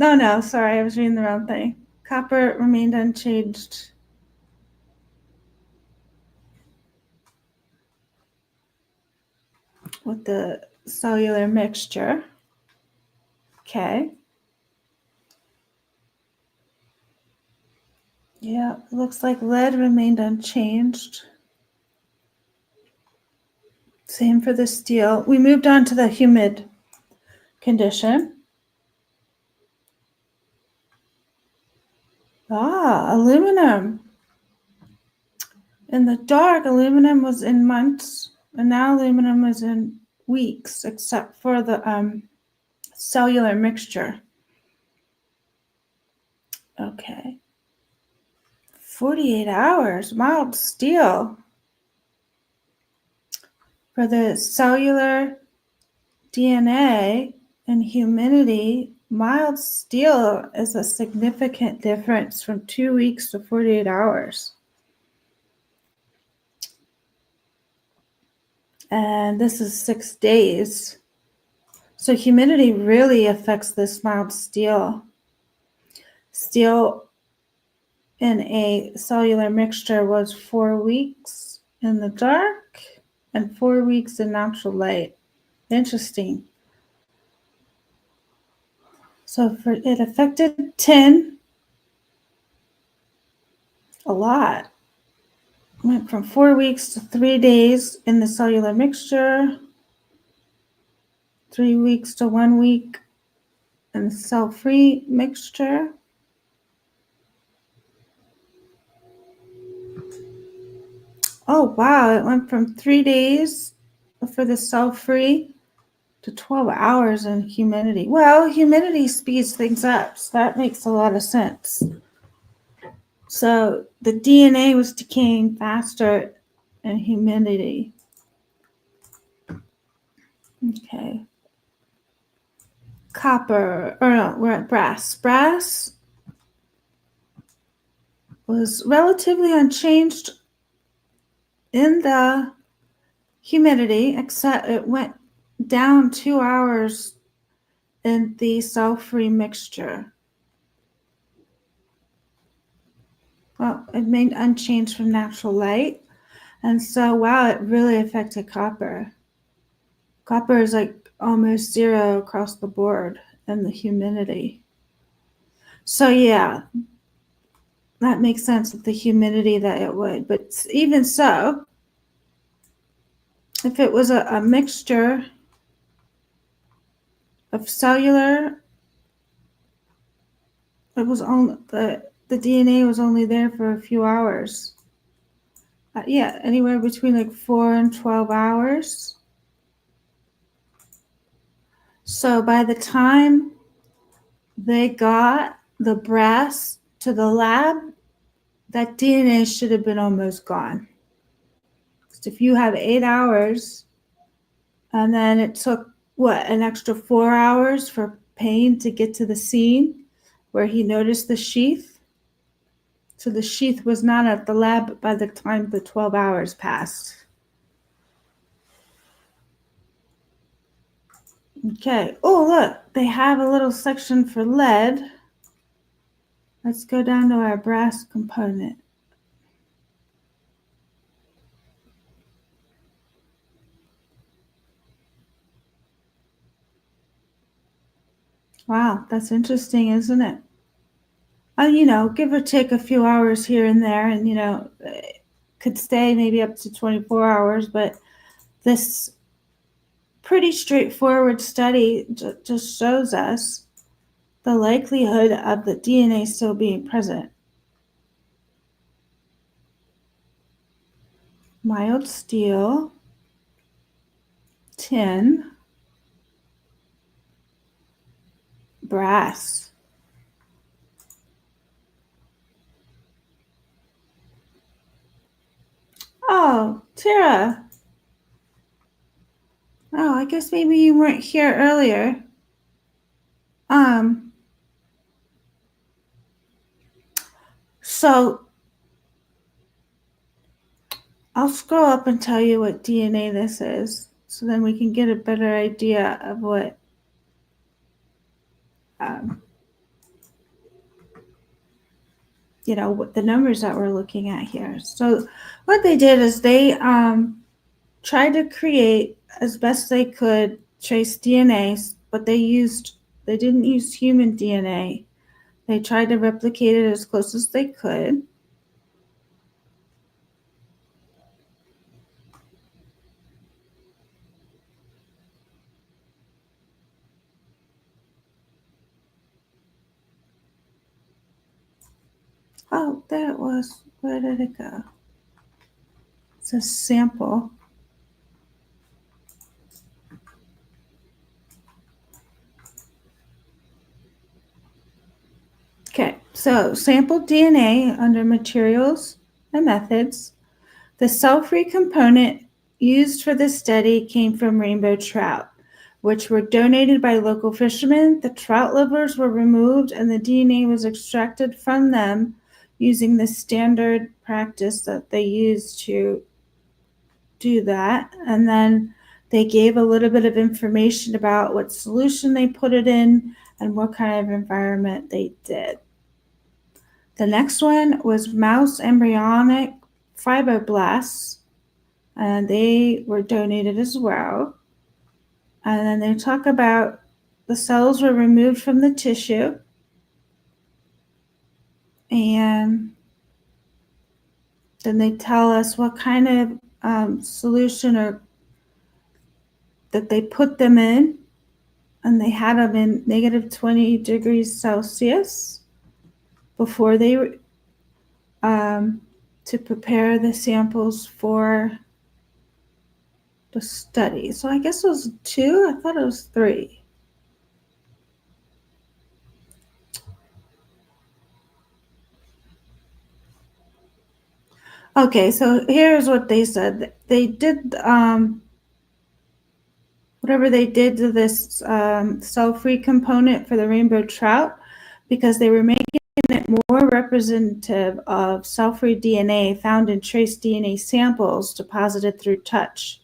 No, sorry. I was reading the wrong thing. Copper remained unchanged. With the cellular mixture. Okay. Yeah, it looks like lead remained unchanged. Same for the steel. We moved on to the humid condition. Aluminum. In the dark, aluminum was in months, and now aluminum is in weeks, except for the cellular mixture. Okay. 48 hours, mild steel. For the cellular DNA and humidity, mild steel is a significant difference from 2 weeks to 48 hours. And this is 6 days. So humidity really affects this mild steel. Steel in a cellular mixture was 4 weeks in the dark and 4 weeks in natural light. Interesting. So it affected tin a lot. Went from 4 weeks to 3 days in the cellular mixture, 3 weeks to 1 week in the cell-free mixture. Oh, wow. It went from 3 days for the cell-free to 12 hours in humidity. Well, humidity speeds things up, so that makes a lot of sense. So the DNA was decaying faster in humidity. Okay. Copper, or no, we're at brass. Brass was relatively unchanged in the humidity, except it went down 2 hours in the cell-free mixture. Well, it remained unchanged from natural light. And so, wow, it really affected copper. Copper is like almost zero across the board in the humidity. So, yeah, that makes sense with the humidity that it would. But even so, if it was a mixture of cellular, it was only the DNA was only there for a few hours. Yeah, anywhere between like 4 and 12 hours. So by the time they got the brass to the lab, that DNA should have been almost gone. If you have 8 hours and then it took an extra 4 hours for Payne to get to the scene where he noticed the sheath. So the sheath was not at the lab by the time the 12 hours passed. Okay. Oh, look, they have a little section for lead. Let's go down to our brass component. Wow, that's interesting, isn't it? Give or take a few hours here and there, and, could stay maybe up to 24 hours, but this pretty straightforward study just shows us the likelihood of the DNA still being present. Mild steel, tin, brass. Oh, Tara. Oh, I guess maybe you weren't here earlier. So I'll scroll up and tell you what DNA this is, so then we can get a better idea of what what the numbers that we're looking at here. So what they did is they tried to create as best they could trace DNA, but they didn't use human DNA. They tried to replicate it as close as they could. Oh, there it was. Where did it go? It's a sample. Okay, so sample DNA under materials and methods. The cell-free component used for this study came from rainbow trout, which were donated by local fishermen. The trout livers were removed and the DNA was extracted from them using the standard practice that they use to do that. And then they gave a little bit of information about what solution they put it in and what kind of environment they did. The next one was mouse embryonic fibroblasts, and they were donated as well. And then they talk about the cells were removed from the tissue, and then they tell us what kind of solution or that they put them in, and they had them in negative 20 degrees Celsius before they to prepare the samples for the study. So I guess it was 2. I thought it was 3. Okay, so here's what they said. They did whatever they did to this cell-free component for the rainbow trout because they were making it more representative of cell-free DNA found in trace DNA samples deposited through touch.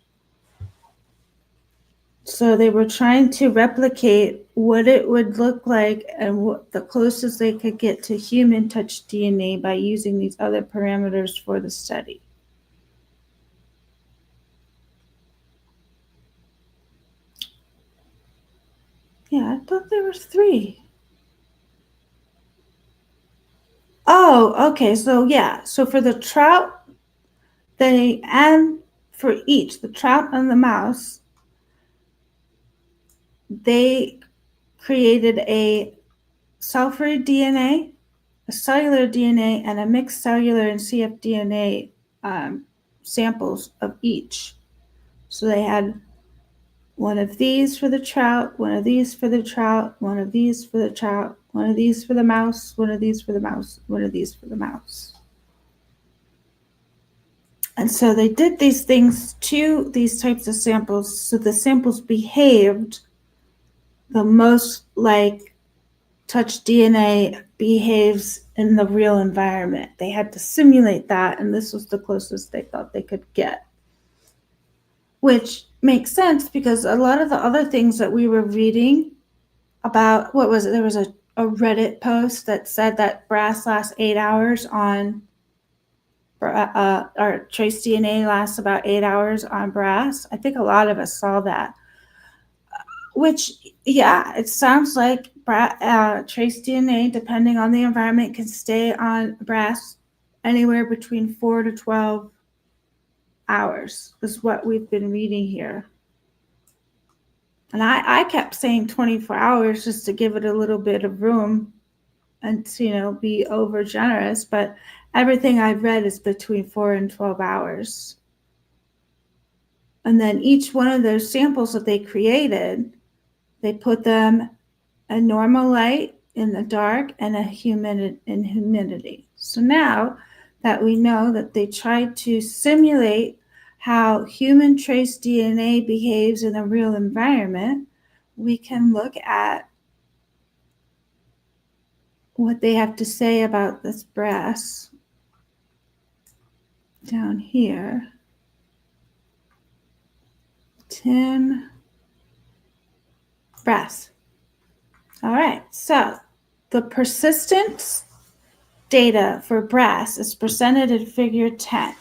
So they were trying to replicate what it would look like and what the closest they could get to human touch DNA by using these other parameters for the study. Yeah, I thought there was 3. Oh, okay. So yeah. So for the trout, and for each, the trout and the mouse, they created a cell-free DNA, a cellular DNA, and a mixed cellular and cfDNA samples of each. So they had one of these for the trout, one of these for the trout, one of these for the trout, one of these for the mouse, one of these for the mouse, one of these for the mouse. And so they did these things to these types of samples so the samples behaved the most like touch DNA behaves in the real environment. They had to simulate that, and this was the closest they thought they could get. Which makes sense because a lot of the other things that we were reading about, what was it? There was a Reddit post that said that brass lasts 8 hours on, or trace DNA lasts about 8 hours on brass. I think a lot of us saw that. Which, yeah, it sounds like trace DNA, depending on the environment, can stay on brass anywhere between 4 to 12 hours, is what we've been reading here. And I kept saying 24 hours just to give it a little bit of room and to, you know, be over generous. But everything I've read is between 4 and 12 hours. And then each one of those samples that they created, they put them in normal light, in the dark, and in humidity. So now that we know that they tried to simulate how human trace DNA behaves in a real environment, we can look at what they have to say about this brass down here. Tin brass. All right, so the persistence data for brass is presented in figure 10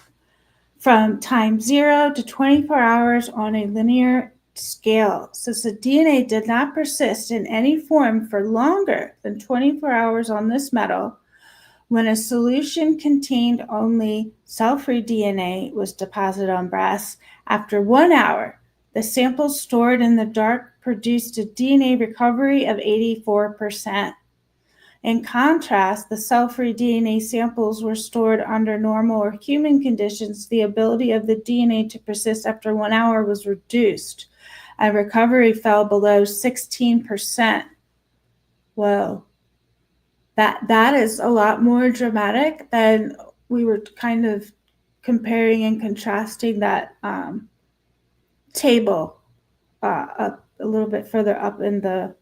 from time 0 to 24 hours on a linear scale. Since the DNA did not persist in any form for longer than 24 hours on this metal, when a solution contained only cell-free DNA was deposited on brass, after 1 hour, the samples stored in the dark produced a DNA recovery of 84%. In contrast, the cell-free DNA samples were stored under normal or human conditions. The ability of the DNA to persist after 1 hour was reduced, and recovery fell below 16%. Whoa. That is a lot more dramatic than we were kind of comparing and contrasting that table up a little bit further up in the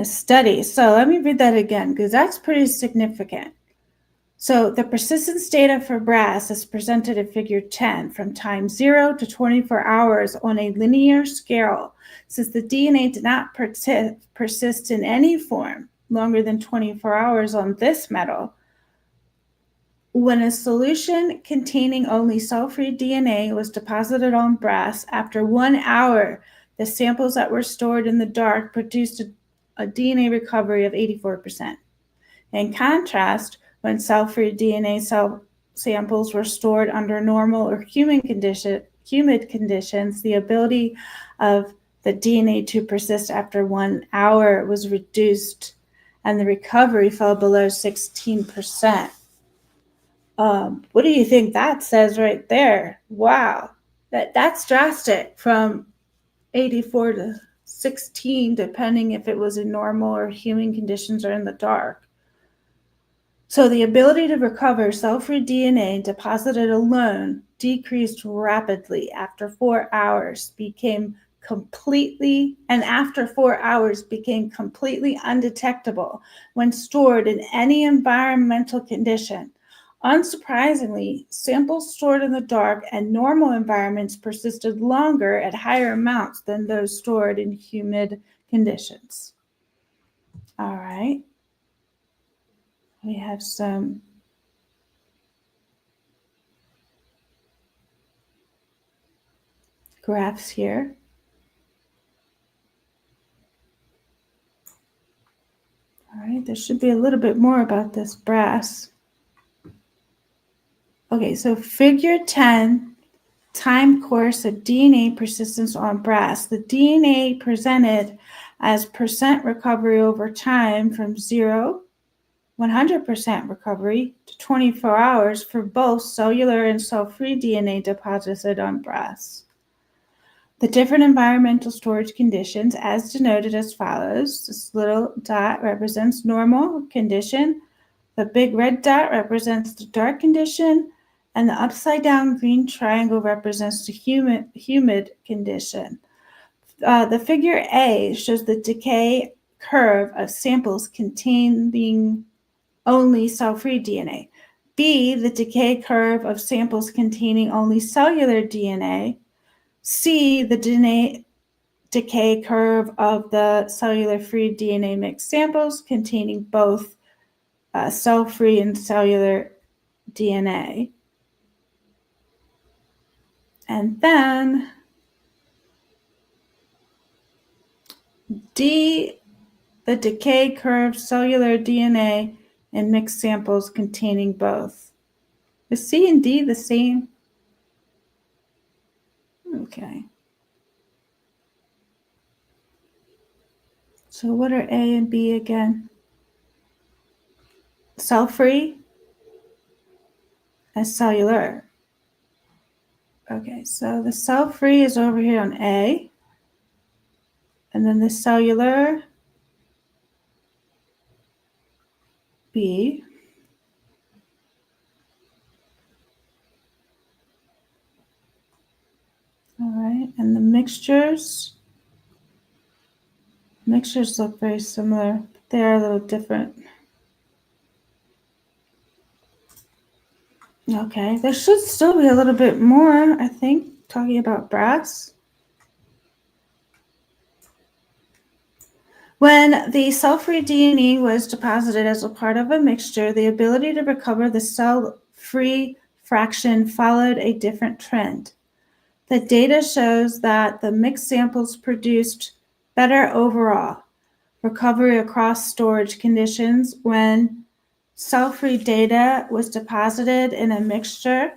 study. So let me read that again because that's pretty significant. So the persistence data for brass is presented in figure 10 from time 0 to 24 hours on a linear scale. Since the DNA did not persist in any form longer than 24 hours on this metal, when a solution containing only cell-free DNA was deposited on brass, after 1 hour, the samples that were stored in the dark produced a DNA recovery of 84%. In contrast, when cell-free DNA samples were stored under normal or humid conditions, the ability of the DNA to persist after 1 hour was reduced, and the recovery fell below 16%. What do you think that says right there? Wow, that's drastic, from 84 to 16, depending if it was in normal or human conditions or in the dark. So the ability to recover cell-free DNA deposited alone decreased rapidly after 4 hours, became completely undetectable when stored in any environmental condition. Unsurprisingly, samples stored in the dark and normal environments persisted longer at higher amounts than those stored in humid conditions. All right. We have some graphs here. All right, there should be a little bit more about this brass. Okay, so figure 10 time course of DNA persistence on breast. The DNA presented as percent recovery over time from 0, 100% recovery, to 24 hours for both cellular and cell-free DNA deposited on breast. The different environmental storage conditions, as denoted as follows. This little dot represents normal condition. The big red dot represents the dark condition, and the upside down green triangle represents the humid condition. The figure A shows the decay curve of samples containing only cell-free DNA. B, the decay curve of samples containing only cellular DNA. C, the decay curve of the cellular-free DNA mixed samples containing both cell-free and cellular DNA. And then D, the decay curve cellular DNA in mixed samples containing both. Is C and D the same? Okay. So what are A and B again? Cell-free and cellular. Okay, so the cell-free is over here on A, and then the cellular, B. All right, and the mixtures look very similar, but they are a little different. Okay, there should still be a little bit more, I think, talking about brass. When the cell-free DNA was deposited as a part of a mixture, the ability to recover the cell-free fraction followed a different trend. The data shows that the mixed samples produced better overall recovery across storage conditions when cell-free data was deposited in a mixture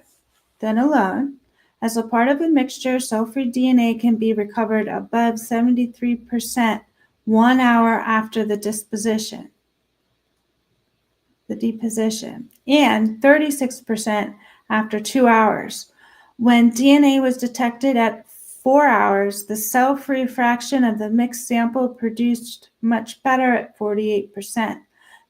than alone. As a part of a mixture, cell-free DNA can be recovered above 73% 1 hour after the deposition, and 36% after 2 hours. When DNA was detected at 4 hours, the cell-free fraction of the mixed sample produced much better at 48%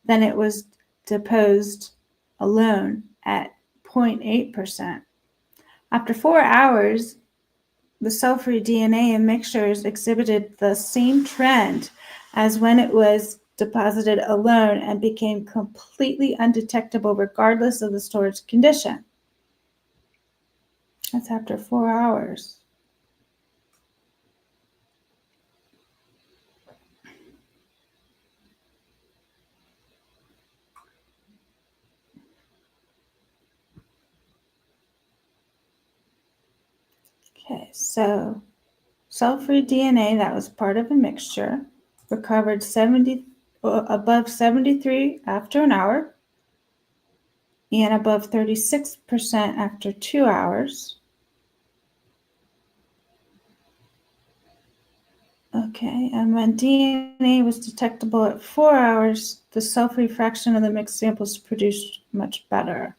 than it was deposed alone at 0.8%. After 4 hours, the cell-free DNA in mixtures exhibited the same trend as when it was deposited alone and became completely undetectable regardless of the storage condition. That's after 4 hours. Okay, so cell-free DNA that was part of a mixture recovered above 73 after an hour and above 36% after 2 hours. Okay, and when DNA was detectable at 4 hours, the cell-free fraction of the mixed samples produced much better.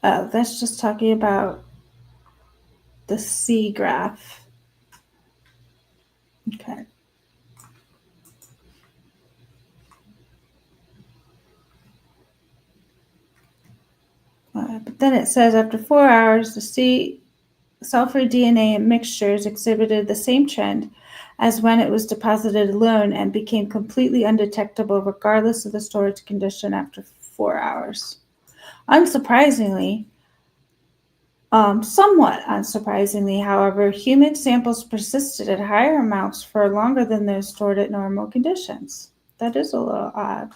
Oh, that's just talking about the C graph. Okay. But then it says after 4 hours, the cell-free DNA in mixtures exhibited the same trend as when it was deposited alone and became completely undetectable regardless of the storage condition after 4 hours. Unsurprisingly, somewhat unsurprisingly, however, humid samples persisted at higher amounts for longer than those stored at normal conditions. That is a little odd.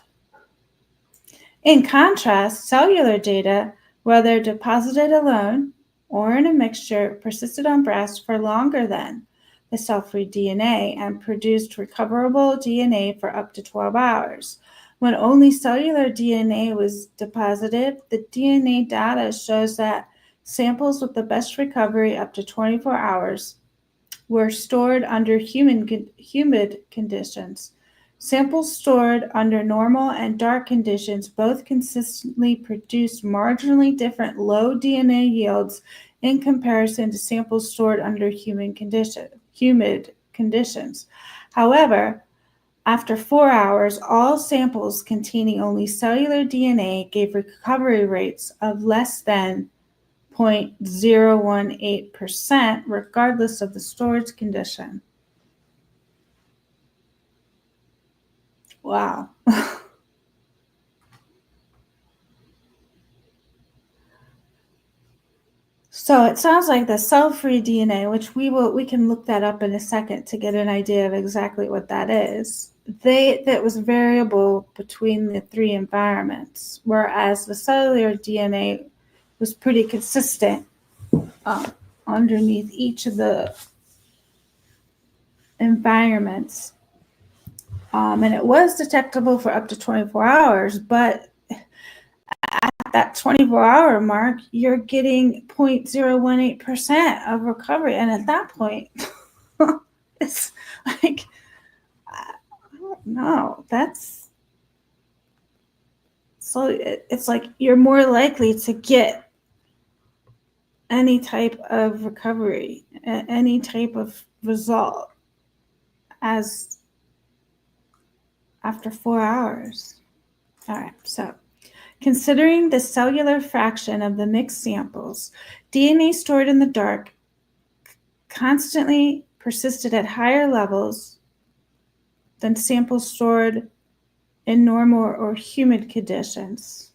In contrast, cellular data, whether deposited alone or in a mixture persisted on breast for longer than the cell-free DNA and produced recoverable DNA for up to 12 hours. When only cellular DNA was deposited, the DNA data shows that samples with the best recovery up to 24 hours were stored under humid conditions. Samples stored under normal and dark conditions both consistently produced marginally different low DNA yields in comparison to samples stored under humid conditions. However, after 4 hours, all samples containing only cellular DNA gave recovery rates of less than 0.018%, regardless of the storage condition. Wow. So it sounds like the cell-free DNA, which we can look that up in a second to get an idea of exactly what that is. That was variable between the three environments, whereas the cellular DNA was pretty consistent underneath each of the environments. And it was detectable for up to 24 hours, but at that 24-hour mark, you're getting 0.018% of recovery. And at that point, it's like, I don't know. It's like you're more likely to get any type of recovery, any type of result as after 4 hours. All right, so considering the cellular fraction of the mixed samples, DNA stored in the dark constantly persisted at higher levels than samples stored in normal or humid conditions.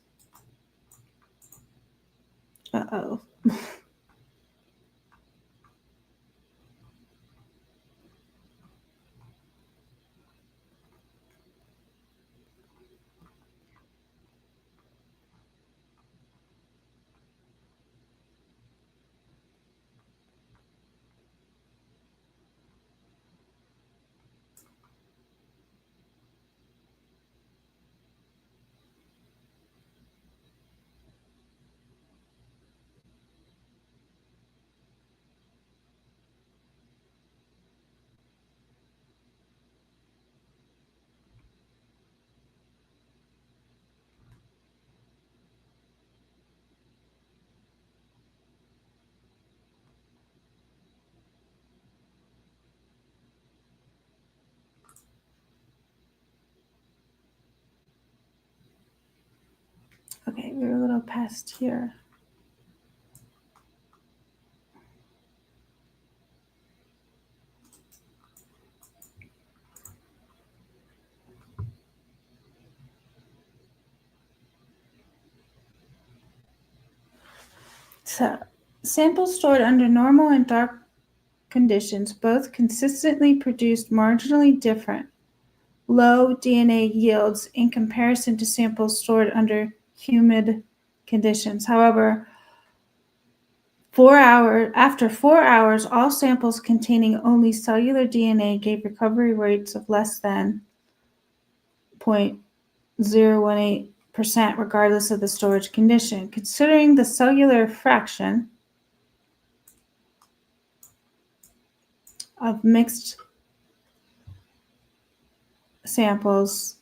Uh-oh. Okay, we're a little past here. So, samples stored under normal and dark conditions both consistently produced marginally different low DNA yields in comparison to samples stored under humid conditions. However, after 4 hours, all samples containing only cellular DNA gave recovery rates of less than 0.018%, regardless of the storage condition. Considering the cellular fraction of mixed samples,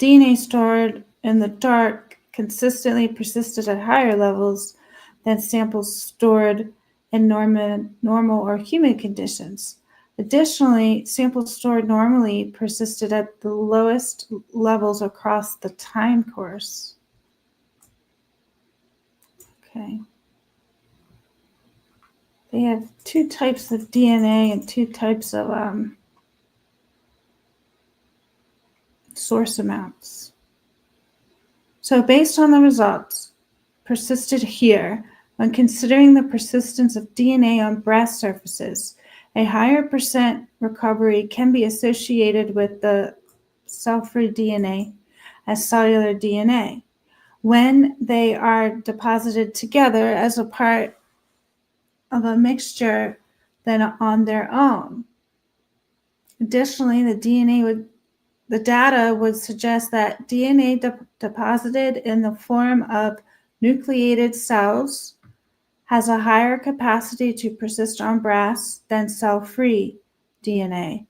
DNA stored in the dark consistently persisted at higher levels than samples stored in normal or humid conditions. Additionally, samples stored normally persisted at the lowest levels across the time course. Okay. They have two types of DNA and two types of source amounts. So based on the results persisted here, when considering the persistence of DNA on breast surfaces, a higher percent recovery can be associated with the cell-free DNA as cellular DNA when they are deposited together as a part of a mixture than on their own. Additionally, the data would suggest that DNA deposited in the form of nucleated cells has a higher capacity to persist on brass than cell-free DNA.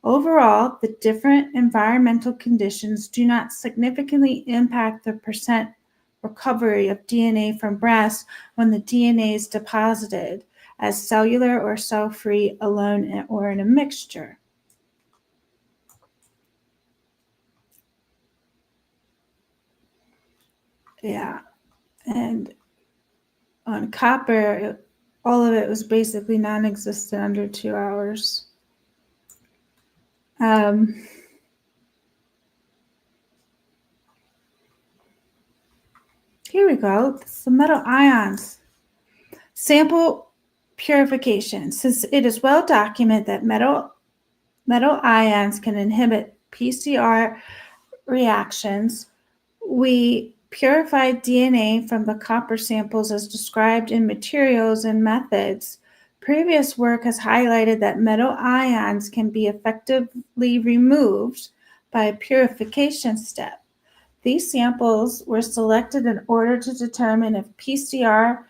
Overall, the different environmental conditions do not significantly impact the percent recovery of DNA from brass when the DNA is deposited as cellular or cell-free alone or in a mixture. Yeah, and on copper, all of it was basically non-existent under 2 hours. Here we go. This is the metal ions. Sample purification. Since it is well documented that metal ions can inhibit PCR reactions, we purified DNA from the copper samples as described in materials and methods. Previous work has highlighted that metal ions can be effectively removed by a purification step. These samples were selected in order to determine if PCR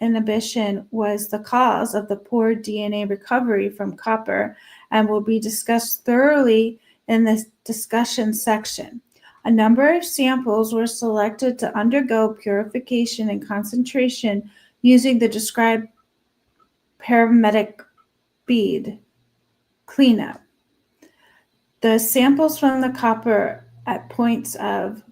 inhibition was the cause of the poor DNA recovery from copper and will be discussed thoroughly in this discussion section. A number of samples were selected to undergo purification and concentration using the described paramedic bead cleanup. The samples from the copper at points of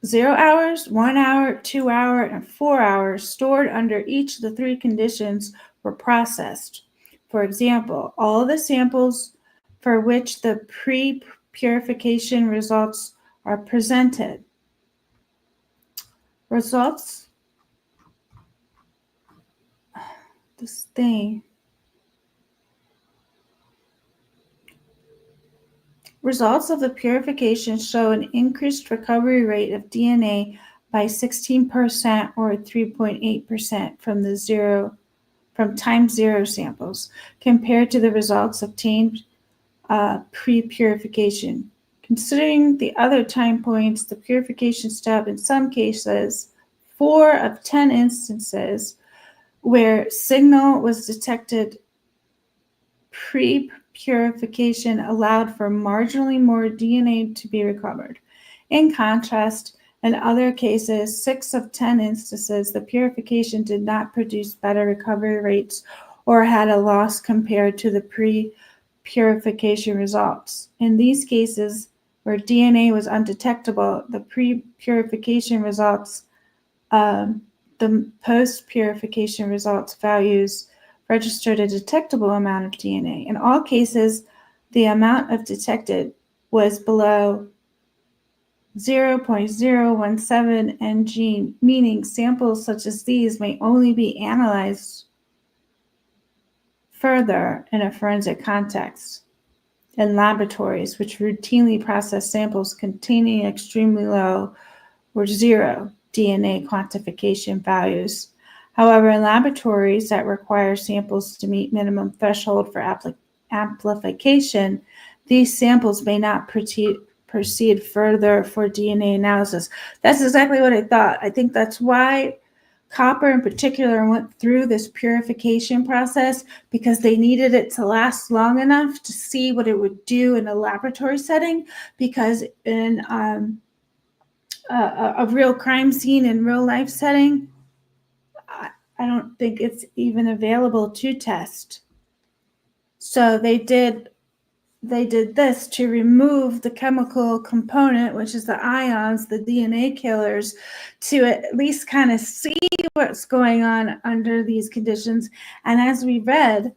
0 hours, 1 hour, 2 hour, and 4 hours stored under each of the 3 conditions were processed. For example, all the samples for which the pre-purification results are presented. Results of the purification show an increased recovery rate of DNA by 16% or 3.8% from time 0 samples compared to the results obtained pre-purification. Considering the other time points, the purification step in some cases, 4 of 10 instances where signal was detected pre-purification allowed for marginally more DNA to be recovered. In contrast, in other cases, 6 of 10 instances, the purification did not produce better recovery rates or had a loss compared to the pre-purification results. In these cases, where DNA was undetectable, the pre-purification results, the post-purification results values registered a detectable amount of DNA. In all cases, the amount of detected was below 0.017 ng, meaning samples such as these may only be analyzed further in a forensic context. In laboratories, which routinely process samples containing extremely low or 0 DNA quantification values. However, in laboratories that require samples to meet minimum threshold for amplification, these samples may not proceed further for DNA analysis. That's exactly what I thought. I think that's why copper in particular went through this purification process, because they needed it to last long enough to see what it would do in a laboratory setting, because in a real crime scene in real life setting, I don't think it's even available to test. So they did this to remove the chemical component, which is the ions, the DNA killers, to at least kind of see what's going on under these conditions. And as we read,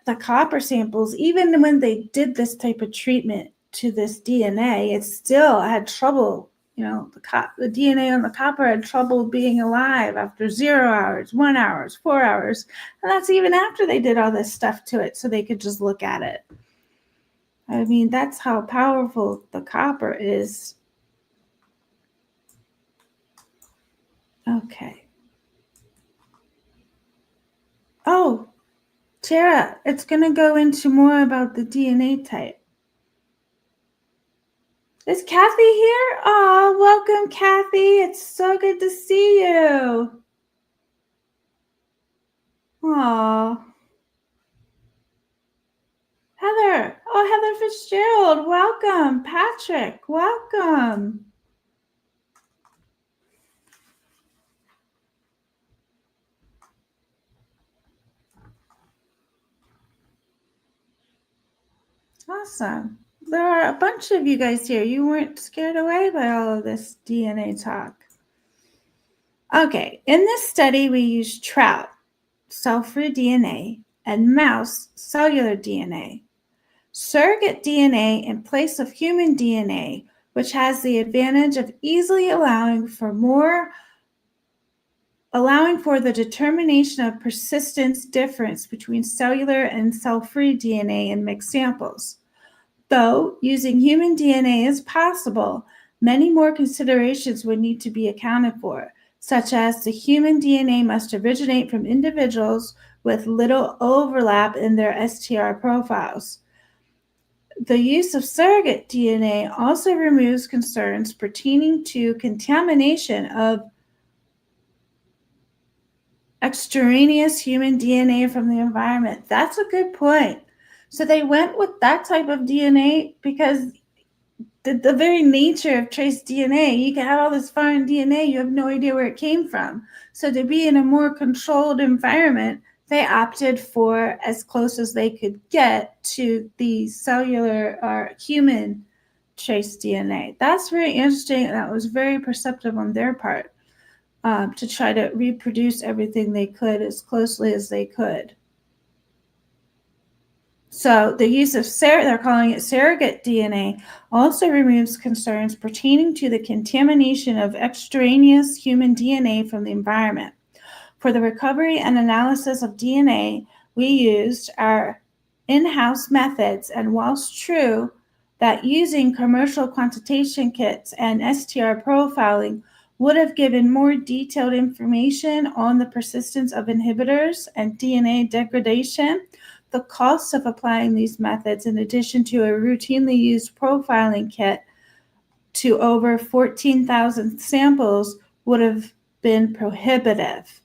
the copper samples, even when they did this type of treatment to this DNA, it still had trouble. You know, the DNA on the copper had trouble being alive after 0 hours, 1 hour, 4 hours. And that's even after they did all this stuff to it so they could just look at it. I mean, that's how powerful the copper is. Okay. Oh, Tara, it's going to go into more about the DNA type. Is Kathy here? Aw, welcome, Kathy. It's so good to see you. Aw. Heather. Oh, Heather Fitzgerald. Welcome. Patrick. Welcome. Awesome. There are a bunch of you guys here. You weren't scared away by all of this DNA talk. Okay, in this study, we used trout, cell-free DNA, and mouse, cellular DNA. Surrogate DNA in place of human DNA, which has the advantage of easily allowing for the determination of persistence difference between cellular and cell-free DNA in mixed samples. Though using human DNA is possible, many more considerations would need to be accounted for, such as the human DNA must originate from individuals with little overlap in their STR profiles. The use of surrogate DNA also removes concerns pertaining to contamination of extraneous human DNA from the environment. That's a good point. So they went with that type of DNA because the very nature of trace DNA, you can have all this foreign DNA, you have no idea where it came from. So to be in a more controlled environment, they opted for as close as they could get to the cellular or human trace DNA. That's very interesting, and that was very perceptive on their part to try to reproduce everything they could as closely as they could. So the use of they're calling it surrogate DNA, also removes concerns pertaining to the contamination of extraneous human DNA from the environment. For the recovery and analysis of DNA, we used our in-house methods, and whilst true that using commercial quantitation kits and STR profiling would have given more detailed information on the persistence of inhibitors and DNA degradation, the cost of applying these methods, in addition to a routinely used profiling kit to over 14,000 samples, would have been prohibitive.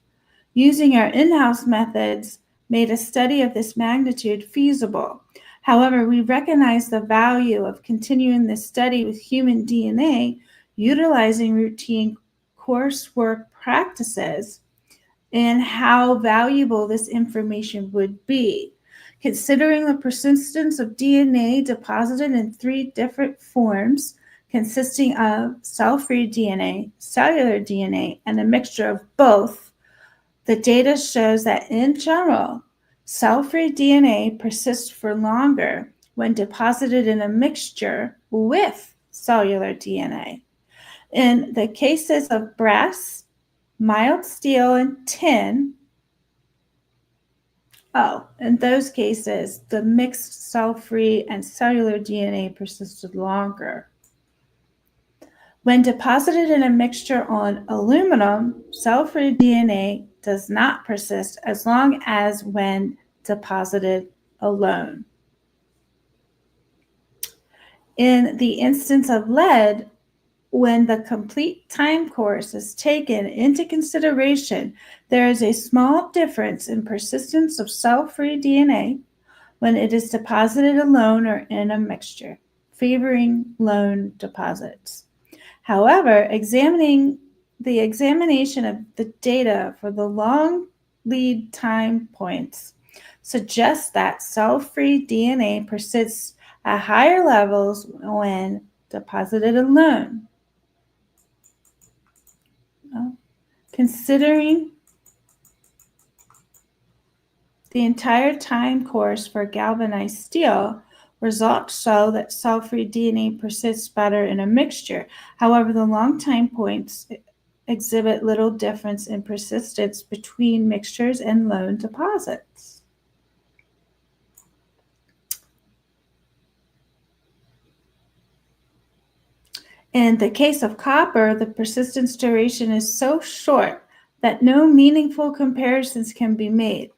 Using our in-house methods made a study of this magnitude feasible. However, we recognize the value of continuing this study with human DNA, utilizing routine coursework practices, and how valuable this information would be. Considering the persistence of DNA deposited in 3 different forms, consisting of cell-free DNA, cellular DNA, and a mixture of both, the data shows that in general, cell-free DNA persists for longer when deposited in a mixture with cellular DNA. In the cases of brass, mild steel, and tin, in those cases, the mixed cell-free and cellular DNA persisted longer. When deposited in a mixture on aluminum, cell-free DNA does not persist as long as when deposited alone. In the instance of lead, when the complete time course is taken into consideration, there is a small difference in persistence of cell-free DNA when it is deposited alone or in a mixture, favoring lone deposits. However, the examination of the data for the long lead time points suggests that cell-free DNA persists at higher levels when deposited alone. Considering the entire time course for galvanized steel, results show that cell-free DNA persists better in a mixture. However, the long time points exhibit little difference in persistence between mixtures and lone deposits. In the case of copper, the persistence duration is so short that no meaningful comparisons can be made.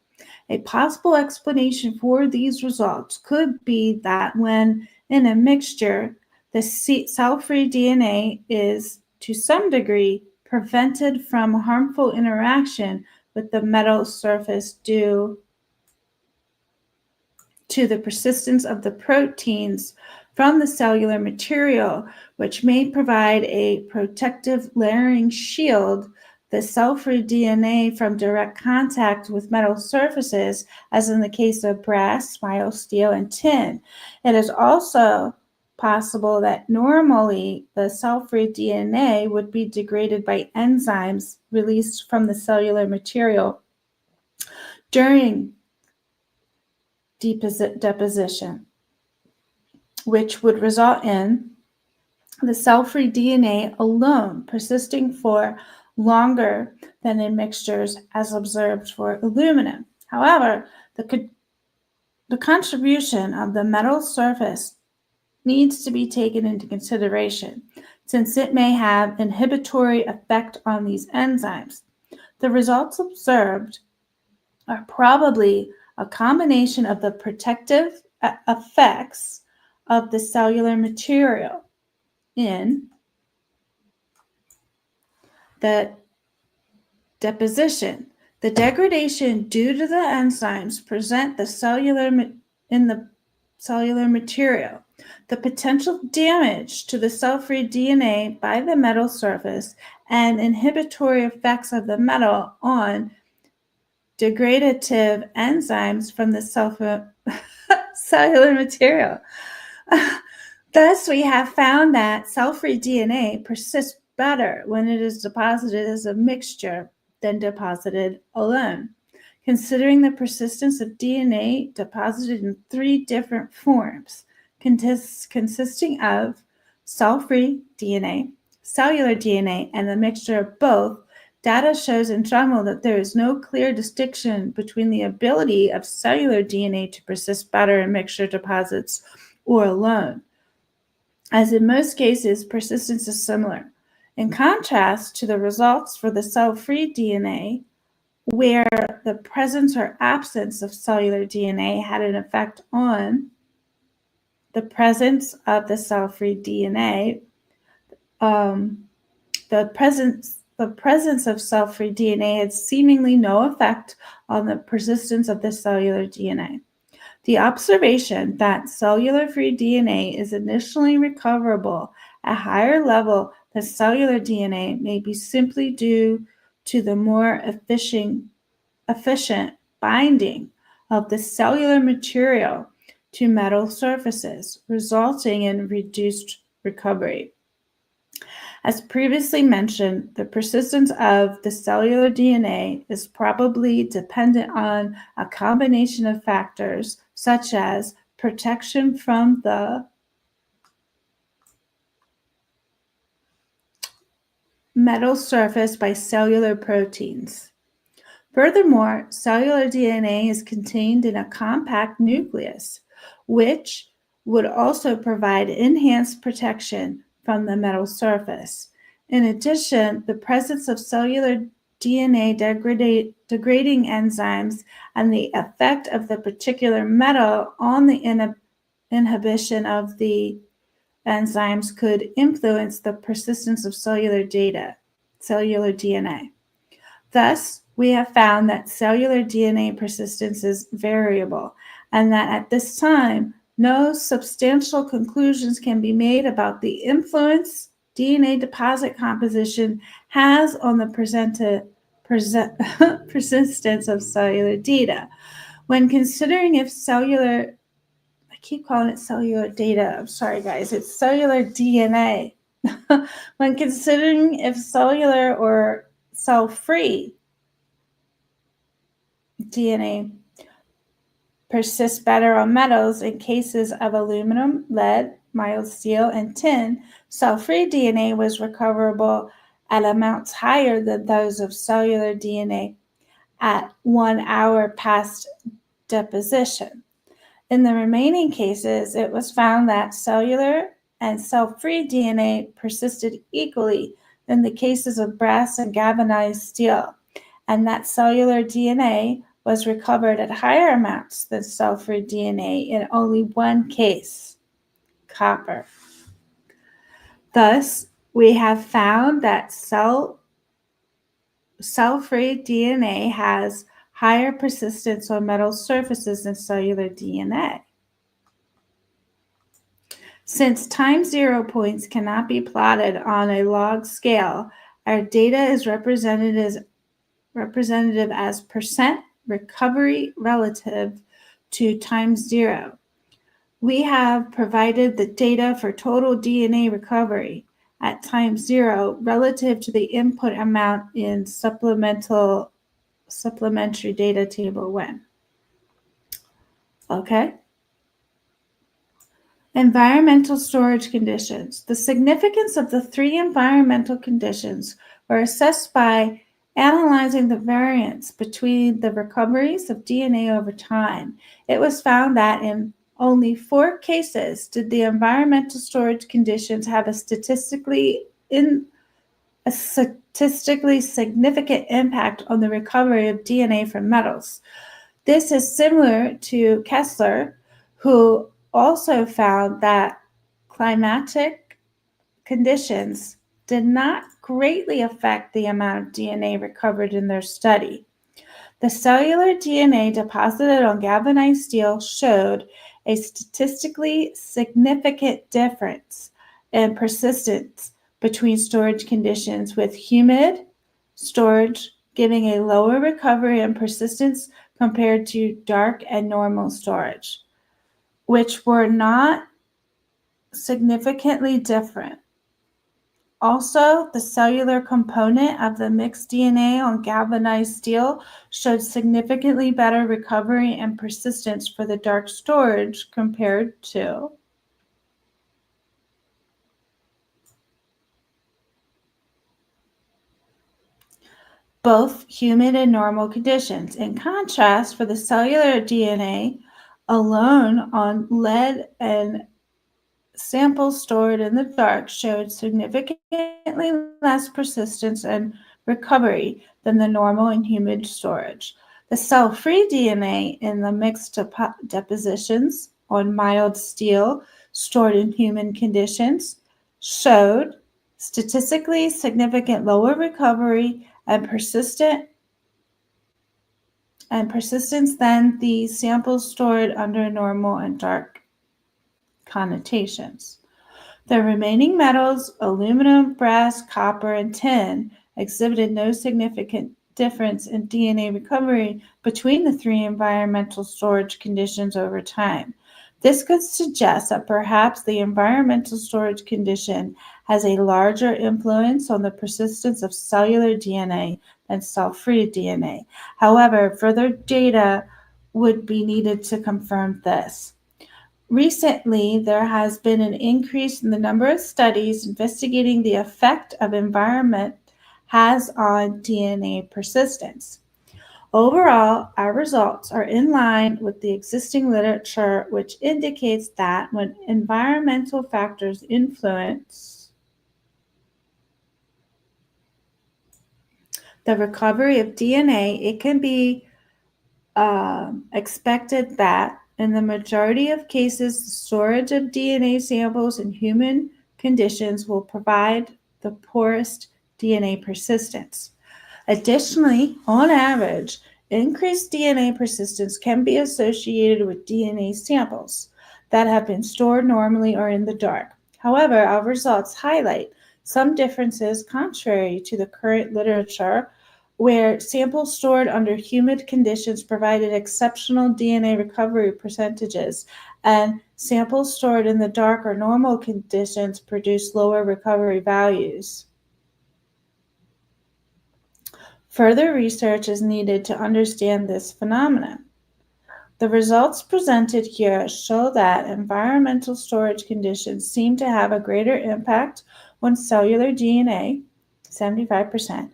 A possible explanation for these results could be that when in a mixture, the cell-free DNA is, to some degree, prevented from harmful interaction with the metal surface due to the persistence of the proteins from the cellular material, which may provide a protective layering shield the cell-free DNA from direct contact with metal surfaces, as in the case of brass, mild steel, and tin. It is also possible that normally the cell-free DNA would be degraded by enzymes released from the cellular material during deposition, which would result in the cell-free DNA alone persisting for longer than in mixtures as observed for aluminum. However, the contribution of the metal surface needs to be taken into consideration, since it may have inhibitory effect on these enzymes. The results observed are probably a combination of the protective effects of the cellular material in the deposition. The degradation due to the enzymes present in the cellular material. The potential damage to the cell-free DNA by the metal surface and inhibitory effects of the metal on degradative enzymes from the cellular material. Thus, we have found that cell-free DNA persists better when it is deposited as a mixture than deposited alone. Considering the persistence of DNA deposited in 3 different forms, consisting of cell-free DNA, cellular DNA, and a mixture of both, data shows in general that there is no clear distinction between the ability of cellular DNA to persist better in mixture deposits or alone, as in most cases, persistence is similar. In contrast to the results for the cell-free DNA, where the presence or absence of cellular DNA had an effect on the presence of the cell-free DNA, the presence of cell-free DNA had seemingly no effect on the persistence of the cellular DNA. The observation that cellular-free DNA is initially recoverable at higher level than cellular DNA may be simply due to the more efficient binding of the cellular material to metal surfaces, resulting in reduced recovery. As previously mentioned, the persistence of the cellular DNA is probably dependent on a combination of factors such as protection from the metal surface by cellular proteins. Furthermore, cellular DNA is contained in a compact nucleus, which would also provide enhanced protection from the metal surface. In addition, the presence of cellular DNA degrading enzymes and the effect of the particular metal on the inhibition of the enzymes could influence the persistence of cellular DNA. Thus, we have found that cellular DNA persistence is variable, and that at this time, no substantial conclusions can be made about the influence DNA deposit composition has on the persistence of cellular data. When considering if cellular, I keep calling it cellular data, I'm sorry guys, it's cellular DNA. When considering if cellular or cell-free DNA persists better on metals in cases of aluminum, lead, mild steel, and tin, cell-free DNA was recoverable at amounts higher than those of cellular DNA at 1 hour past deposition. In the remaining cases, it was found that cellular and cell-free DNA persisted equally in the cases of brass and galvanized steel, and that cellular DNA was recovered at higher amounts than cell-free DNA in only one case, copper. Thus, we have found that cell-free DNA has higher persistence on metal surfaces than cellular DNA. Since time zero points cannot be plotted on a log scale, our data is representative as percent recovery relative to time zero. We have provided the data for total DNA recovery at time zero relative to the input amount in supplementary data table 1. Okay. Environmental storage conditions. The significance of the 3 environmental conditions were assessed by analyzing the variance between the recoveries of DNA over time. It was found that in only 4 cases did the environmental storage conditions have a statistically significant impact on the recovery of DNA from metals. This is similar to Kessler, who also found that climatic conditions did not greatly affect the amount of DNA recovered in their study. The cellular DNA deposited on galvanized steel showed a statistically significant difference in persistence between storage conditions, with humid storage giving a lower recovery and persistence compared to dark and normal storage, which were not significantly different. Also, the cellular component of the mixed DNA on galvanized steel showed significantly better recovery and persistence for the dark storage compared to both humid and normal conditions. In contrast, for the cellular DNA alone on lead and samples stored in the dark showed significantly less persistence and recovery than the normal and humid storage. The cell-free DNA in the mixed depositions on mild steel stored in human conditions showed statistically significant lower recovery and persistence than the samples stored under normal and dark conditions. The remaining metals, aluminum, brass, copper, and tin, exhibited no significant difference in DNA recovery between the 3 environmental storage conditions over time. This could suggest that perhaps the environmental storage condition has a larger influence on the persistence of cellular DNA than cell-free DNA. However, further data would be needed to confirm this. Recently, there has been an increase in the number of studies investigating the effect of environment has on DNA persistence. Overall, our results are in line with the existing literature, which indicates that when environmental factors influence the recovery of DNA, it can be expected that in the majority of cases, the storage of DNA samples in human conditions will provide the poorest DNA persistence. Additionally, on average, increased DNA persistence can be associated with DNA samples that have been stored normally or in the dark. However, our results highlight some differences contrary to the current literature, where samples stored under humid conditions provided exceptional DNA recovery percentages, and samples stored in the dark or normal conditions produced lower recovery values. Further research is needed to understand this phenomenon. The results presented here show that environmental storage conditions seem to have a greater impact on cellular DNA, 75%,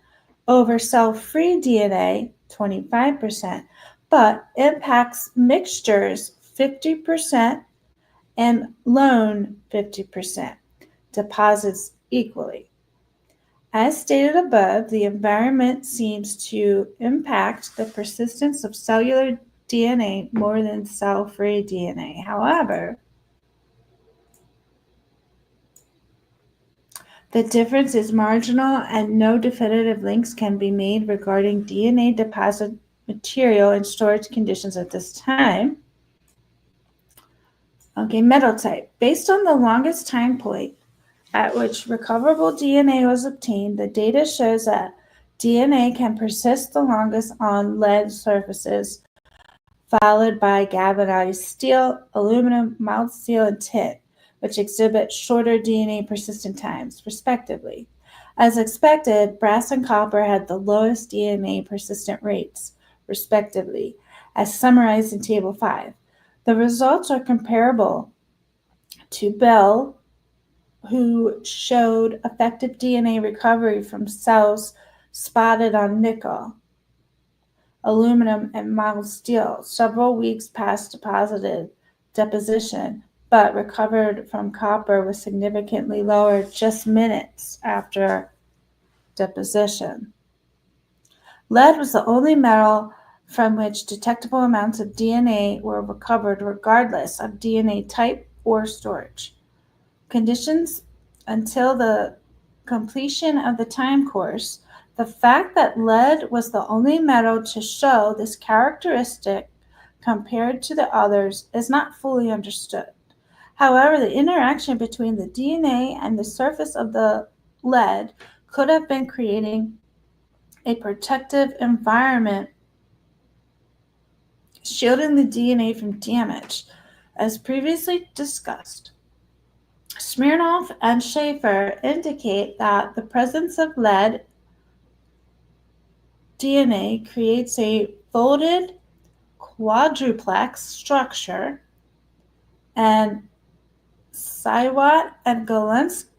over cell-free DNA, 25%, but impacts mixtures, 50%, and lone, 50%, deposits equally. As stated above, the environment seems to impact the persistence of cellular DNA more than cell-free DNA. However, the difference is marginal and no definitive links can be made regarding DNA deposit material and storage conditions at this time. Okay, metal type. Based on the longest time point at which recoverable DNA was obtained, the data shows that DNA can persist the longest on lead surfaces, followed by galvanized steel, aluminum, mild steel, and tin, which exhibit shorter DNA persistent times, respectively. As expected, brass and copper had the lowest DNA persistent rates, respectively, as summarized in Table 5. The results are comparable to Bell, who showed effective DNA recovery from cells spotted on nickel, aluminum, and mild steel several weeks past deposition, but recovered from copper was significantly lower just minutes after deposition. Lead was the only metal from which detectable amounts of DNA were recovered regardless of DNA type or storage conditions until the completion of the time course. The fact that lead was the only metal to show this characteristic compared to the others is not fully understood. However, the interaction between the DNA and the surface of the lead could have been creating a protective environment shielding the DNA from damage, as previously discussed. Smirnoff and Schaefer indicate that the presence of lead DNA creates a folded quadruplex structure, and Siwat and Galinsky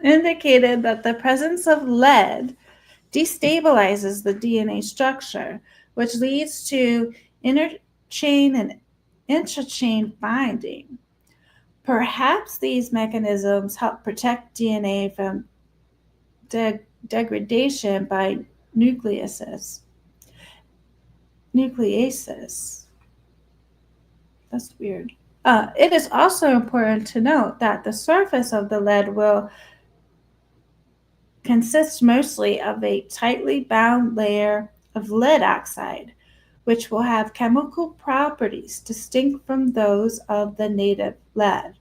indicated that the presence of lead destabilizes the DNA structure, which leads to interchain and intrachain binding. Perhaps these mechanisms help protect DNA from degradation by nucleases. That's weird. It is also important to note that the surface of the lead will consist mostly of a tightly bound layer of lead oxide, which will have chemical properties distinct from those of the native lead.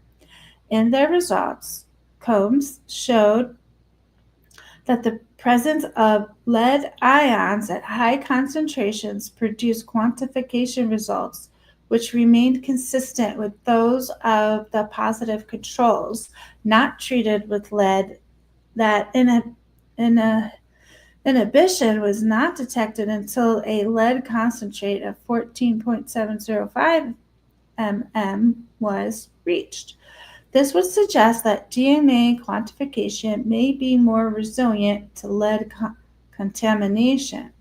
In their results, Combs showed that the presence of lead ions at high concentrations produced quantification results which remained consistent with those of the positive controls not treated with lead. That inhibition was not detected until a lead concentrate of 14.705 mm was reached. This would suggest that DNA quantification may be more resilient to lead contamination,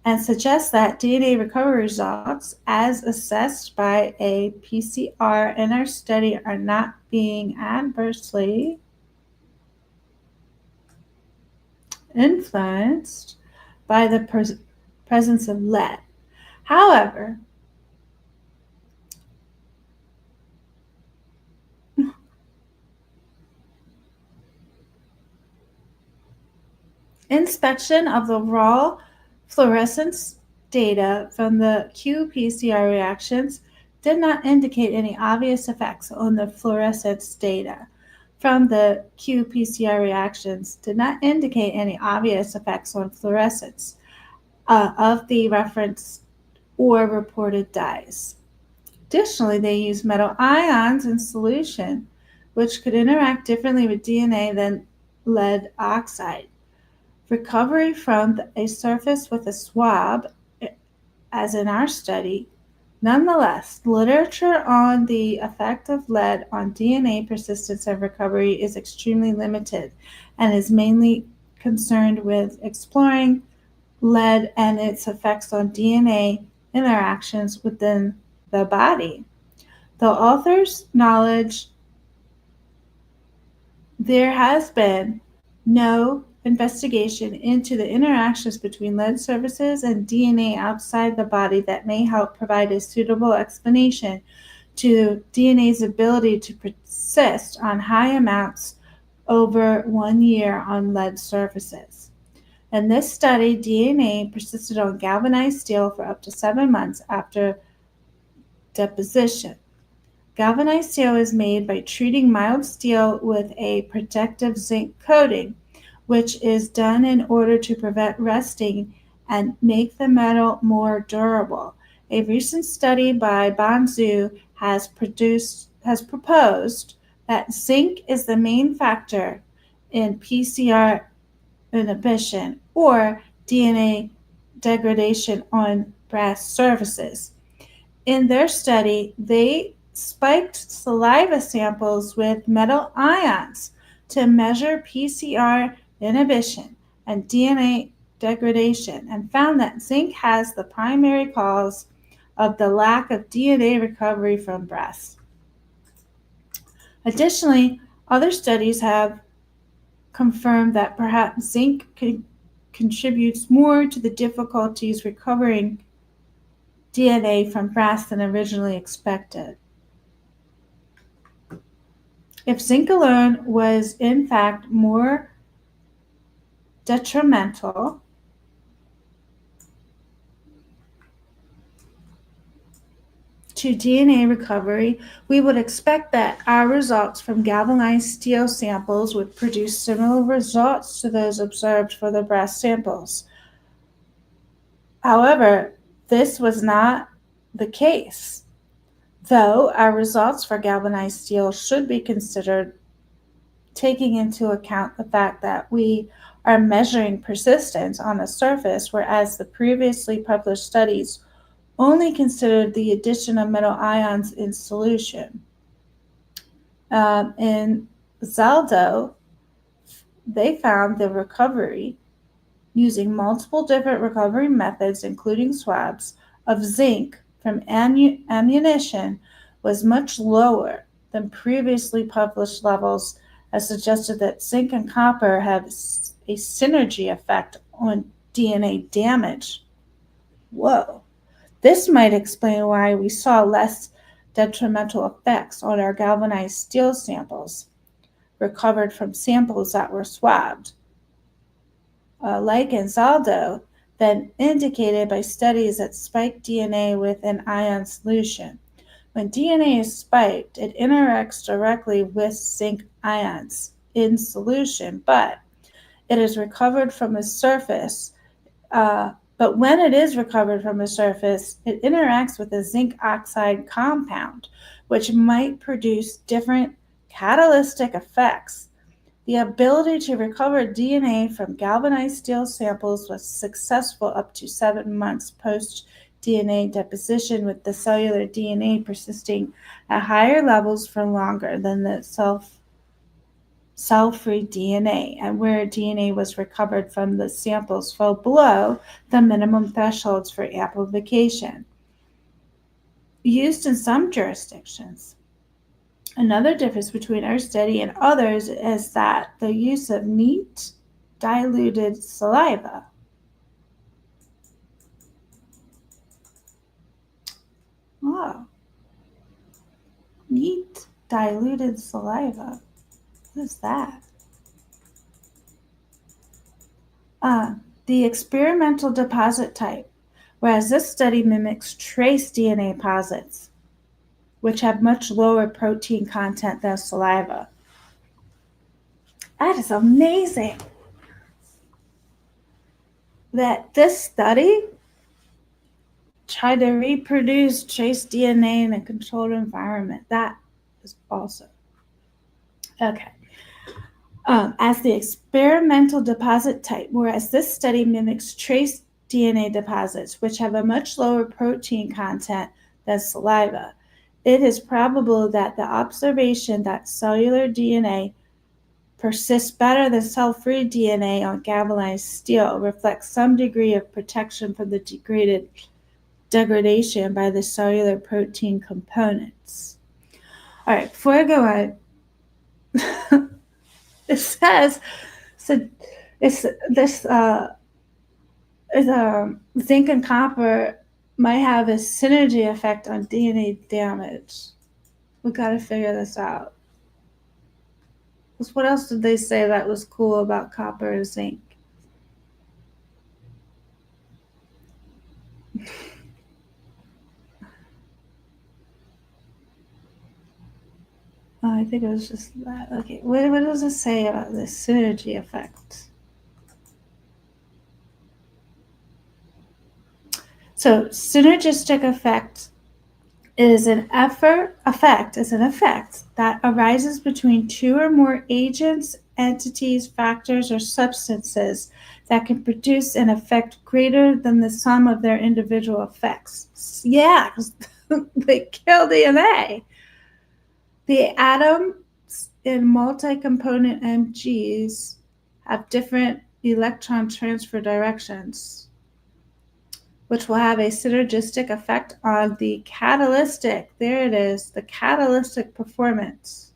and suggests that DNA recovery results, as assessed by a PCR in our study, are not being adversely influenced by the presence of lead. However, inspection of the raw fluorescence data from the qPCR reactions did not indicate any obvious effects on the fluorescence data from the qPCR reactions did not indicate any obvious effects on fluorescence of the reference or reported dyes. Additionally, they used metal ions in solution, which could interact differently with DNA than lead oxide. Recovery from a surface with a swab, as in our study. Nonetheless, literature on the effect of lead on DNA persistence and recovery is extremely limited and is mainly concerned with exploring lead and its effects on DNA interactions within the body. The author's knowledge there has been no investigation into the interactions between lead surfaces and DNA outside the body that may help provide a suitable explanation to DNA's ability to persist on high amounts over 1 year on lead surfaces. In this study, DNA persisted on galvanized steel for up to 7 months after deposition. Galvanized steel is made by treating mild steel with a protective zinc coating, which is done in order to prevent rusting and make the metal more durable. A recent study by Banzu has proposed that zinc is the main factor in PCR inhibition or DNA degradation on brass surfaces. In their study, they spiked saliva samples with metal ions to measure PCR inhibition and DNA degradation and found that zinc has the primary cause of the lack of DNA recovery from brass. Additionally, other studies have confirmed that perhaps zinc contributes more to the difficulties recovering DNA from brass than originally expected. If zinc alone was in fact more detrimental to DNA recovery, we would expect that our results from galvanized steel samples would produce similar results to those observed for the brass samples. However, this was not the case. Though our results for galvanized steel should be considered taking into account the fact that we are measuring persistence on a surface, whereas the previously published studies only considered the addition of metal ions in solution. In Zaldo, they found the recovery using multiple different recovery methods, including swabs, of zinc from ammunition was much lower than previously published levels, as suggested that zinc and copper have a synergy effect on DNA damage. Whoa. This might explain why we saw less detrimental effects on our galvanized steel samples recovered from samples that were swabbed. Like in Zaldo, than indicated by studies that spike DNA with an ion solution. When DNA is spiked, it interacts directly with zinc ions in solution, but it is recovered from a surface. But when it is recovered from a surface, it interacts with a zinc oxide compound, which might produce different catalytic effects. The ability to recover DNA from galvanized steel samples was successful up to 7 months post-DNA deposition, with the cellular DNA persisting at higher levels for longer than the cell-free DNA, and where DNA was recovered from the samples fell below the minimum thresholds for amplification used in some jurisdictions. Another difference between our study and others is that the use of neat diluted saliva. Wow. Neat diluted saliva. What is that? The experimental deposit type, whereas this study mimics trace DNA deposits, which have much lower protein content than saliva. That is amazing that this study tried to reproduce trace DNA in a controlled environment. That is awesome. Okay. As the experimental deposit type, whereas this study mimics trace DNA deposits, which have a much lower protein content than saliva, it is probable that the observation that cellular DNA persists better than cell-free DNA on galvanized steel reflects some degree of protection from the degradation by the cellular protein components. All right, before I go on, It says, so it's this zinc and copper might have a synergy effect on DNA damage. We got to figure this out. What else did they say that was cool about copper and zinc? Oh, I think it was just that. Okay, what does it say about the synergy effect? So, synergistic effect is an effect that arises between two or more agents, entities, factors, or substances that can produce an effect greater than the sum of their individual effects. Yeah, they kill DNA. The atoms in multi-component MGs have different electron transfer directions, which will have a synergistic effect on the catalytic, there it is, the catalytic performance.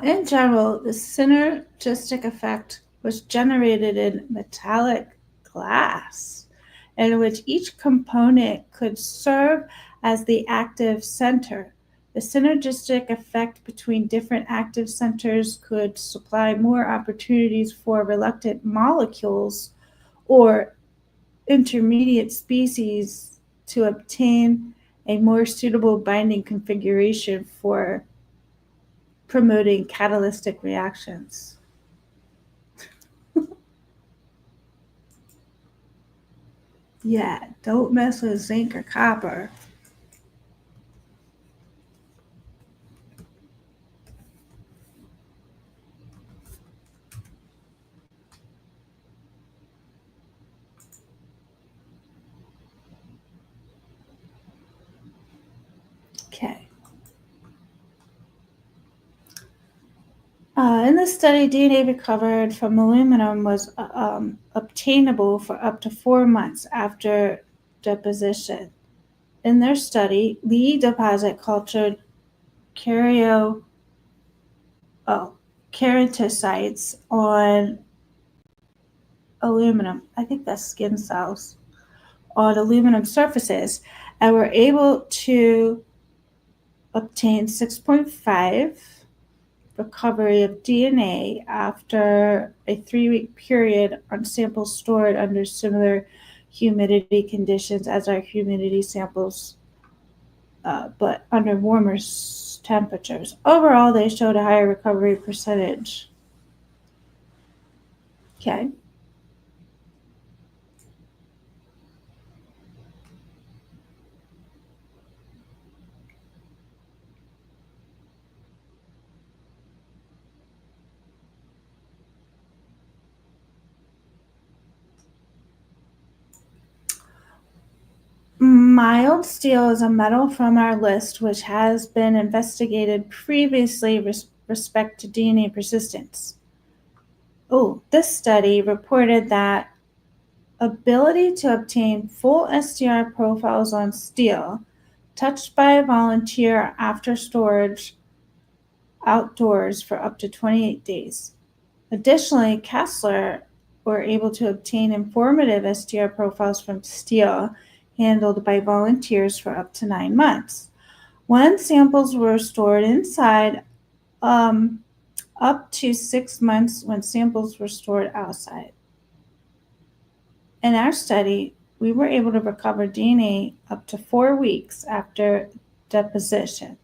In general, the synergistic effect was generated in metallic glass, in which each component could serve as the active center. The synergistic effect between different active centers could supply more opportunities for reluctant molecules or intermediate species to obtain a more suitable binding configuration for promoting catalytic reactions. Yeah, don't mess with zinc or copper. Okay. In this study, DNA recovered from aluminum was obtainable for up to 4 months after deposition. In their study, Lee deposit cultured keratocytes on aluminum. I think that's skin cells on aluminum surfaces, and were able to obtain 6.5 recovery of DNA after a 3-week period on samples stored under similar humidity conditions as our humidity samples, but under warmer temperatures. Overall, they showed a higher recovery percentage. Okay. Mild steel is a metal from our list which has been investigated previously with respect to DNA persistence. This study reported that ability to obtain full STR profiles on steel touched by a volunteer after storage outdoors for up to 28 days. Additionally, Kessler were able to obtain informative STR profiles from steel handled by volunteers for up to 9 months. When samples were stored inside, up to 6 months when samples were stored outside. In our study, we were able to recover DNA up to 4 weeks after deposition.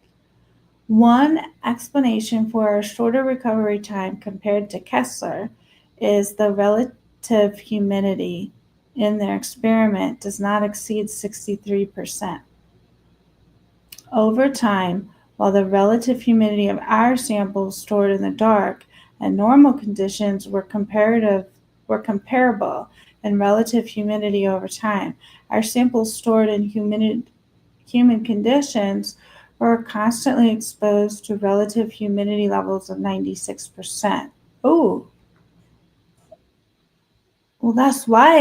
One explanation for our shorter recovery time compared to Kessler is the relative humidity in their experiment does not exceed 63%. Over time, while the relative humidity of our samples stored in the dark and normal conditions were comparable in relative humidity over time, our samples stored in human conditions were constantly exposed to relative humidity levels of 96%. Oh, well, that's why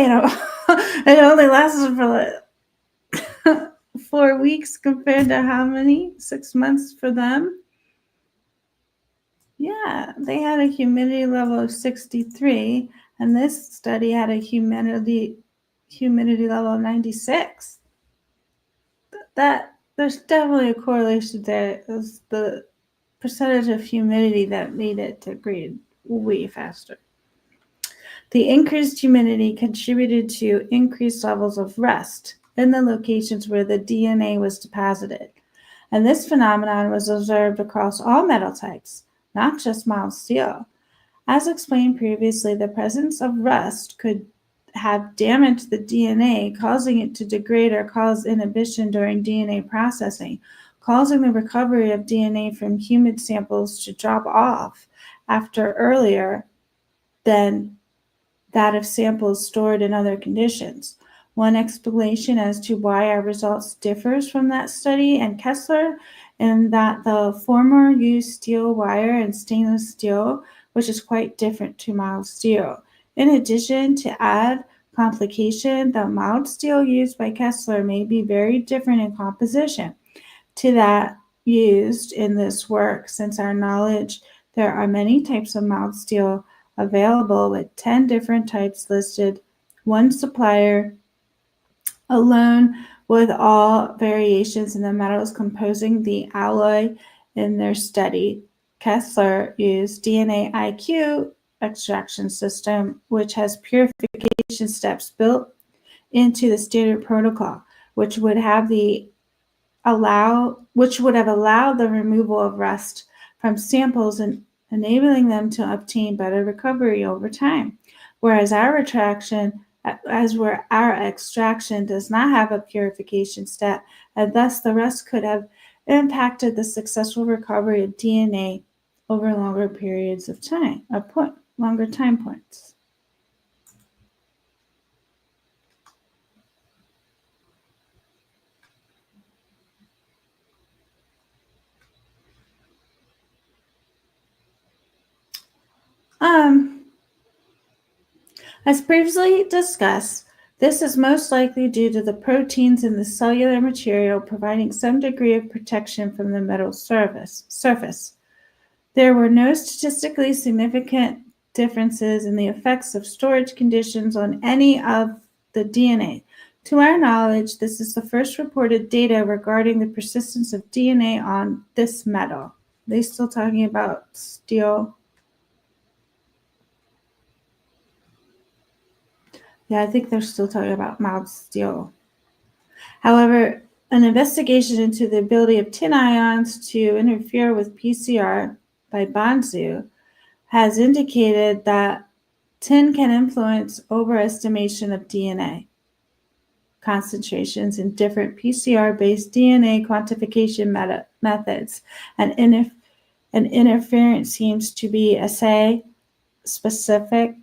it only lasted 4 weeks compared to how many? 6 months for them? Yeah, they had a humidity level of 63, and this study had a humidity level of 96. That there's definitely a correlation there. It was the percentage of humidity that made it degrade way faster. The increased humidity contributed to increased levels of rust in the locations where the DNA was deposited. And this phenomenon was observed across all metal types, not just mild steel. As explained previously, the presence of rust could have damaged the DNA, causing it to degrade or cause inhibition during DNA processing, causing the recovery of DNA from humid samples to drop off after earlier than that of samples stored in other conditions. One explanation as to why our results differs from that study and Kessler in that the former used steel wire and stainless steel, which is quite different to mild steel. In addition, to add complication, the mild steel used by Kessler may be very different in composition to that used in this work. Since our knowledge, there are many types of mild steel available with 10 different types listed, one supplier alone with all variations in the metals composing the alloy in their study. Kessler used DNA IQ extraction system, which has purification steps built into the standard protocol, which would have allowed the removal of rust from samples and enabling them to obtain better recovery over time. Whereas our extraction does not have a purification step, and thus the rust could have impacted the successful recovery of DNA over longer periods of time, longer time points. As previously discussed, this is most likely due to the proteins in the cellular material providing some degree of protection from the metal surface. There were no statistically significant differences in the effects of storage conditions on any of the DNA. To our knowledge, this is the first reported data regarding the persistence of DNA on this metal. Are they still talking about steel? Yeah, I think they're still talking about mild steel. However, an investigation into the ability of tin ions to interfere with PCR by Banzu has indicated that tin can influence overestimation of DNA concentrations in different PCR-based DNA quantification methods, and interference seems to be assay specific,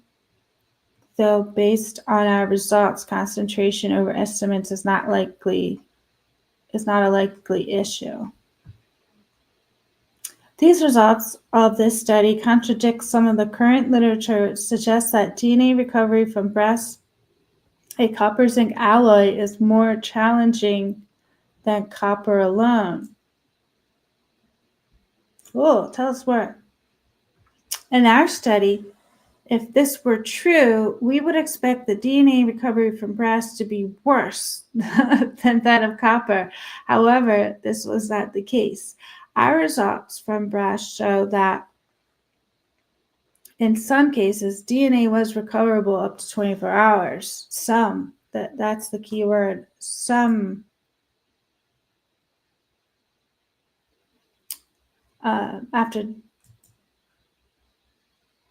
though based on our results, concentration over estimates is not a likely issue. These results of this study contradict some of the current literature, which suggests that DNA recovery from brass, a copper zinc alloy, is more challenging than copper alone. Oh, tell us more. In our study, if this were true, we would expect the DNA recovery from brass to be worse than that of copper. However, this was not the case. Our results from brass show that in some cases, DNA was recoverable up to 24 hours. Some, that's the key word, some. After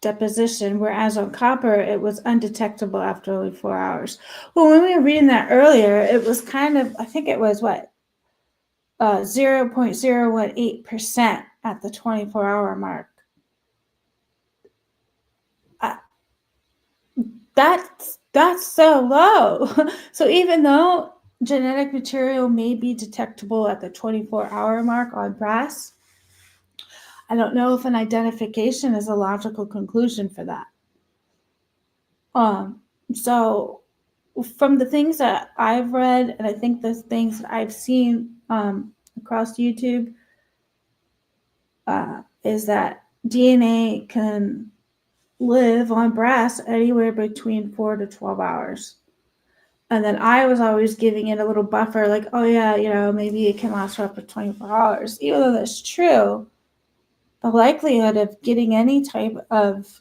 deposition, whereas on copper, it was undetectable after only 4 hours. Well, when we were reading that earlier, it was kind of, I think it was 0.018% at the 24-hour mark. That's so low. So even though genetic material may be detectable at the 24-hour mark on brass, I don't know if an identification is a logical conclusion for that. So from the things that I've read, and I think the things that I've seen across YouTube, is that DNA can live on brass anywhere between 4 to 12 hours. And then I was always giving it a little buffer, like, oh yeah, maybe it can last for up to 24 hours. Even though that's true, the likelihood of getting any type of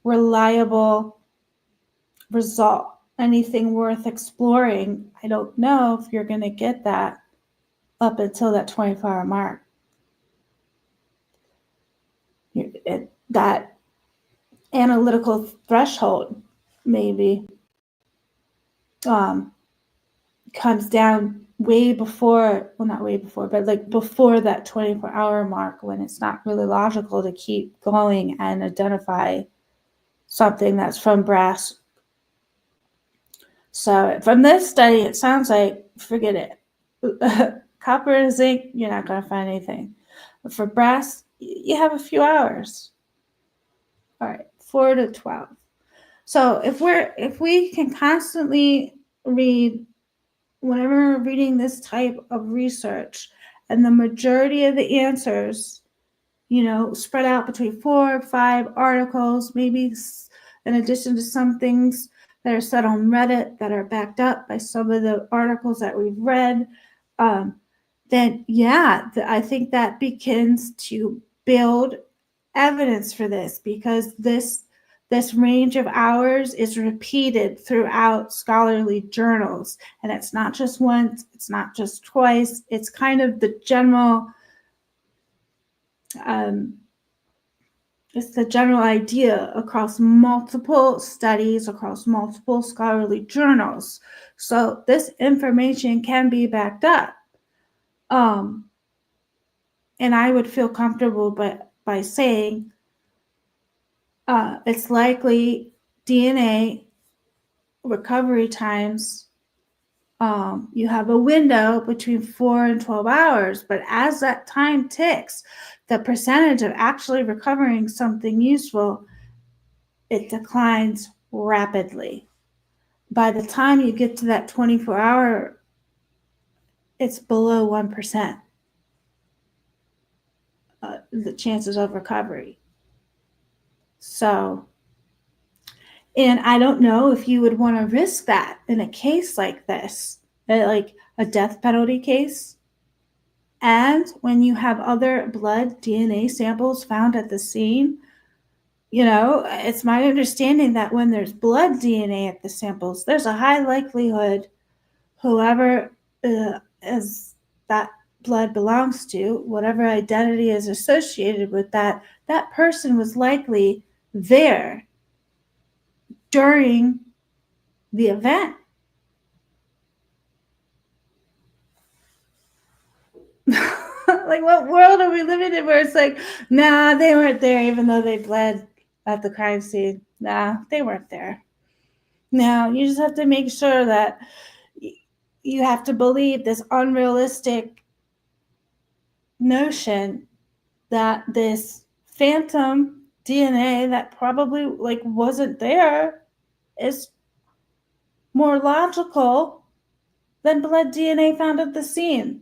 reliable result, anything worth exploring, I don't know if you're going to get that up until that 24-hour mark. That analytical threshold maybe comes down way before, well, not way before, but like before that 24-hour mark, when it's not really logical to keep going and identify something that's from brass. So from this study, it sounds like, forget it. Copper and zinc, you're not going to find anything. But for brass, you have a few hours. All right, 4 to 12. So if we can constantly read, whenever we're reading this type of research, and the majority of the answers, spread out between 4 or 5 articles, maybe in addition to some things that are said on Reddit that are backed up by some of the articles that we've read, then yeah, I think that begins to build evidence for this, because this range of hours is repeated throughout scholarly journals, and it's not just once, it's not just twice, it's kind of the general it's the general idea across multiple studies, across multiple scholarly journals. So this information can be backed up. And I would feel comfortable by saying it's likely DNA recovery times, you have a window between 4 and 12 hours, but as that time ticks, the percentage of actually recovering something useful, it declines rapidly. By the time you get to that 24-hour, it's below 1%, the chances of recovery. So, and I don't know if you would want to risk that in a case like this, like a death penalty case. And when you have other blood DNA samples found at the scene, it's my understanding that when there's blood DNA at the samples, there's a high likelihood whoever is that blood belongs to, whatever identity is associated with that person was likely there during the event. Like, what world are we living in where it's like, nah, they weren't there even though they bled at the crime scene? Nah, they weren't there. Now, you just have to make sure that you have to believe this unrealistic notion that this phantom DNA that probably wasn't there is more logical than blood DNA found at the scene.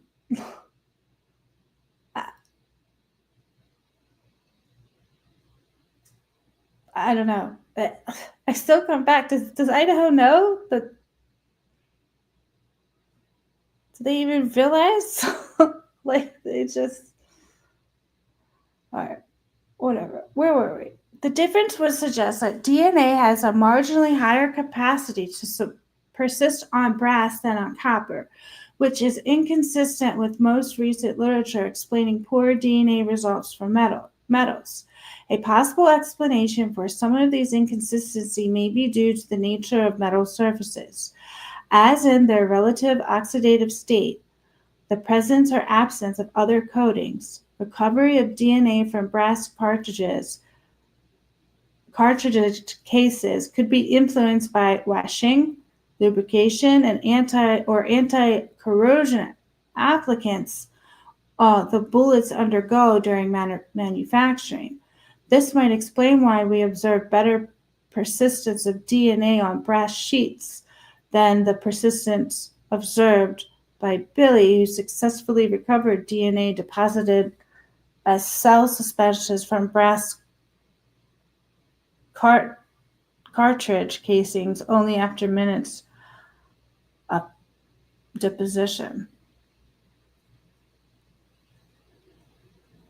I don't know. I still come back. Does Idaho know that? Do they even realize? They just. All right. Whatever. Where were we? The difference would suggest that DNA has a marginally higher capacity to persist on brass than on copper, which is inconsistent with most recent literature explaining poor DNA results for metals. A possible explanation for some of these inconsistencies may be due to the nature of metal surfaces, as in their relative oxidative state, the presence or absence of other coatings. Recovery of DNA from brass cartridge cases could be influenced by washing, lubrication, and anti-corrosion applicants the bullets undergo during manufacturing. This might explain why we observe better persistence of DNA on brass sheets than the persistence observed by Billy, who successfully recovered DNA deposited as cell suspensions from brass cartridge casings only after minutes of deposition.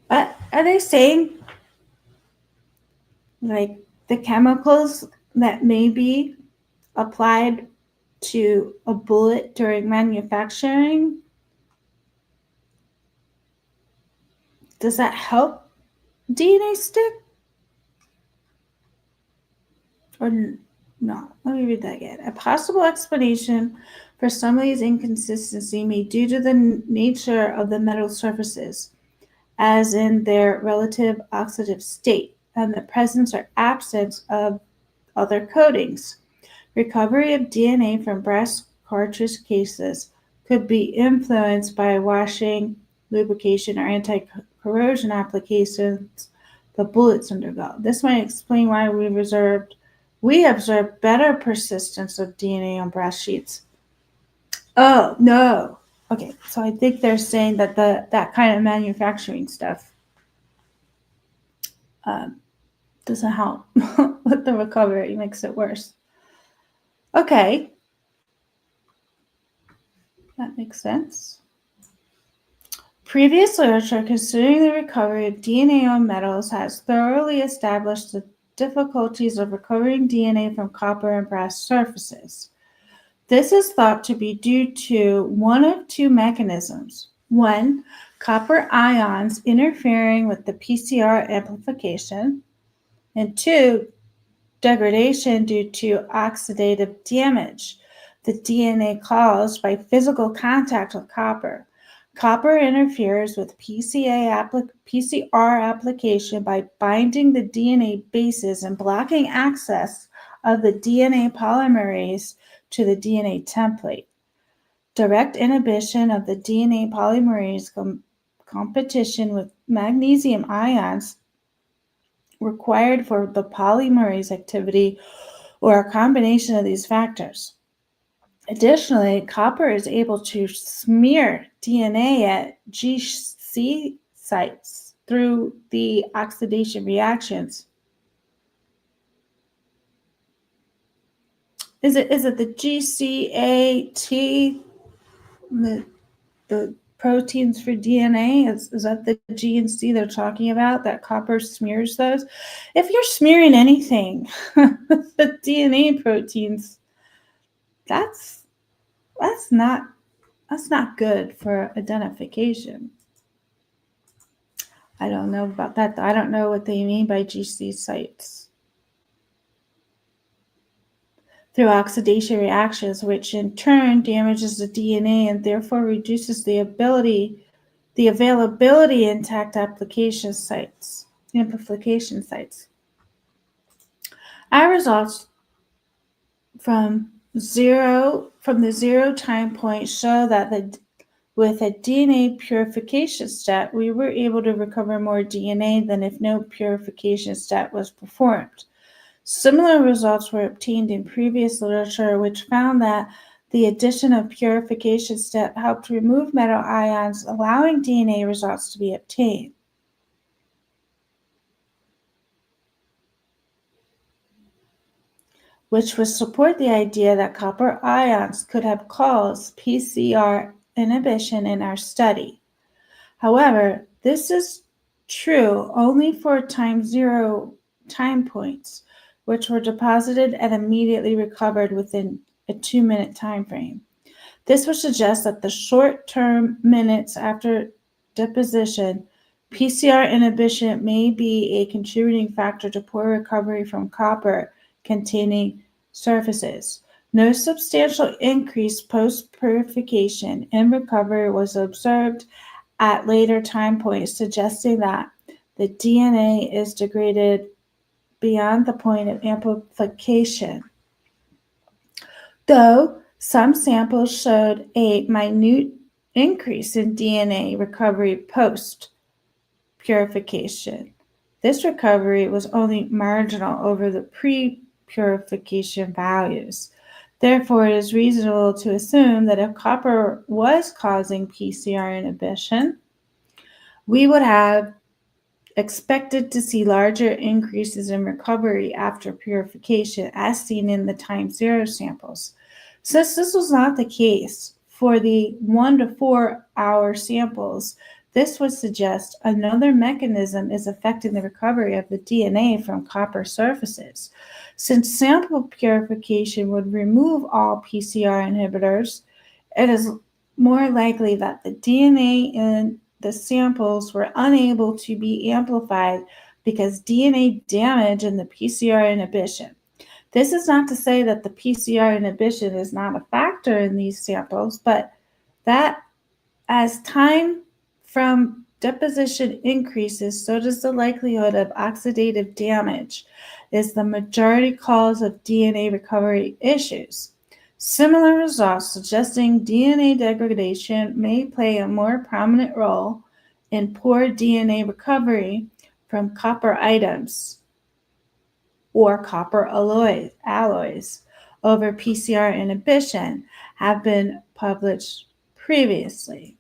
But are they saying like the chemicals that may be applied to a bullet during manufacturing, does that help DNA stick? Or no? Let me read that again. A possible explanation for some of these inconsistencies may be due to the nature of the metal surfaces, as in their relative oxidative state, and the presence or absence of other coatings. Recovery of DNA from brass cartridge cases could be influenced by washing, lubrication, or anti-corrosion applications the bullets undergo. This might explain why we observed better persistence of DNA on brass sheets. Oh, no. Okay, so I think they're saying that that kind of manufacturing stuff doesn't help with the recovery. It makes it worse. Okay. That makes sense. Previous literature considering the recovery of DNA on metals has thoroughly established the difficulties of recovering DNA from copper and brass surfaces. This is thought to be due to one of two mechanisms. One, copper ions interfering with the PCR amplification, and two, degradation due to oxidative damage, the DNA caused by physical contact with copper. Copper interferes with PCR application by binding the DNA bases and blocking access of the DNA polymerase to the DNA template. Direct inhibition of the DNA polymerase competition with magnesium ions required for the polymerase activity or a combination of these factors. Additionally, copper is able to smear DNA at GC sites through the oxidation reactions. Is it the GCAT, the proteins for DNA? Is that the G and C they're talking about, that copper smears those? If you're smearing anything, the DNA proteins, that's not good for identification. I don't know about that. I don't know what they mean by GC sites. Through oxidation reactions, which in turn damages the DNA and therefore reduces the availability intact amplification sites. Our results from the zero time point show that with a DNA purification step, we were able to recover more DNA than if no purification step was performed. Similar results were obtained in previous literature, which found that the addition of purification step helped remove metal ions, allowing DNA results to be obtained. Which would support the idea that copper ions could have caused PCR inhibition in our study. However, this is true only for time zero time points, which were deposited and immediately recovered within a 2-minute time frame. This would suggest that the short-term minutes after deposition, PCR inhibition may be a contributing factor to poor recovery from copper-containing surfaces. No substantial increase post-purification in recovery was observed at later time points, suggesting that the DNA is degraded beyond the point of amplification. Though some samples showed a minute increase in DNA recovery post-purification, this recovery was only marginal over the purification values. Therefore, it is reasonable to assume that if copper was causing PCR inhibition, we would have expected to see larger increases in recovery after purification, as seen in the time zero samples. Since this was not the case for the 1 to 4 hour samples, this would suggest another mechanism is affecting the recovery of the DNA from copper surfaces. Since sample purification would remove all PCR inhibitors, it is more likely that the DNA in the samples were unable to be amplified because DNA damage and the PCR inhibition. This is not to say that the PCR inhibition is not a factor in these samples, but that as time from deposition increases, so does the likelihood of oxidative damage is the majority cause of DNA recovery issues. Similar results suggesting DNA degradation may play a more prominent role in poor DNA recovery from copper items or copper alloys over PCR inhibition have been published previously.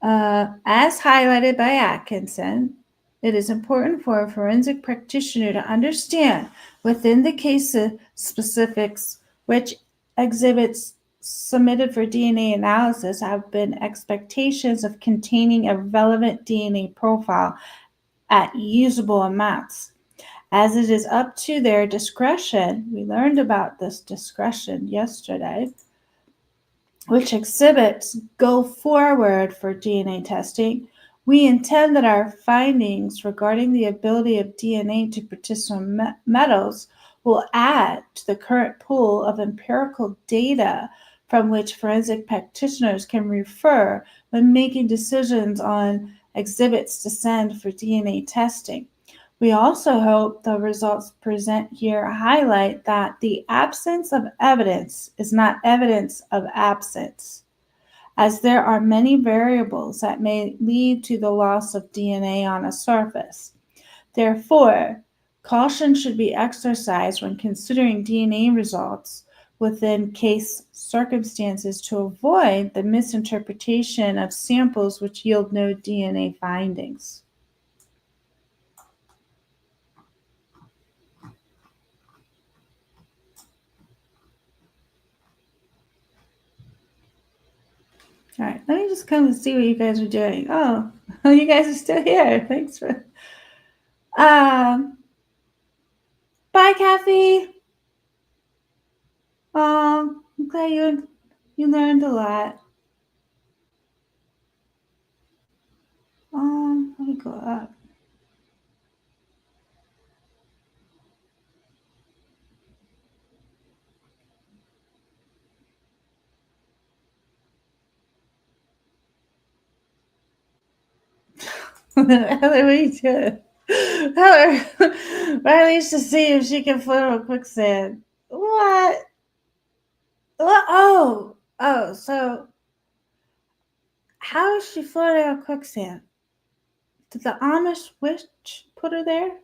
As highlighted by Atkinson, it is important for a forensic practitioner to understand within the case specifics which exhibits submitted for DNA analysis have been expectations of containing a relevant DNA profile at usable amounts. As it is up to their discretion, we learned about this discretion yesterday, which exhibits go forward for DNA testing, we intend that our findings regarding the ability of DNA to participate metals will add to the current pool of empirical data from which forensic practitioners can refer when making decisions on exhibits to send for DNA testing. We also hope the results present here highlight that the absence of evidence is not evidence of absence, as there are many variables that may lead to the loss of DNA on a surface. Therefore, caution should be exercised when considering DNA results within case circumstances to avoid the misinterpretation of samples which yield no DNA findings. All right, let me just come and see what you guys are doing. Oh, you guys are still here. Thanks for. Bye, Kathy. I'm glad you learned a lot. Let me go up. Heather, what are you doing? Heather, Riley's to see if she can float on quicksand. What? Oh, so how is she floating on quicksand? Did the Amish witch put her there?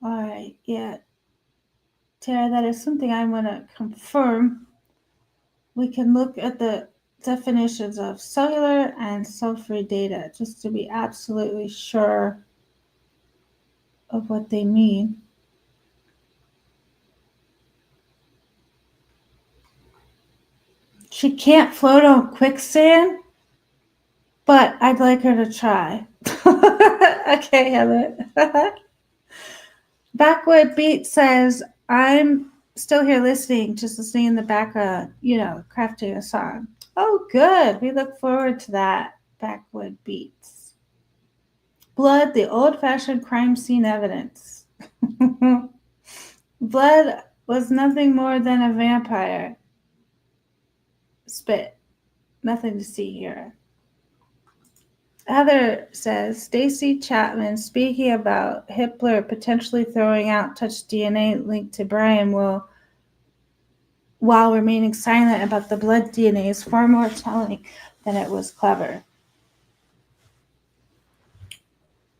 All right, yeah. Tara, that is something I want to confirm. We can look at the definitions of cellular and cell-free data just to be absolutely sure of what they mean. She can't float on quicksand, but I'd like her to try. Okay, Heather. Backwood Beat says, I'm still here listening, just listening in the background, crafting a song. Oh, good. We look forward to that, Backwood Beats. Blood, the old-fashioned crime scene evidence. Blood was nothing more than a vampire. Spit. Nothing to see here. Heather says, Stacy Chapman speaking about Hitler potentially throwing out touch DNA linked to Brian will while remaining silent about the blood DNA is far more telling than it was clever.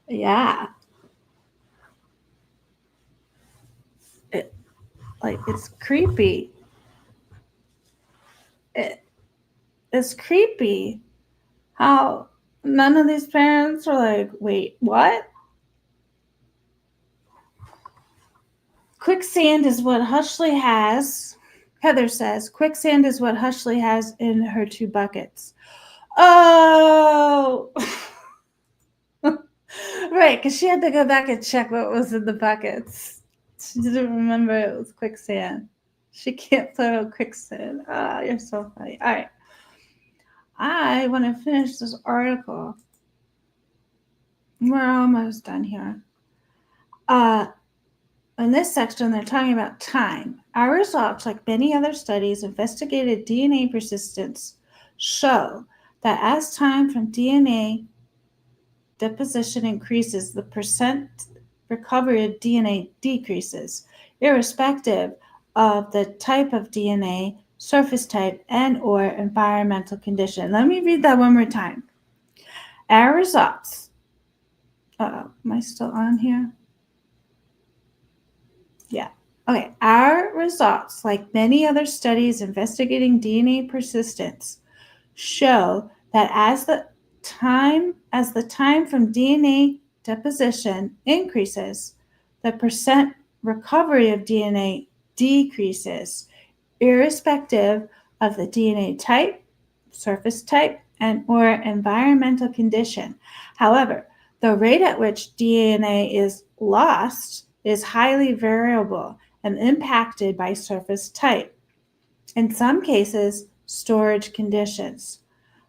Yeah. It's creepy. It's creepy how none of these parents are like, wait, what? Quicksand is what Hushley has. Heather says, quicksand is what Hushley has in her 2 buckets. Oh! Right, because she had to go back and check what was in the buckets. She didn't remember it was quicksand. She can't throw quicksand. Ah, you're so funny. All right. I want to finish this article. We're almost done here. In this section, they're talking about time. Our results, like many other studies, investigated DNA persistence, show that as time from DNA deposition increases, the percent recovery of DNA decreases, irrespective of the type of DNA, surface type, and/or environmental condition. Let me read that one more time. Our results. Am I still on here? Yeah. Okay. Our results, like many other studies investigating DNA persistence, show that as the time from DNA deposition increases, the percent recovery of DNA decreases, irrespective of the DNA type, surface type, and/or environmental condition. However, the rate at which DNA is lost is highly variable and impacted by surface type. In some cases, storage conditions.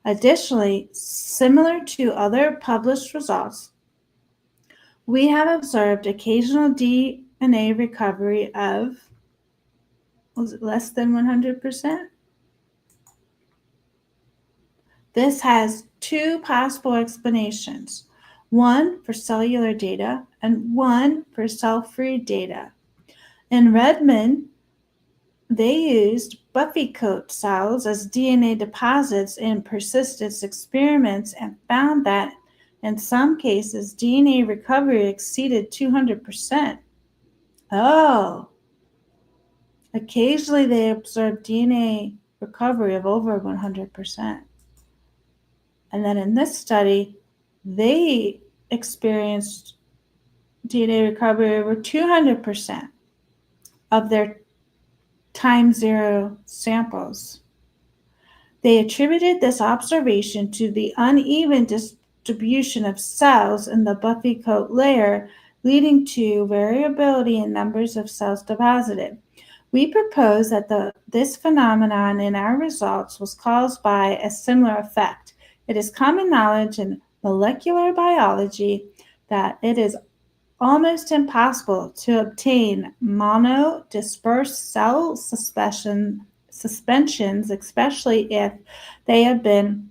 Additionally, similar to other published results, we have observed occasional DNA recovery of, was it less than 100%? This has 2 possible explanations, one for cellular data and one for cell-free data. In Redmond, they used buffy coat cells as DNA deposits in persistence experiments and found that in some cases DNA recovery exceeded 200%. Oh, occasionally they observed DNA recovery of over 100%. And then in this study, they experienced DNA recovery over 200% of their time zero samples. They attributed this observation to the uneven distribution of cells in the buffy coat layer, leading to variability in numbers of cells deposited. We propose that this phenomenon in our results was caused by a similar effect. It is common knowledge in molecular biology that it is almost impossible to obtain mono-dispersed cell suspensions, especially if they have been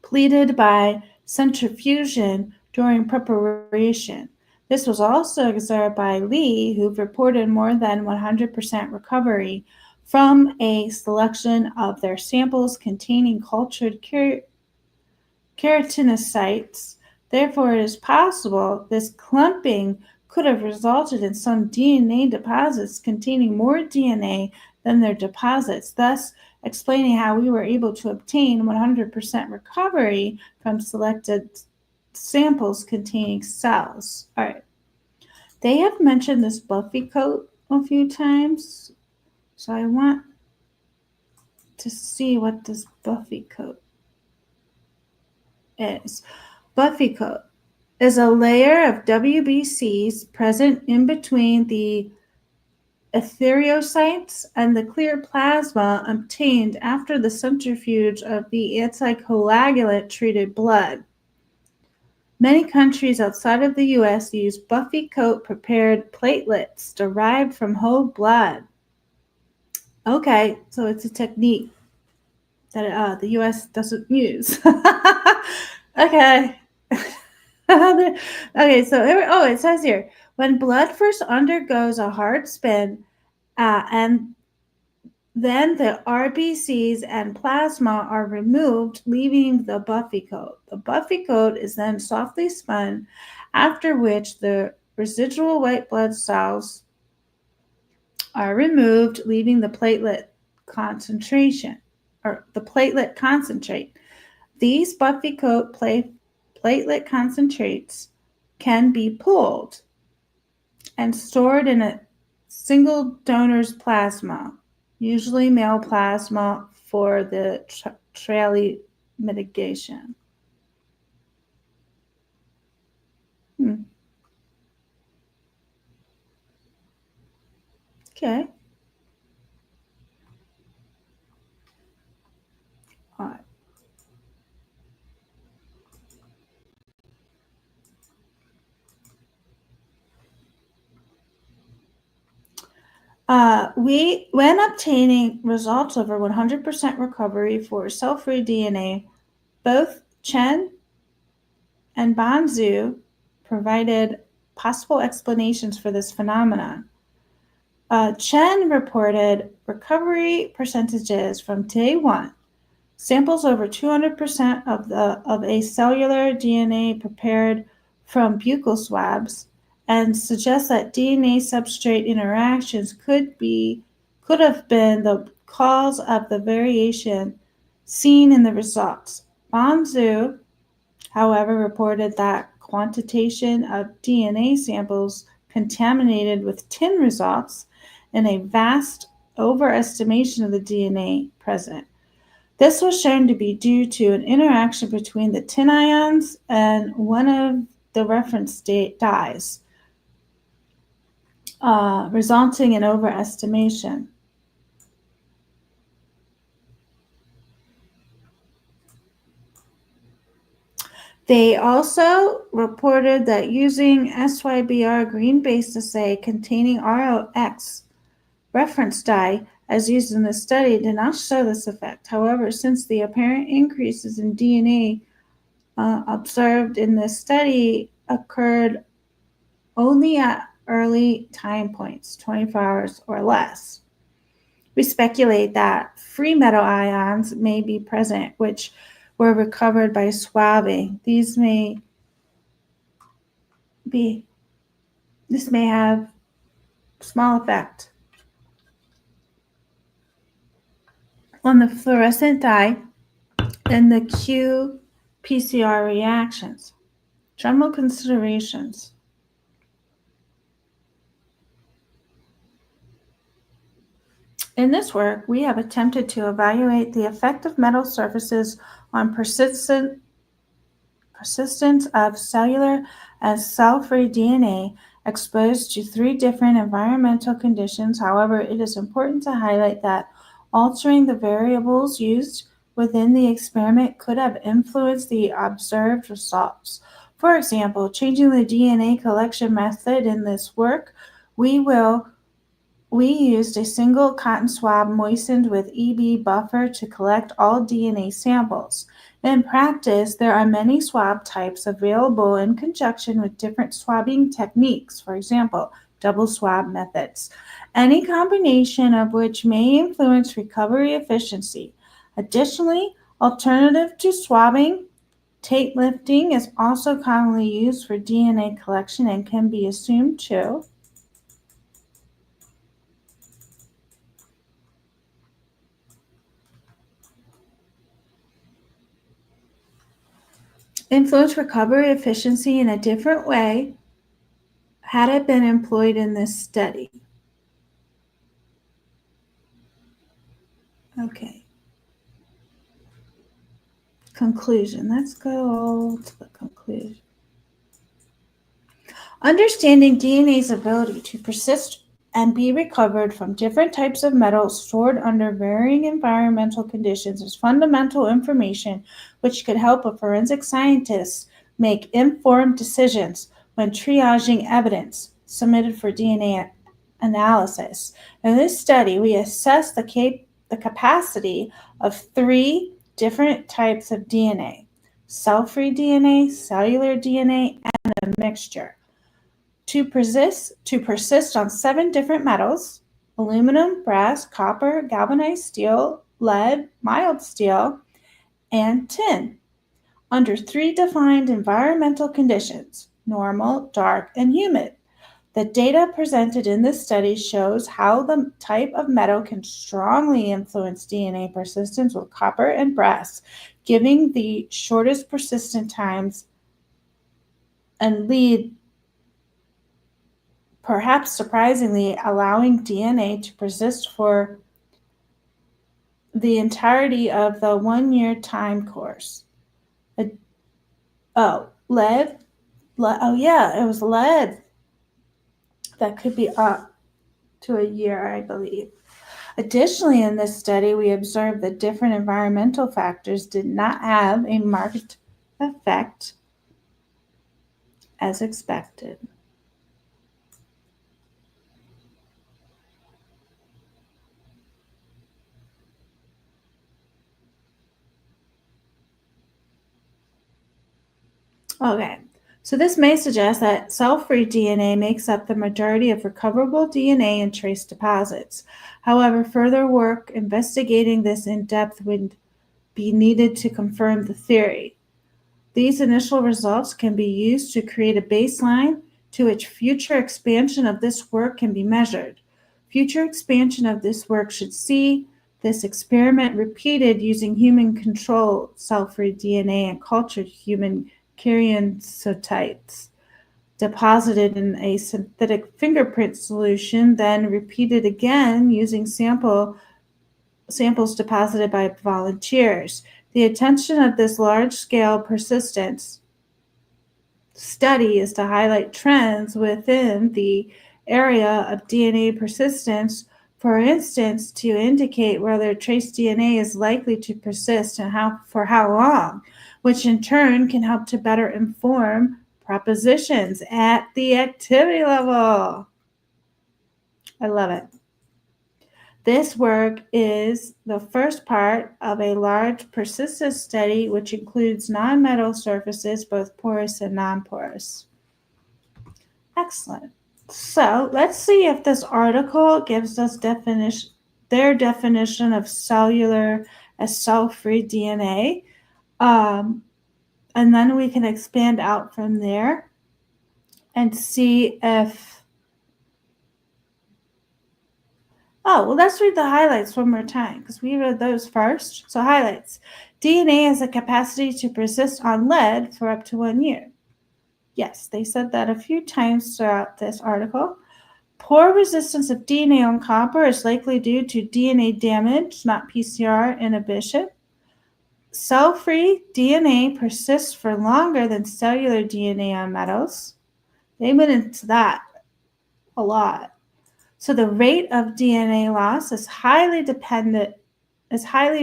pleated by centrifugation during preparation. This was also observed by Lee, who reported more than 100% recovery from a selection of their samples containing cultured keratinocytes. Therefore, it is possible this clumping could have resulted in some DNA deposits containing more DNA than their deposits, thus explaining how we were able to obtain 100% recovery from selected samples containing cells. All right. They have mentioned this buffy coat a few times, so I want to see what this buffy coat is. Buffy coat is a layer of WBCs present in between the erythrocytes and the clear plasma obtained after the centrifuge of the anticoagulant treated blood. Many countries outside of the U.S. use buffy coat prepared platelets derived from whole blood. Okay, so it's a technique that the U.S. doesn't use. Okay. Okay, so it says here, when blood first undergoes a hard spin and Then the RBCs and plasma are removed, leaving the buffy coat. The buffy coat is then softly spun, after which the residual white blood cells are removed, leaving the platelet concentration, or the platelet concentrate. These buffy coat platelet concentrates can be pooled and stored in a single donor's plasma, usually male plasma, for the trail mitigation. Okay. All right. When obtaining results over 100% recovery for cell-free DNA, both Chen and Banzhou provided possible explanations for this phenomenon. Chen reported recovery percentages from day one, samples over 200% of a cellular DNA prepared from buccal swabs, and suggests that DNA substrate interactions could have been the cause of the variation seen in the results. Banzhou, however, reported that quantitation of DNA samples contaminated with tin results in a vast overestimation of the DNA present. This was shown to be due to an interaction between the tin ions and one of the reference dyes, resulting in overestimation. They also reported that using SYBR green-based assay containing ROX reference dye as used in the study did not show this effect. However, since the apparent increases in DNA observed in this study occurred only at early time points, 24 hours or less, we speculate that free metal ions may be present, which were recovered by swabbing. This may have small effect on the fluorescent dye and the qPCR reactions. General considerations. In this work, we have attempted to evaluate the effect of metal surfaces on persistence of cellular and cell-free DNA exposed to 3 different environmental conditions. However, it is important to highlight that altering the variables used within the experiment could have influenced the observed results. For example, changing the DNA collection method in this work, we used a single cotton swab moistened with EB buffer to collect all DNA samples. In practice, there are many swab types available in conjunction with different swabbing techniques, for example, double swab methods, any combination of which may influence recovery efficiency. Additionally, alternative to swabbing, tape lifting is also commonly used for DNA collection and can be assumed to influence recovery efficiency in a different way had it been employed in this study. Okay. Conclusion. Let's go to the conclusion. Understanding DNA's ability to persist and be recovered from different types of metals stored under varying environmental conditions is fundamental information which could help a forensic scientist make informed decisions when triaging evidence submitted for DNA analysis. In this study, we assessed the capacity of 3 different types of DNA: cell-free DNA, cellular DNA, and a mixture, to persist on 7 different metals, aluminum, brass, copper, galvanized steel, lead, mild steel, and tin, under 3 defined environmental conditions: normal, dark, and humid. The data presented in this study shows how the type of metal can strongly influence DNA persistence with copper and brass, giving the shortest persistent times and lead, perhaps surprisingly, allowing DNA to persist for the entirety of the 1-year time course. Lead. Oh, yeah, it was lead that could be up to a year, I believe. Additionally, in this study, we observed that different environmental factors did not have a marked effect as expected. Okay, so this may suggest that cell-free DNA makes up the majority of recoverable DNA in trace deposits. However, further work investigating this in depth would be needed to confirm the theory. These initial results can be used to create a baseline to which future expansion of this work can be measured. Future expansion of this work should see this experiment repeated using human control cell-free DNA and cultured human karyocytes deposited in a synthetic fingerprint solution, then repeated again using samples deposited by volunteers. The intention of this large-scale persistence study is to highlight trends within the area of DNA persistence, for instance, to indicate whether trace DNA is likely to persist and for how long, which in turn can help to better inform propositions at the activity level. I love it. This work is the first part of a large persistence study which includes nonmetal surfaces, both porous and non-porous. Excellent. So let's see if this article gives us their definition of cellular as cell-free DNA. And then we can expand out from there and see if let's read the highlights one more time because we read those first. So highlights. DNA has a capacity to persist on lead for up to 1 year. Yes, they said that a few times throughout this article. Poor resistance of DNA on copper is likely due to DNA damage, not PCR inhibition. Cell-free DNA persists for longer than cellular DNA on metals. They went into that a lot. So the rate of DNA loss is highly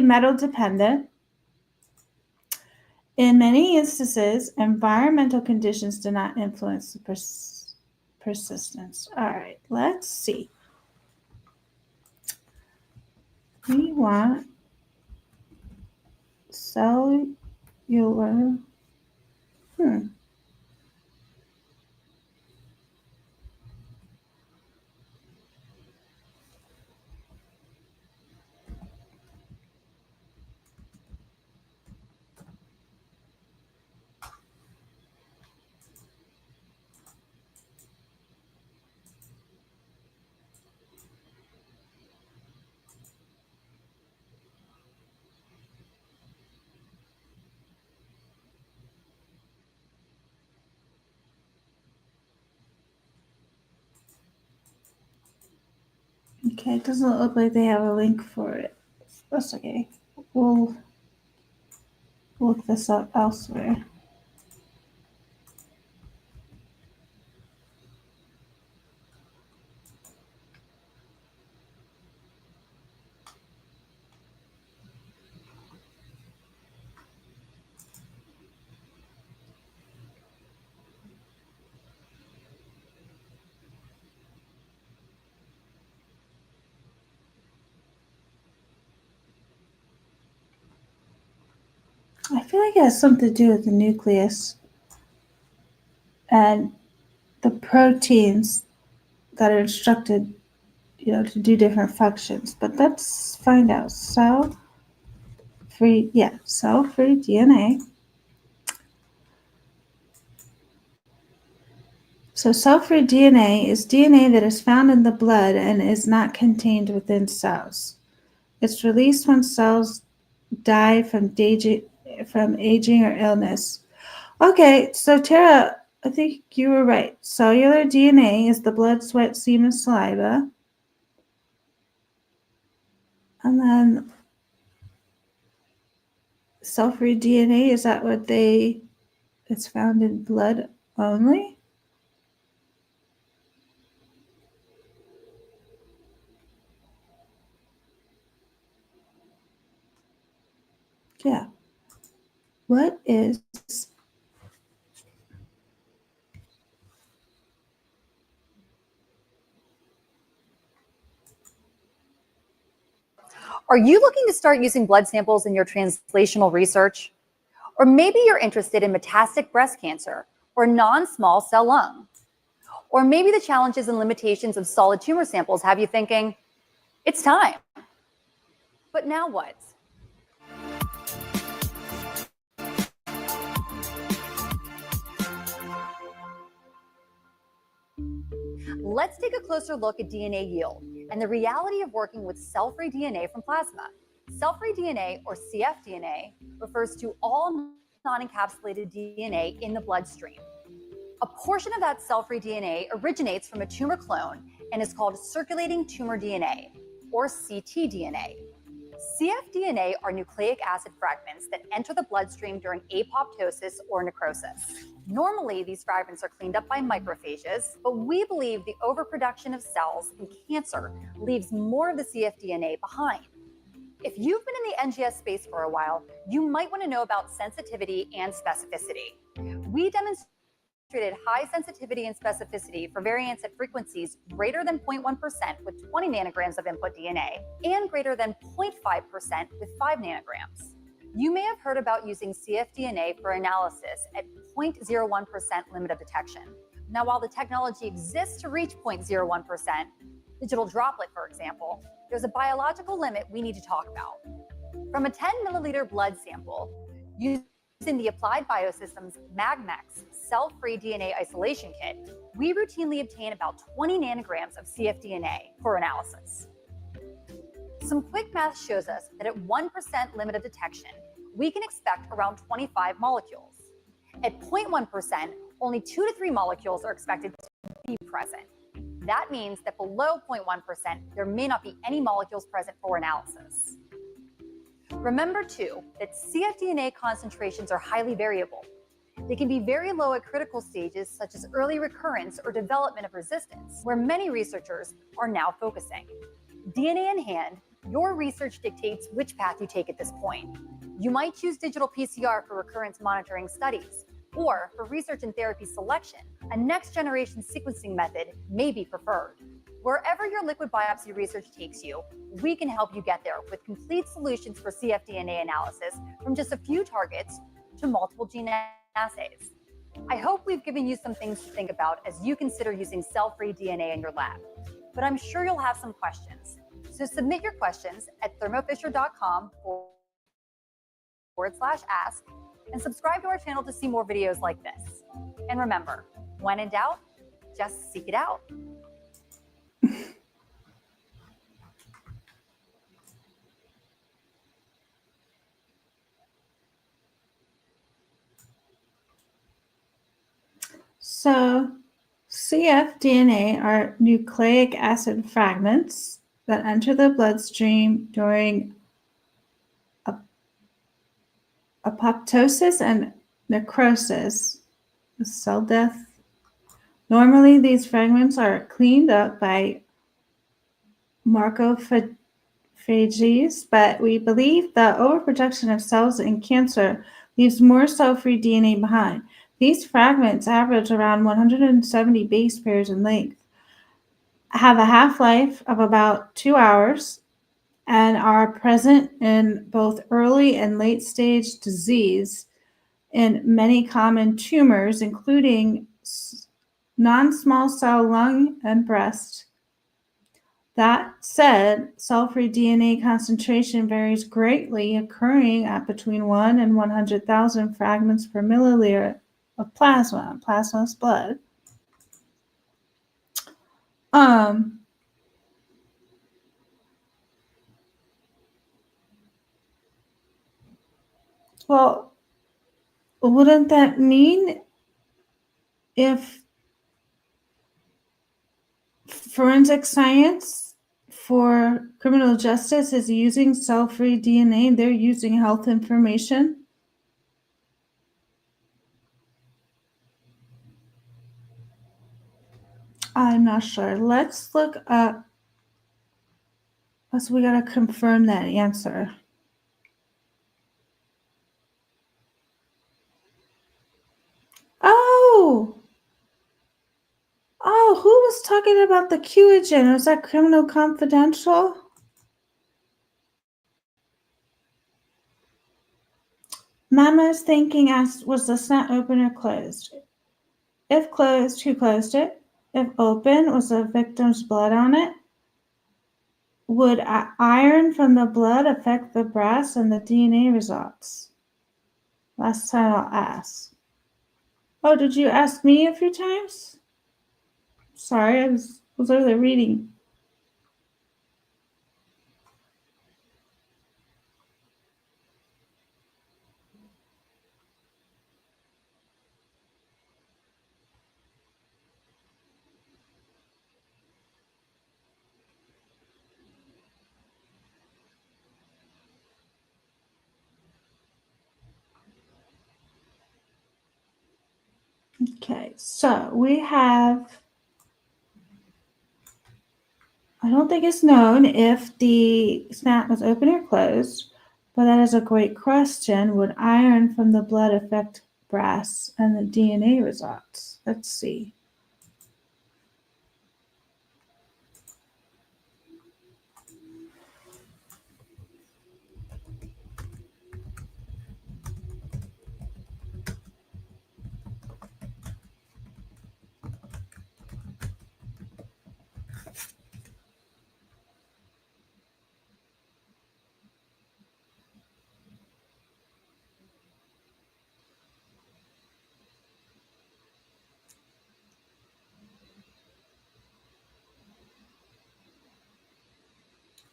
metal dependent. In many instances, environmental conditions do not influence the persistence. All right, let's see. We want cellular. Okay, it doesn't look like they have a link for it. That's okay. We'll look this up elsewhere. I feel like it has something to do with the nucleus and the proteins that are instructed to do different functions. But let's find out. Cell-free DNA. So cell-free DNA is DNA that is found in the blood and is not contained within cells. It's released when cells die from aging or illness. Okay, so Tara, I think you were right. Cellular DNA is the blood, sweat, semen, saliva. And then cell-free DNA, is that what it's found in blood only? Yeah. What is Are you looking to start using blood samples in your translational research? Or maybe you're interested in metastatic breast cancer or non-small cell lung. Or maybe the challenges and limitations of solid tumor samples have you thinking, it's time. But now what? Let's take a closer look at DNA yield and the reality of working with cell-free DNA from plasma. Cell-free DNA, or cfDNA, refers to all non-encapsulated DNA in the bloodstream. A portion of that cell-free DNA originates from a tumor clone and is called circulating tumor DNA, or ctDNA. cfDNA are nucleic acid fragments that enter the bloodstream during apoptosis or necrosis. Normally, these fragments are cleaned up by macrophages, but we believe the overproduction of cells in cancer leaves more of the cfDNA behind. If you've been in the NGS space for a while, you might want to know about sensitivity and specificity. We demonstrated high sensitivity and specificity for variants at frequencies greater than 0.1% with 20 nanograms of input DNA and greater than 0.5% with 5 nanograms. You may have heard about using cfDNA for analysis at 0.01% limit of detection. Now, while the technology exists to reach 0.01%, digital droplet, for example, there's a biological limit we need to talk about. From a 10 milliliter blood sample, using the Applied Biosystems MagMax cell-free DNA isolation kit, we routinely obtain about 20 nanograms of cfDNA for analysis. Some quick math shows us that at 1% limit of detection, we can expect around 25 molecules. At 0.1%, only 2 to 3 molecules are expected to be present. That means that below 0.1%, there may not be any molecules present for analysis. Remember, too, that cfDNA concentrations are highly variable. They can be very low at critical stages, such as early recurrence or development of resistance, where many researchers are now focusing. DNA in hand, your research dictates which path you take at this point. You might choose digital PCR for recurrence monitoring studies, or for research and therapy selection, a next-generation sequencing method may be preferred. Wherever your liquid biopsy research takes you, we can help you get there with complete solutions for cfDNA analysis from just a few targets to multiple gene assays. I hope we've given you some things to think about as you consider using cell-free DNA in your lab, but I'm sure you'll have some questions. So submit your questions at thermofisher.com/ask and subscribe to our channel to see more videos like this. And remember, when in doubt, just seek it out. So cfDNA are nucleic acid fragments that enter the bloodstream during apoptosis and necrosis, cell death. Normally, these fragments are cleaned up by macrophages, but we believe the overproduction of cells in cancer leaves more cell-free DNA behind. These fragments average around 170 base pairs in length, have a half-life of about 2 hours, and are present in both early and late-stage disease in many common tumors, including non-small cell lung and breast, That said, cell-free DNA concentration varies greatly, occurring at between 1 and 100,000 fragments per milliliter of plasma. Plasma is blood. Well, wouldn't that mean if forensic science for criminal justice is using cell-free DNA, they're using health information? I'm not sure. Let's look up. So we got to confirm that answer. Oh, who was talking about the Q agent? Was that Criminal Confidential? Mama's thinking asked, was the snap open or closed? If closed, who closed it? If open, was the victim's blood on it? Would iron from the blood affect the brass and the DNA results? Last time I'll ask. Oh, did you ask me a few times? Sorry, I was over there reading. Okay, so we have, I don't think it's known if the snap was open or closed, but that is a great question. Would iron from the blood affect brass and the DNA results? Let's see.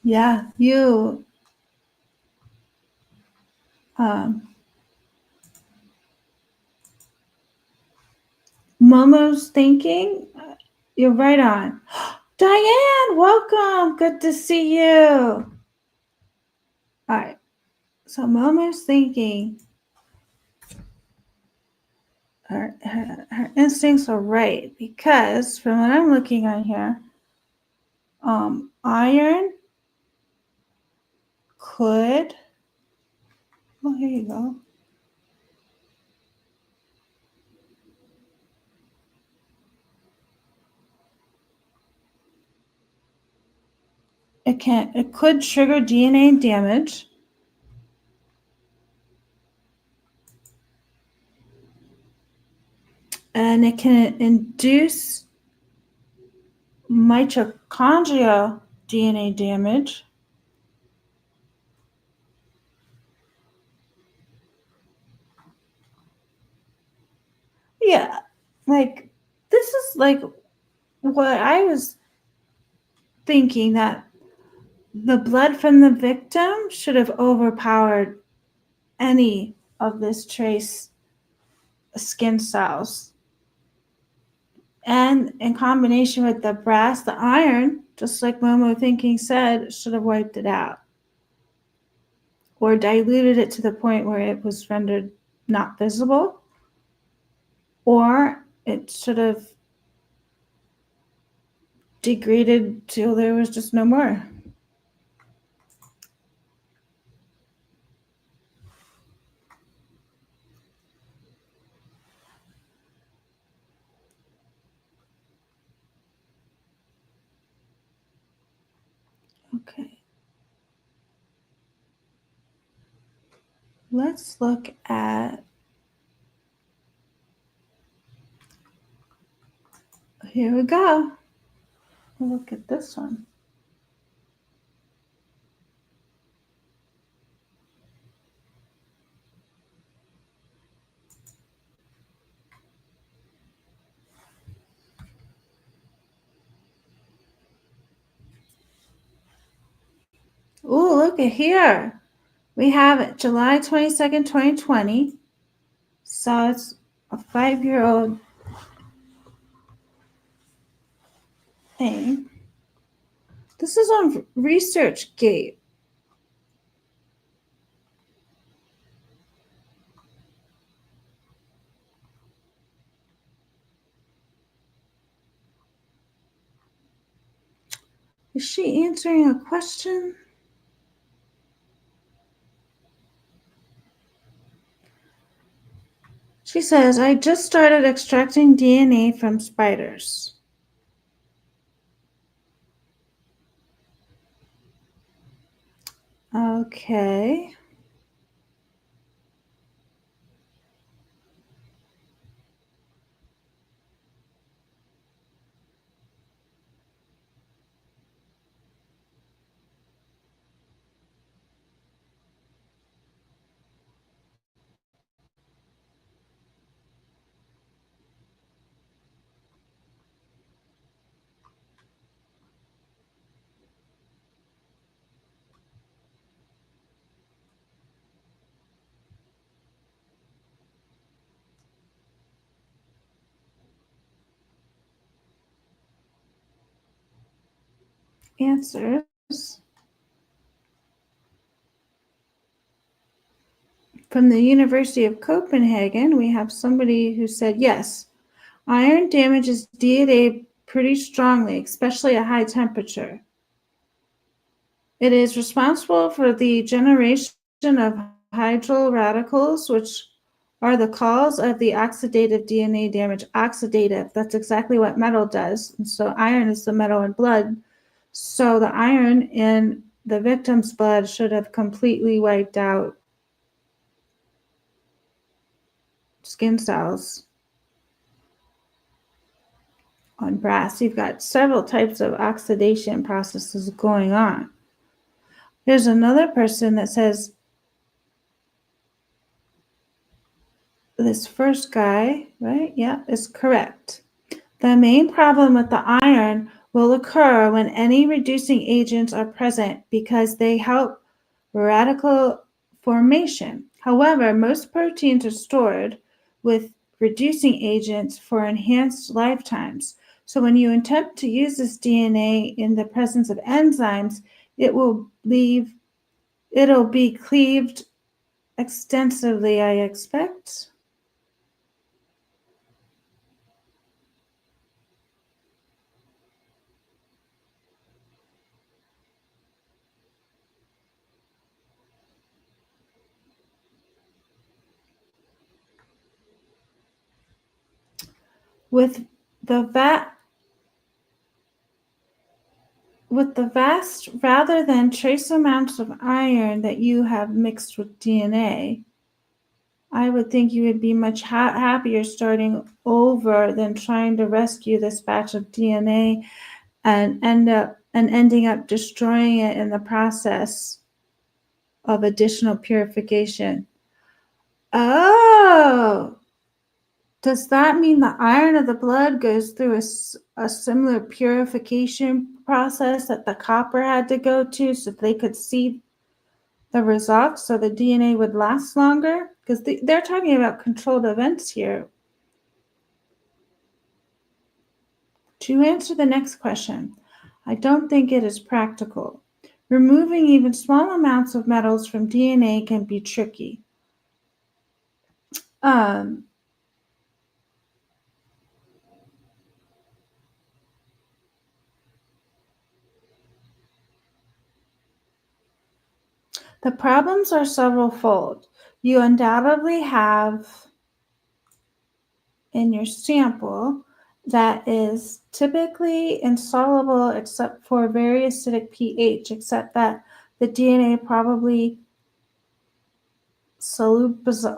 Yeah, you Momo's thinking, you're right on. Diane, welcome. Good to see you. All right. So Momo's thinking her instincts are right, because from what I'm looking at here, iron could, oh, here you go. It could trigger DNA damage. And it can induce mitochondrial DNA damage. Yeah, like this is like what I was thinking, that the blood from the victim should have overpowered any of this trace skin cells. And in combination with the brass, the iron, just like Momo thinking said, should have wiped it out. Or diluted it to the point where it was rendered not visible. Or it should have degraded till there was just no more. Okay. Let's look at, here we go. Look at this one. look at here. We have it July 22nd, 2020. So it's a 5-year-old thing. This is on ResearchGate. Is she answering a question? She says, I just started extracting DNA from spiders. Okay. Answers from the University of Copenhagen. We have somebody who said, yes, iron damages DNA pretty strongly, especially at high temperature. It is responsible for the generation of hydrolyl radicals, which are the cause of the oxidative DNA damage. Oxidative, that's exactly what metal does. And so iron is the metal in blood. So the iron in the victim's blood should have completely wiped out skin cells. On brass, you've got several types of oxidation processes going on. There's another person that says, this first guy, right? Yeah, is correct. The main problem with the iron will occur when any reducing agents are present because they help radical formation. However, most proteins are stored with reducing agents for enhanced lifetimes. So when you attempt to use this DNA in the presence of enzymes, it'll be cleaved extensively, I expect. With the vast rather than trace amounts of iron that you have mixed with DNA, I would think you would be much happier starting over than trying to rescue this batch of DNA and ending up destroying it in the process of additional purification. Oh, does that mean the iron of the blood goes through a similar purification process that the copper had to go to so they could see the results so the DNA would last longer? Because they're talking about controlled events here. To answer the next question, I don't think it is practical. Removing even small amounts of metals from DNA can be tricky. The problems are several-fold. You undoubtedly have in your sample that is typically insoluble except for very acidic pH, except that the DNA probably soluble.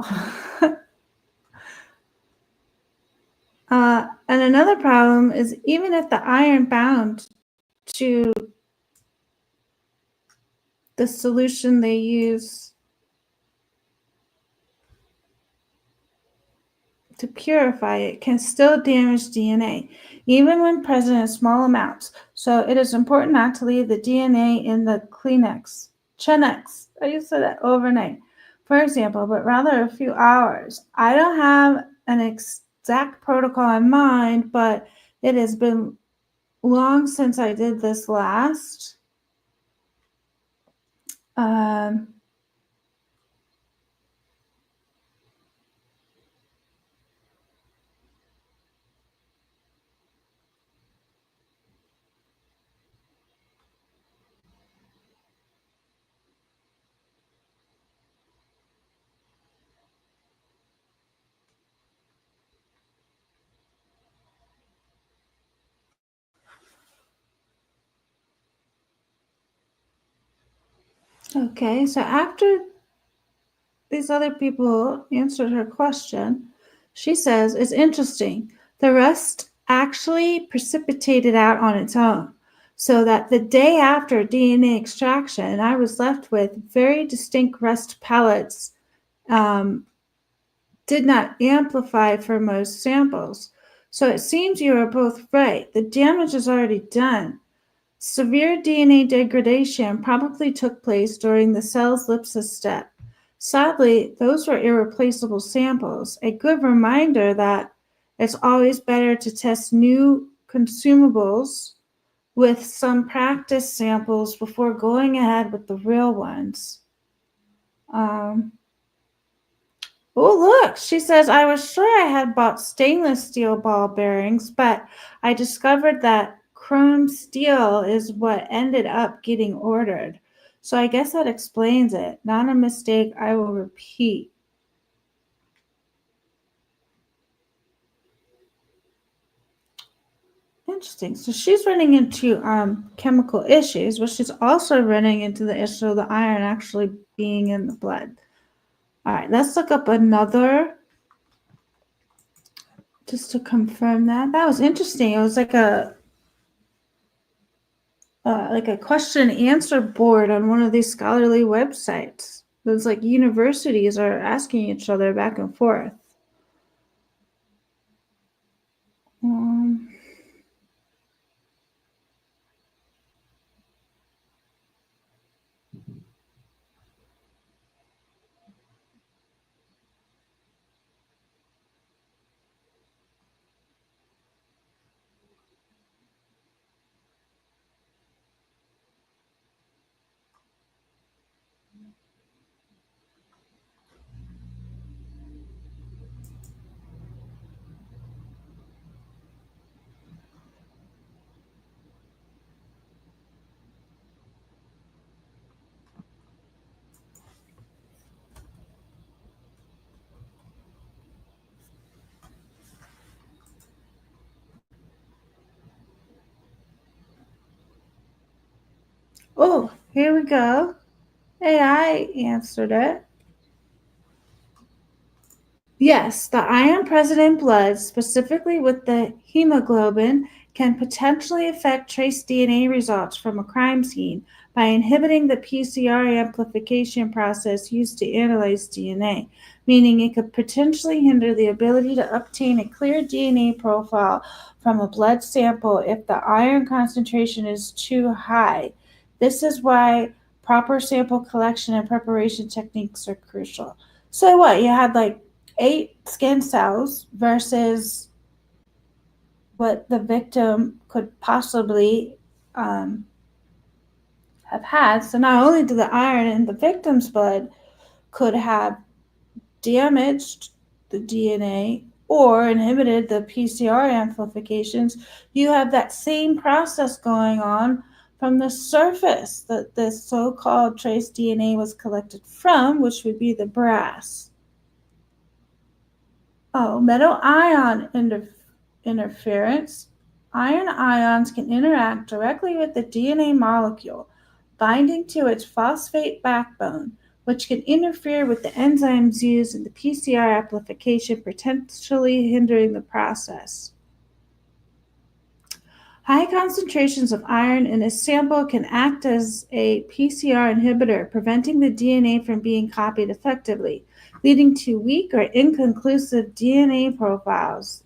And another problem is even if the iron bound to the solution they use to purify it, can still damage DNA, even when present in small amounts. So it is important not to leave the DNA in the Kleenex Chenex. I used it overnight, for example, but rather a few hours. I don't have an exact protocol in mind, but it has been long since I did this last. Okay, so after these other people answered her question, she says, it's interesting. The rust actually precipitated out on its own, so that the day after DNA extraction, I was left with very distinct rust pellets, did not amplify for most samples. So it seems you are both right. The damage is already done. Severe DNA degradation probably took place during the cell's lysis step. Sadly, those were irreplaceable samples, a good reminder that it's always better to test new consumables with some practice samples before going ahead with the real ones. Oh, look, she says, I was sure I had bought stainless steel ball bearings, but I discovered that chrome steel is what ended up getting ordered. So I guess that explains it. Not a mistake, I will repeat. Interesting. So she's running into chemical issues, but she's also running into the issue of the iron actually being in the blood. All right, let's look up another just to confirm that. That was interesting. It was like a question and answer board on one of these scholarly websites. It was like universities are asking each other back and forth. Oh, here we go. AI answered it. Yes, the iron present in blood, specifically with the hemoglobin, can potentially affect trace DNA results from a crime scene by inhibiting the PCR amplification process used to analyze DNA, meaning it could potentially hinder the ability to obtain a clear DNA profile from a blood sample if the iron concentration is too high. This is why proper sample collection and preparation techniques are crucial. So what, you had like 8 skin cells versus what the victim could possibly have had. So not only did the iron in the victim's blood could have damaged the DNA or inhibited the PCR amplifications, you have that same process going on from the surface that this so-called trace DNA was collected from, which would be the brass. Oh, metal ion interference. Iron ions can interact directly with the DNA molecule, binding to its phosphate backbone, which can interfere with the enzymes used in the PCR amplification, potentially hindering the process. High concentrations of iron in a sample can act as a PCR inhibitor, preventing the DNA from being copied effectively, leading to weak or inconclusive DNA profiles.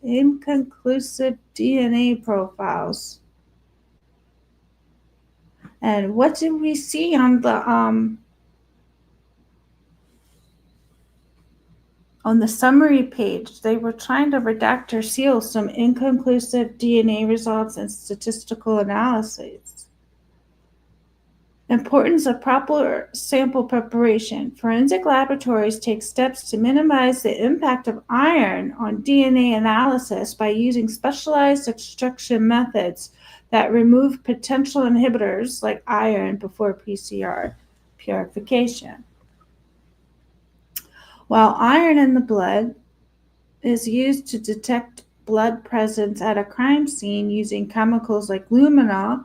And what did we see on the summary page? They were trying to redact or seal some inconclusive DNA results and statistical analyses. Importance of proper sample preparation. Forensic laboratories take steps to minimize the impact of iron on DNA analysis by using specialized extraction methods that remove potential inhibitors like iron before PCR purification. While iron in the blood is used to detect blood presence at a crime scene using chemicals like luminol,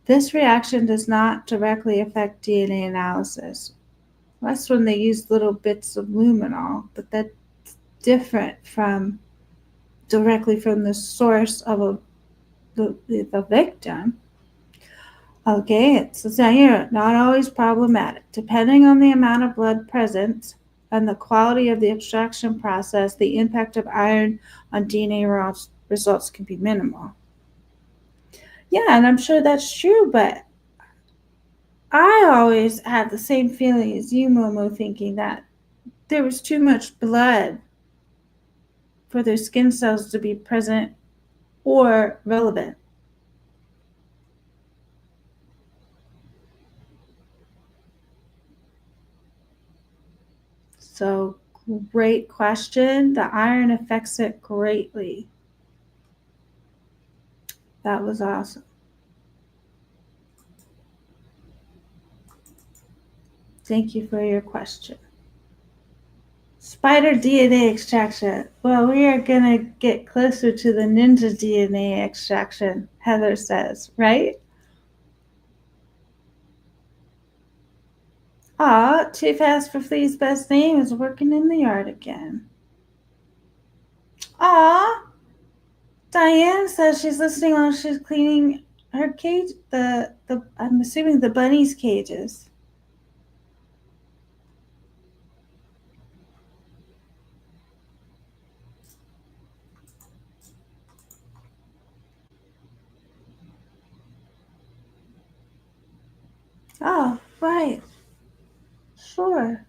this reaction does not directly affect DNA analysis. That's when they use little bits of luminol, but that's different from directly from the source of the victim. Okay, it says down here, not always problematic. Depending on the amount of blood present and the quality of the extraction process, the impact of iron on DNA results can be minimal. Yeah, and I'm sure that's true, but I always had the same feeling as you, Momo, thinking that there was too much blood for their skin cells to be present or relevant. So, great question. The iron affects it greatly. That was awesome. Thank you for your question. Spider DNA extraction. Well, we are going to get closer to the ninja DNA extraction, Heather says, right? Aw, Too Fast for Flea's best name is working in the yard again. Aw, Diane says she's listening while she's cleaning her cage, I'm assuming the bunny's cages. Oh, right. Sure.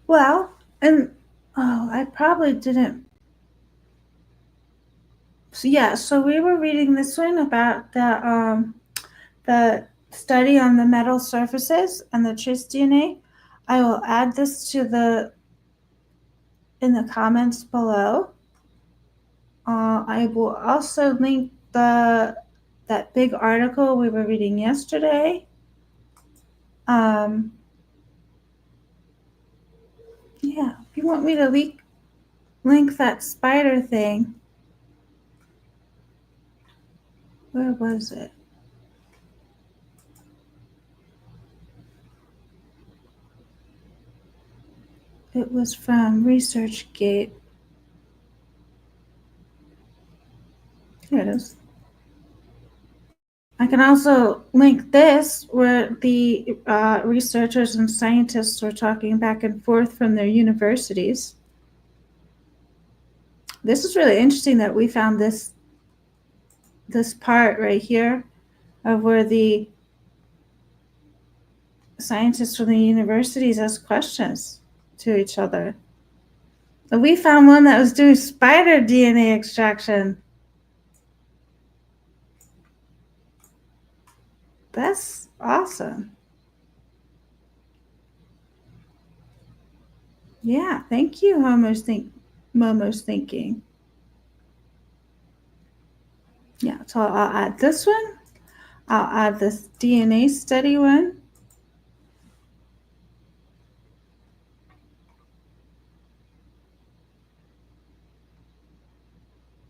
Well, and I probably didn't. So yeah, so we were reading this one about the study on the metal surfaces and the trace DNA. I will add this in the comments below. I will also link that big article we were reading yesterday. Yeah, if you want me to link that spider thing, where was it? It was from ResearchGate. Here it is. I can also link this where the researchers and scientists were talking back and forth from their universities. This is really interesting that we found this part right here of where the scientists from the universities ask questions to each other. So we found one that was doing spider DNA extraction. That's awesome. Yeah, thank you, Momo's thinking. Yeah, so I'll add this one. I'll add this DNA study one.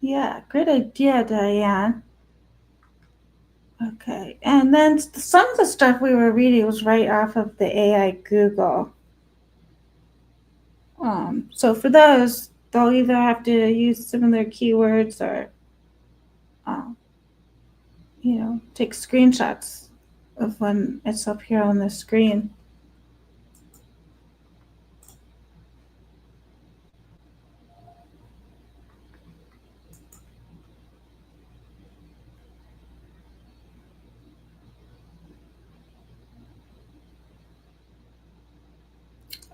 Yeah, great idea, Diane. Okay, and then some of the stuff we were reading was right off of the AI Google. So for those, they'll either have to use similar keywords or, take screenshots of when it's up here on the screen.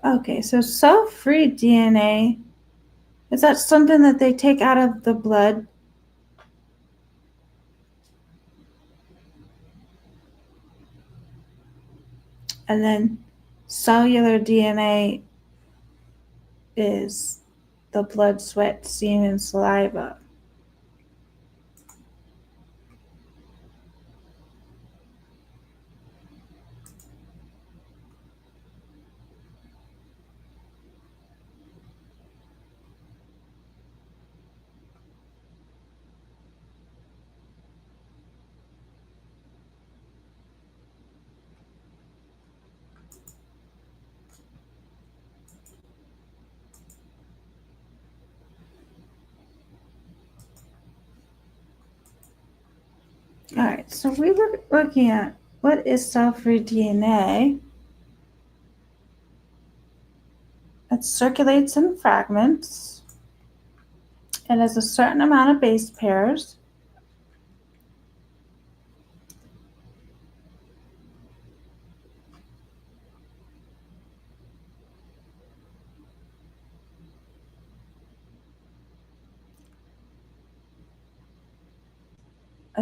Okay, so cell-free DNA, is that something that they take out of the blood? And then cellular DNA is the blood, sweat, semen, saliva. All right, so we were looking at what is cell-free DNA. It circulates in fragments. It has a certain amount of base pairs.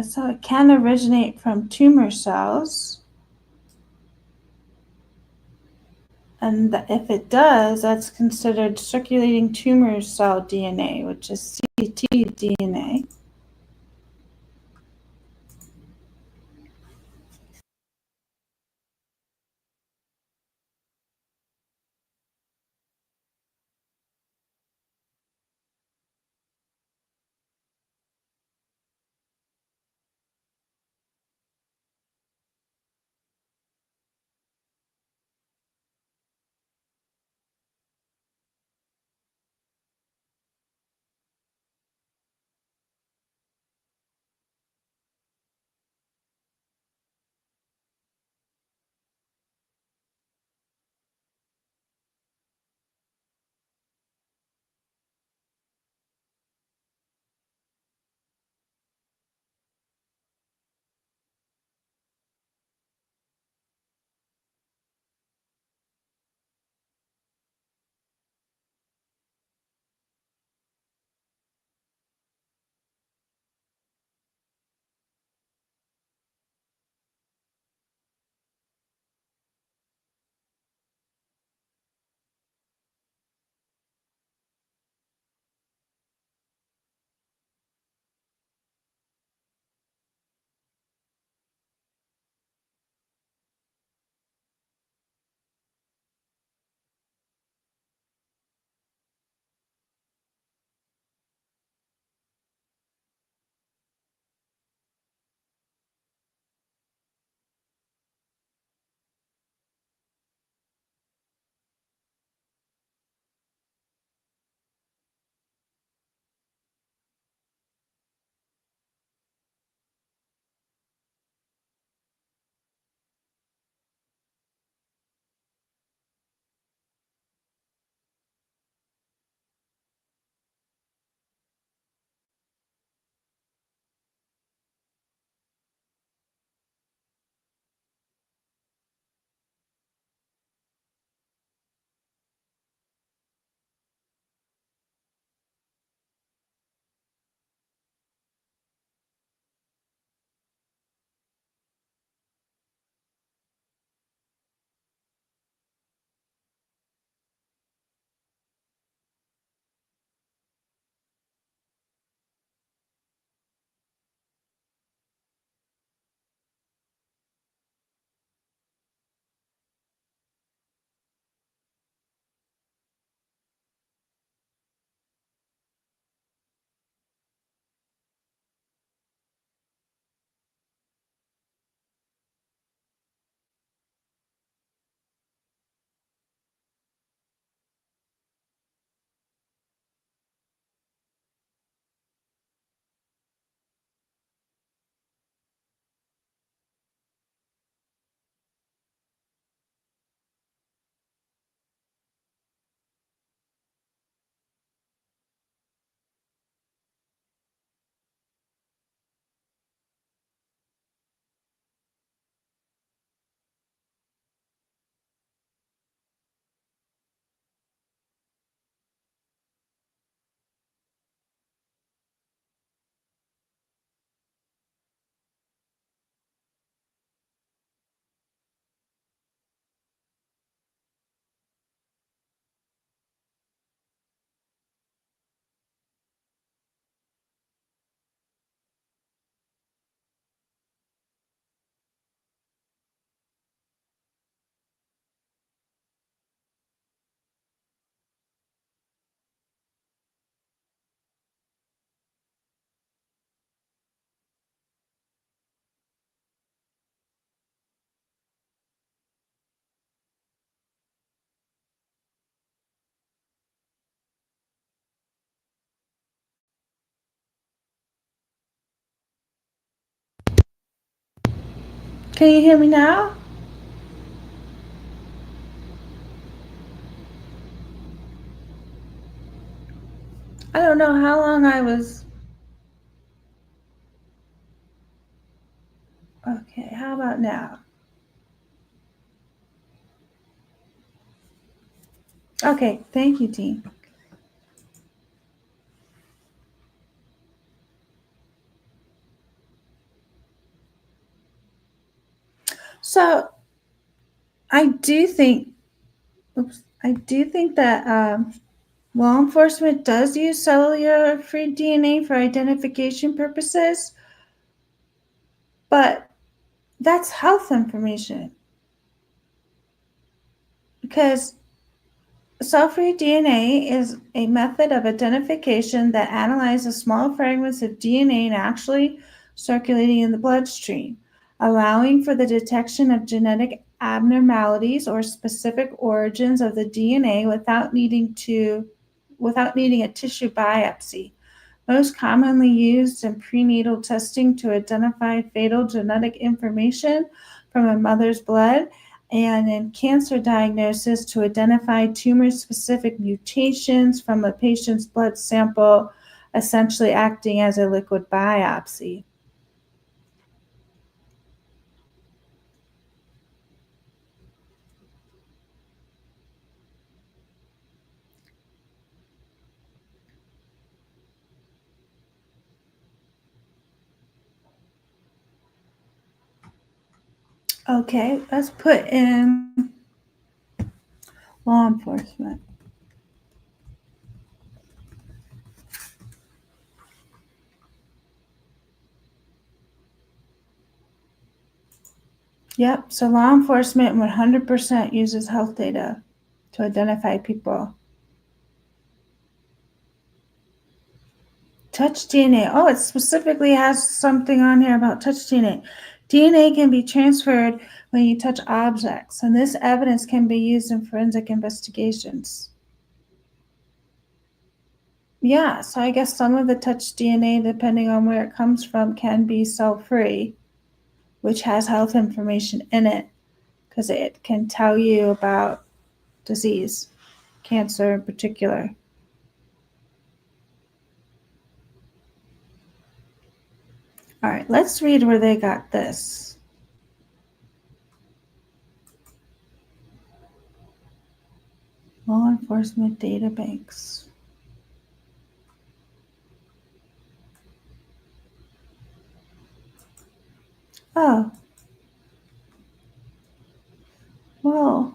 So it can originate from tumor cells. And if it does, that's considered circulating tumor cell DNA, which is ctDNA. Can you hear me now? I don't know how long I was. Okay, how about now? Okay, thank you, team. So I do think that law enforcement does use cellular-free DNA for identification purposes, but that's health information. Because cell-free DNA is a method of identification that analyzes small fragments of DNA naturally circulating in the bloodstream, allowing for the detection of genetic abnormalities or specific origins of the DNA without needing a tissue biopsy. Most commonly used in prenatal testing to identify fatal genetic information from a mother's blood, and in cancer diagnosis to identify tumor-specific mutations from a patient's blood sample, essentially acting as a liquid biopsy. Okay, let's put in law enforcement. Yep, so law enforcement 100% uses health data to identify people. Touch DNA. Oh, it specifically has something on here about touch DNA. DNA can be transferred when you touch objects, and this evidence can be used in forensic investigations. Yeah, so I guess some of the touch DNA, depending on where it comes from, can be cell-free, which has health information in it, because it can tell you about disease, cancer in particular. All right, let's read where they got this. Law enforcement data banks. Oh. Whoa.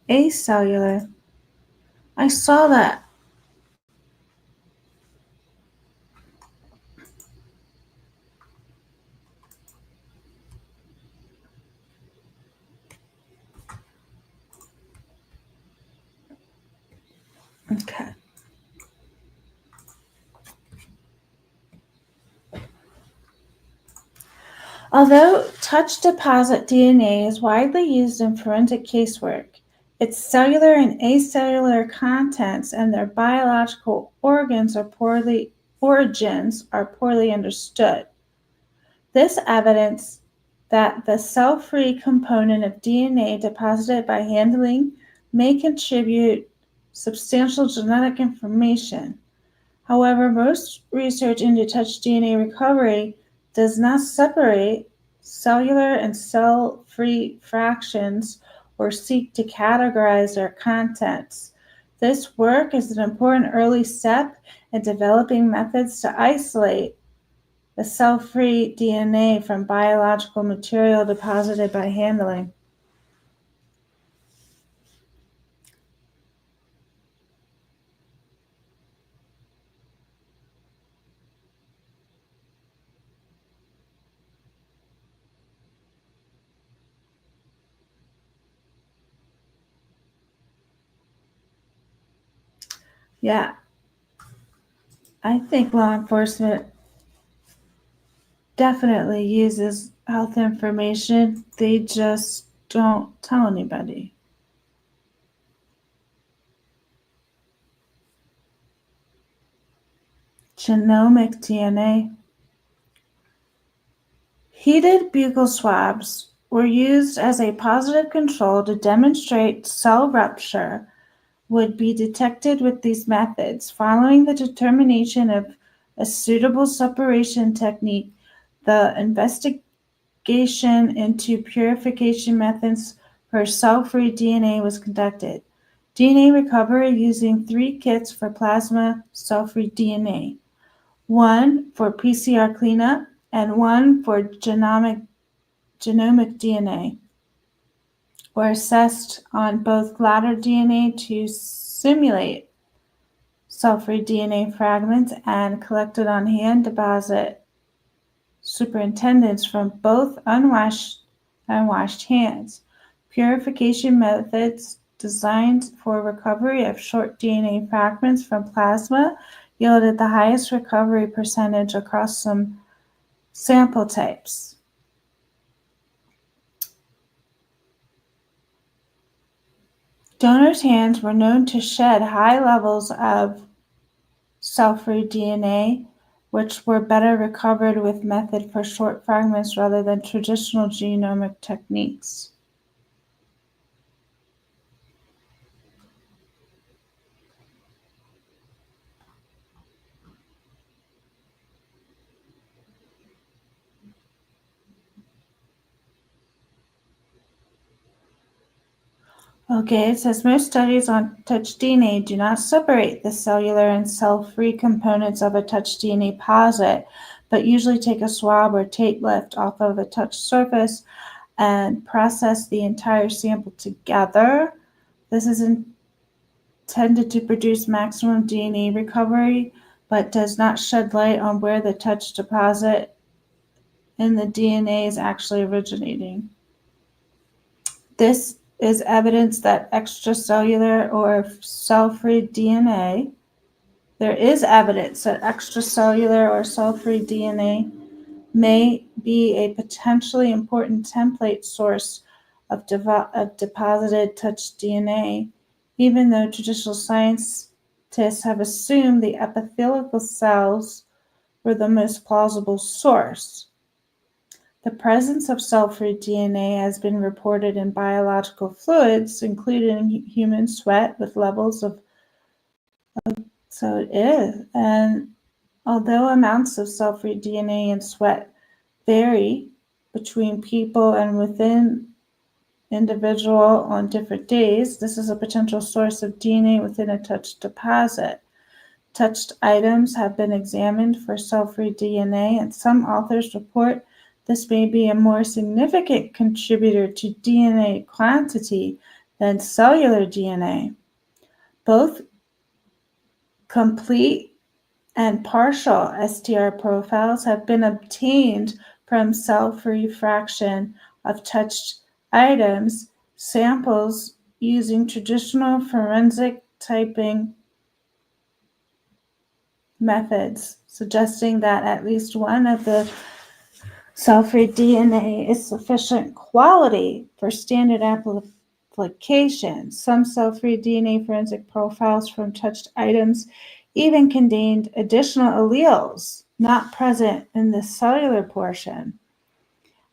Acellular. I saw that. Okay. Although touch deposit DNA is widely used in forensic casework, its cellular and acellular contents and their biological origins are poorly understood. This evidence that the cell-free component of DNA deposited by handling may contribute substantial genetic information. However, most research into touch DNA recovery does not separate cellular and cell-free fractions or seek to categorize their contents. This work is an important early step in developing methods to isolate the cell-free DNA from biological material deposited by handling. Yeah, I think law enforcement definitely uses health information. They just don't tell anybody. genomic DNA. Heated buccal swabs were used as a positive control to demonstrate cell rupture would be detected with these methods. Following the determination of a suitable separation technique, the investigation into purification methods for cell-free DNA was conducted. DNA recovery using 3 kits for plasma cell-free DNA, 1 for PCR cleanup and 1 for genomic DNA, were assessed on both ladder DNA to simulate cell-free DNA fragments and collected on hand deposit superintendents from both unwashed and washed hands. Purification methods designed for recovery of short DNA fragments from plasma yielded the highest recovery percentage across some sample types. Donors' hands were known to shed high levels of cell-free DNA, which were better recovered with method for short fragments rather than traditional genomic techniques. Okay, it says most studies on touch DNA do not separate the cellular and cell-free components of a touch DNA posit, but usually take a swab or tape lift off of a touch surface and process the entire sample together. This is intended to produce maximum DNA recovery, but does not shed light on where the touch deposit in the DNA is actually originating. This is evidence that extracellular or cell-free DNA, there is evidence that extracellular or cell-free DNA may be a potentially important template source of deposited touch DNA, even though traditional scientists have assumed the epithelial cells were the most plausible source. The presence of cell-free DNA has been reported in biological fluids, including human sweat, with levels of so it is. And although amounts of cell-free DNA in sweat vary between people and within individual on different days, this is a potential source of DNA within a touch deposit. Touched items have been examined for cell-free DNA, and some authors report this may be a more significant contributor to DNA quantity than cellular DNA. Both complete and partial STR profiles have been obtained from cell-free fraction of touched items samples using traditional forensic typing methods, suggesting that at least one of the cell-free DNA is sufficient quality for standard application. Some cell-free DNA forensic profiles from touched items even contained additional alleles not present in the cellular portion,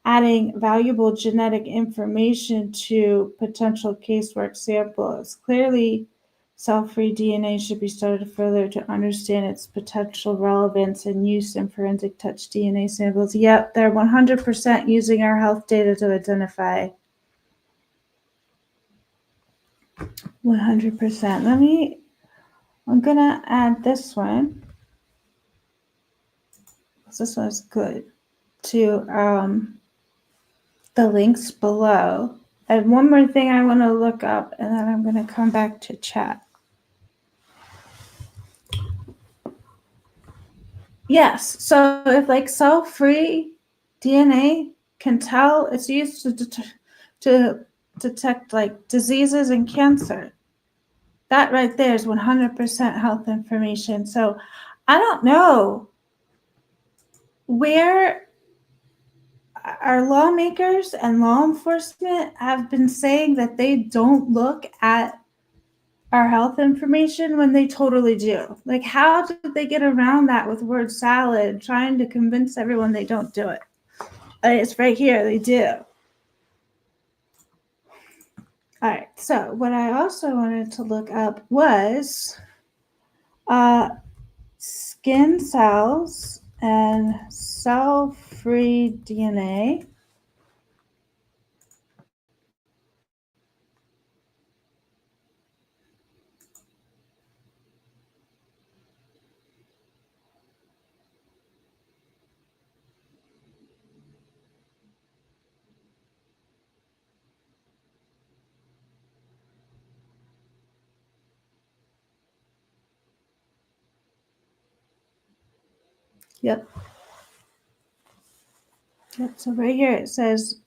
adding valuable genetic information to potential casework samples. Clearly, cell-free DNA should be studied further to understand its potential relevance and use in forensic touch DNA samples. Yep, they're 100% using our health data to identify. 100%. I'm gonna add this one, because this one's good, to the links below. And one more thing I want to look up, and then I'm going to come back to chat. Yes, so if like cell-free DNA can tell, it's used to detect like diseases and cancer. That right there is 100% health information. So I don't know where our lawmakers and law enforcement have been saying that they don't look at our health information when they totally do. Like, how did they get around that with word salad, trying to convince everyone they don't do it? It's right here, they do. All right, so what I also wanted to look up was skin cells and cell-free DNA. Yep. So right here it says,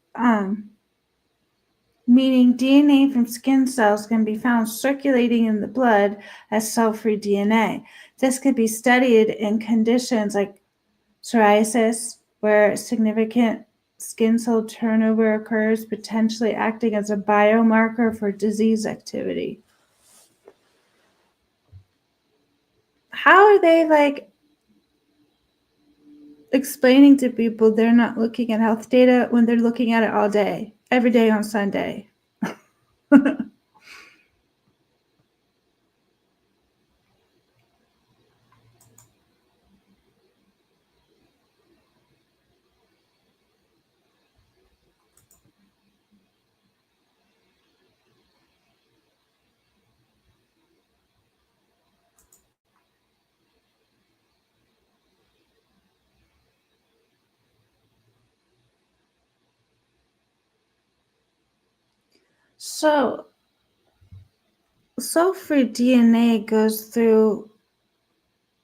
meaning DNA from skin cells can be found circulating in the blood as cell-free DNA. This could be studied in conditions like psoriasis, where significant skin cell turnover occurs, potentially acting as a biomarker for disease activity. How are they like explaining to people they're not looking at health data when they're looking at it all day, every day on Sunday? So, cell-free DNA goes through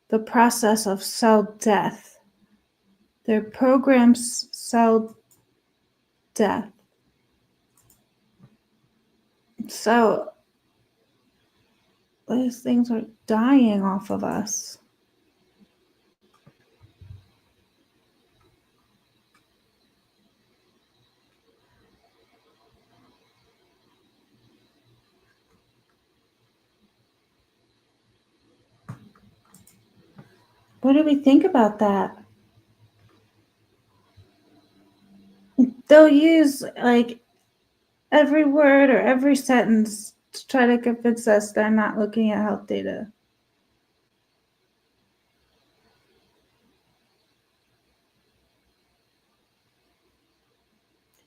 the process of cell death. They're programmed cell death. So, those things are dying off of us. What do we think about that? They'll use like every word or every sentence to try to convince us they're not looking at health data.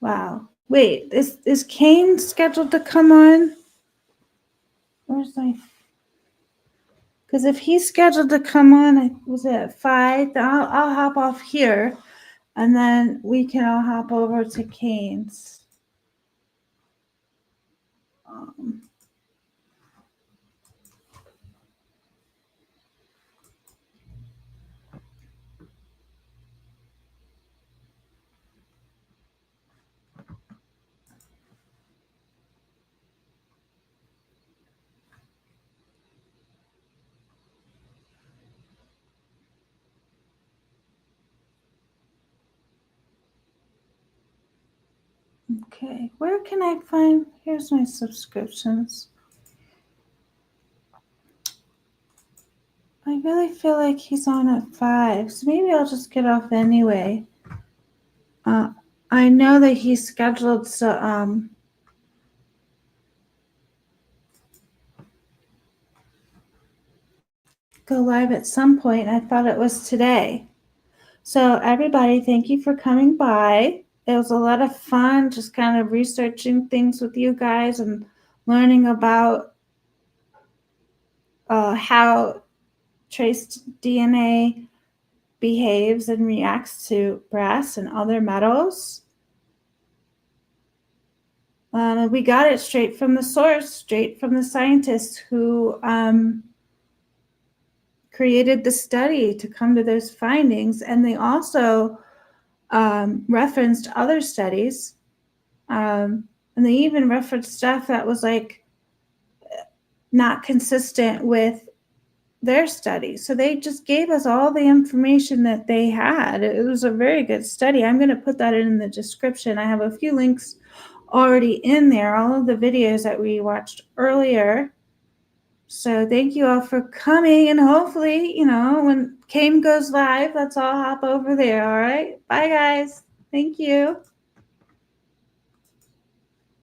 Wow. Wait, is Kane scheduled to come on? Where's my... Because if he's scheduled to come on, was it at 5? I'll hop off here, and then we can all hop over to Kane's. Okay, where can I find? Here's my subscriptions. I really feel like he's on at 5, so maybe I'll just get off anyway. I know that he's scheduled to go live at some point. I thought it was today. So everybody, thank you for coming by. It was a lot of fun just kind of researching things with you guys and learning about how traced DNA behaves and reacts to brass and other metals. We got it straight from the source, straight from the scientists who created the study to come to those findings. And they also referenced other studies. And they even referenced stuff that was like not consistent with their study. So they just gave us all the information that they had. It was a very good study. I'm going to put that in the description. I have a few links already in there. All of the videos that we watched earlier So thank you all for coming, and hopefully, you know, when CAIM goes live, let's all hop over there, all right? Bye, guys. Thank you.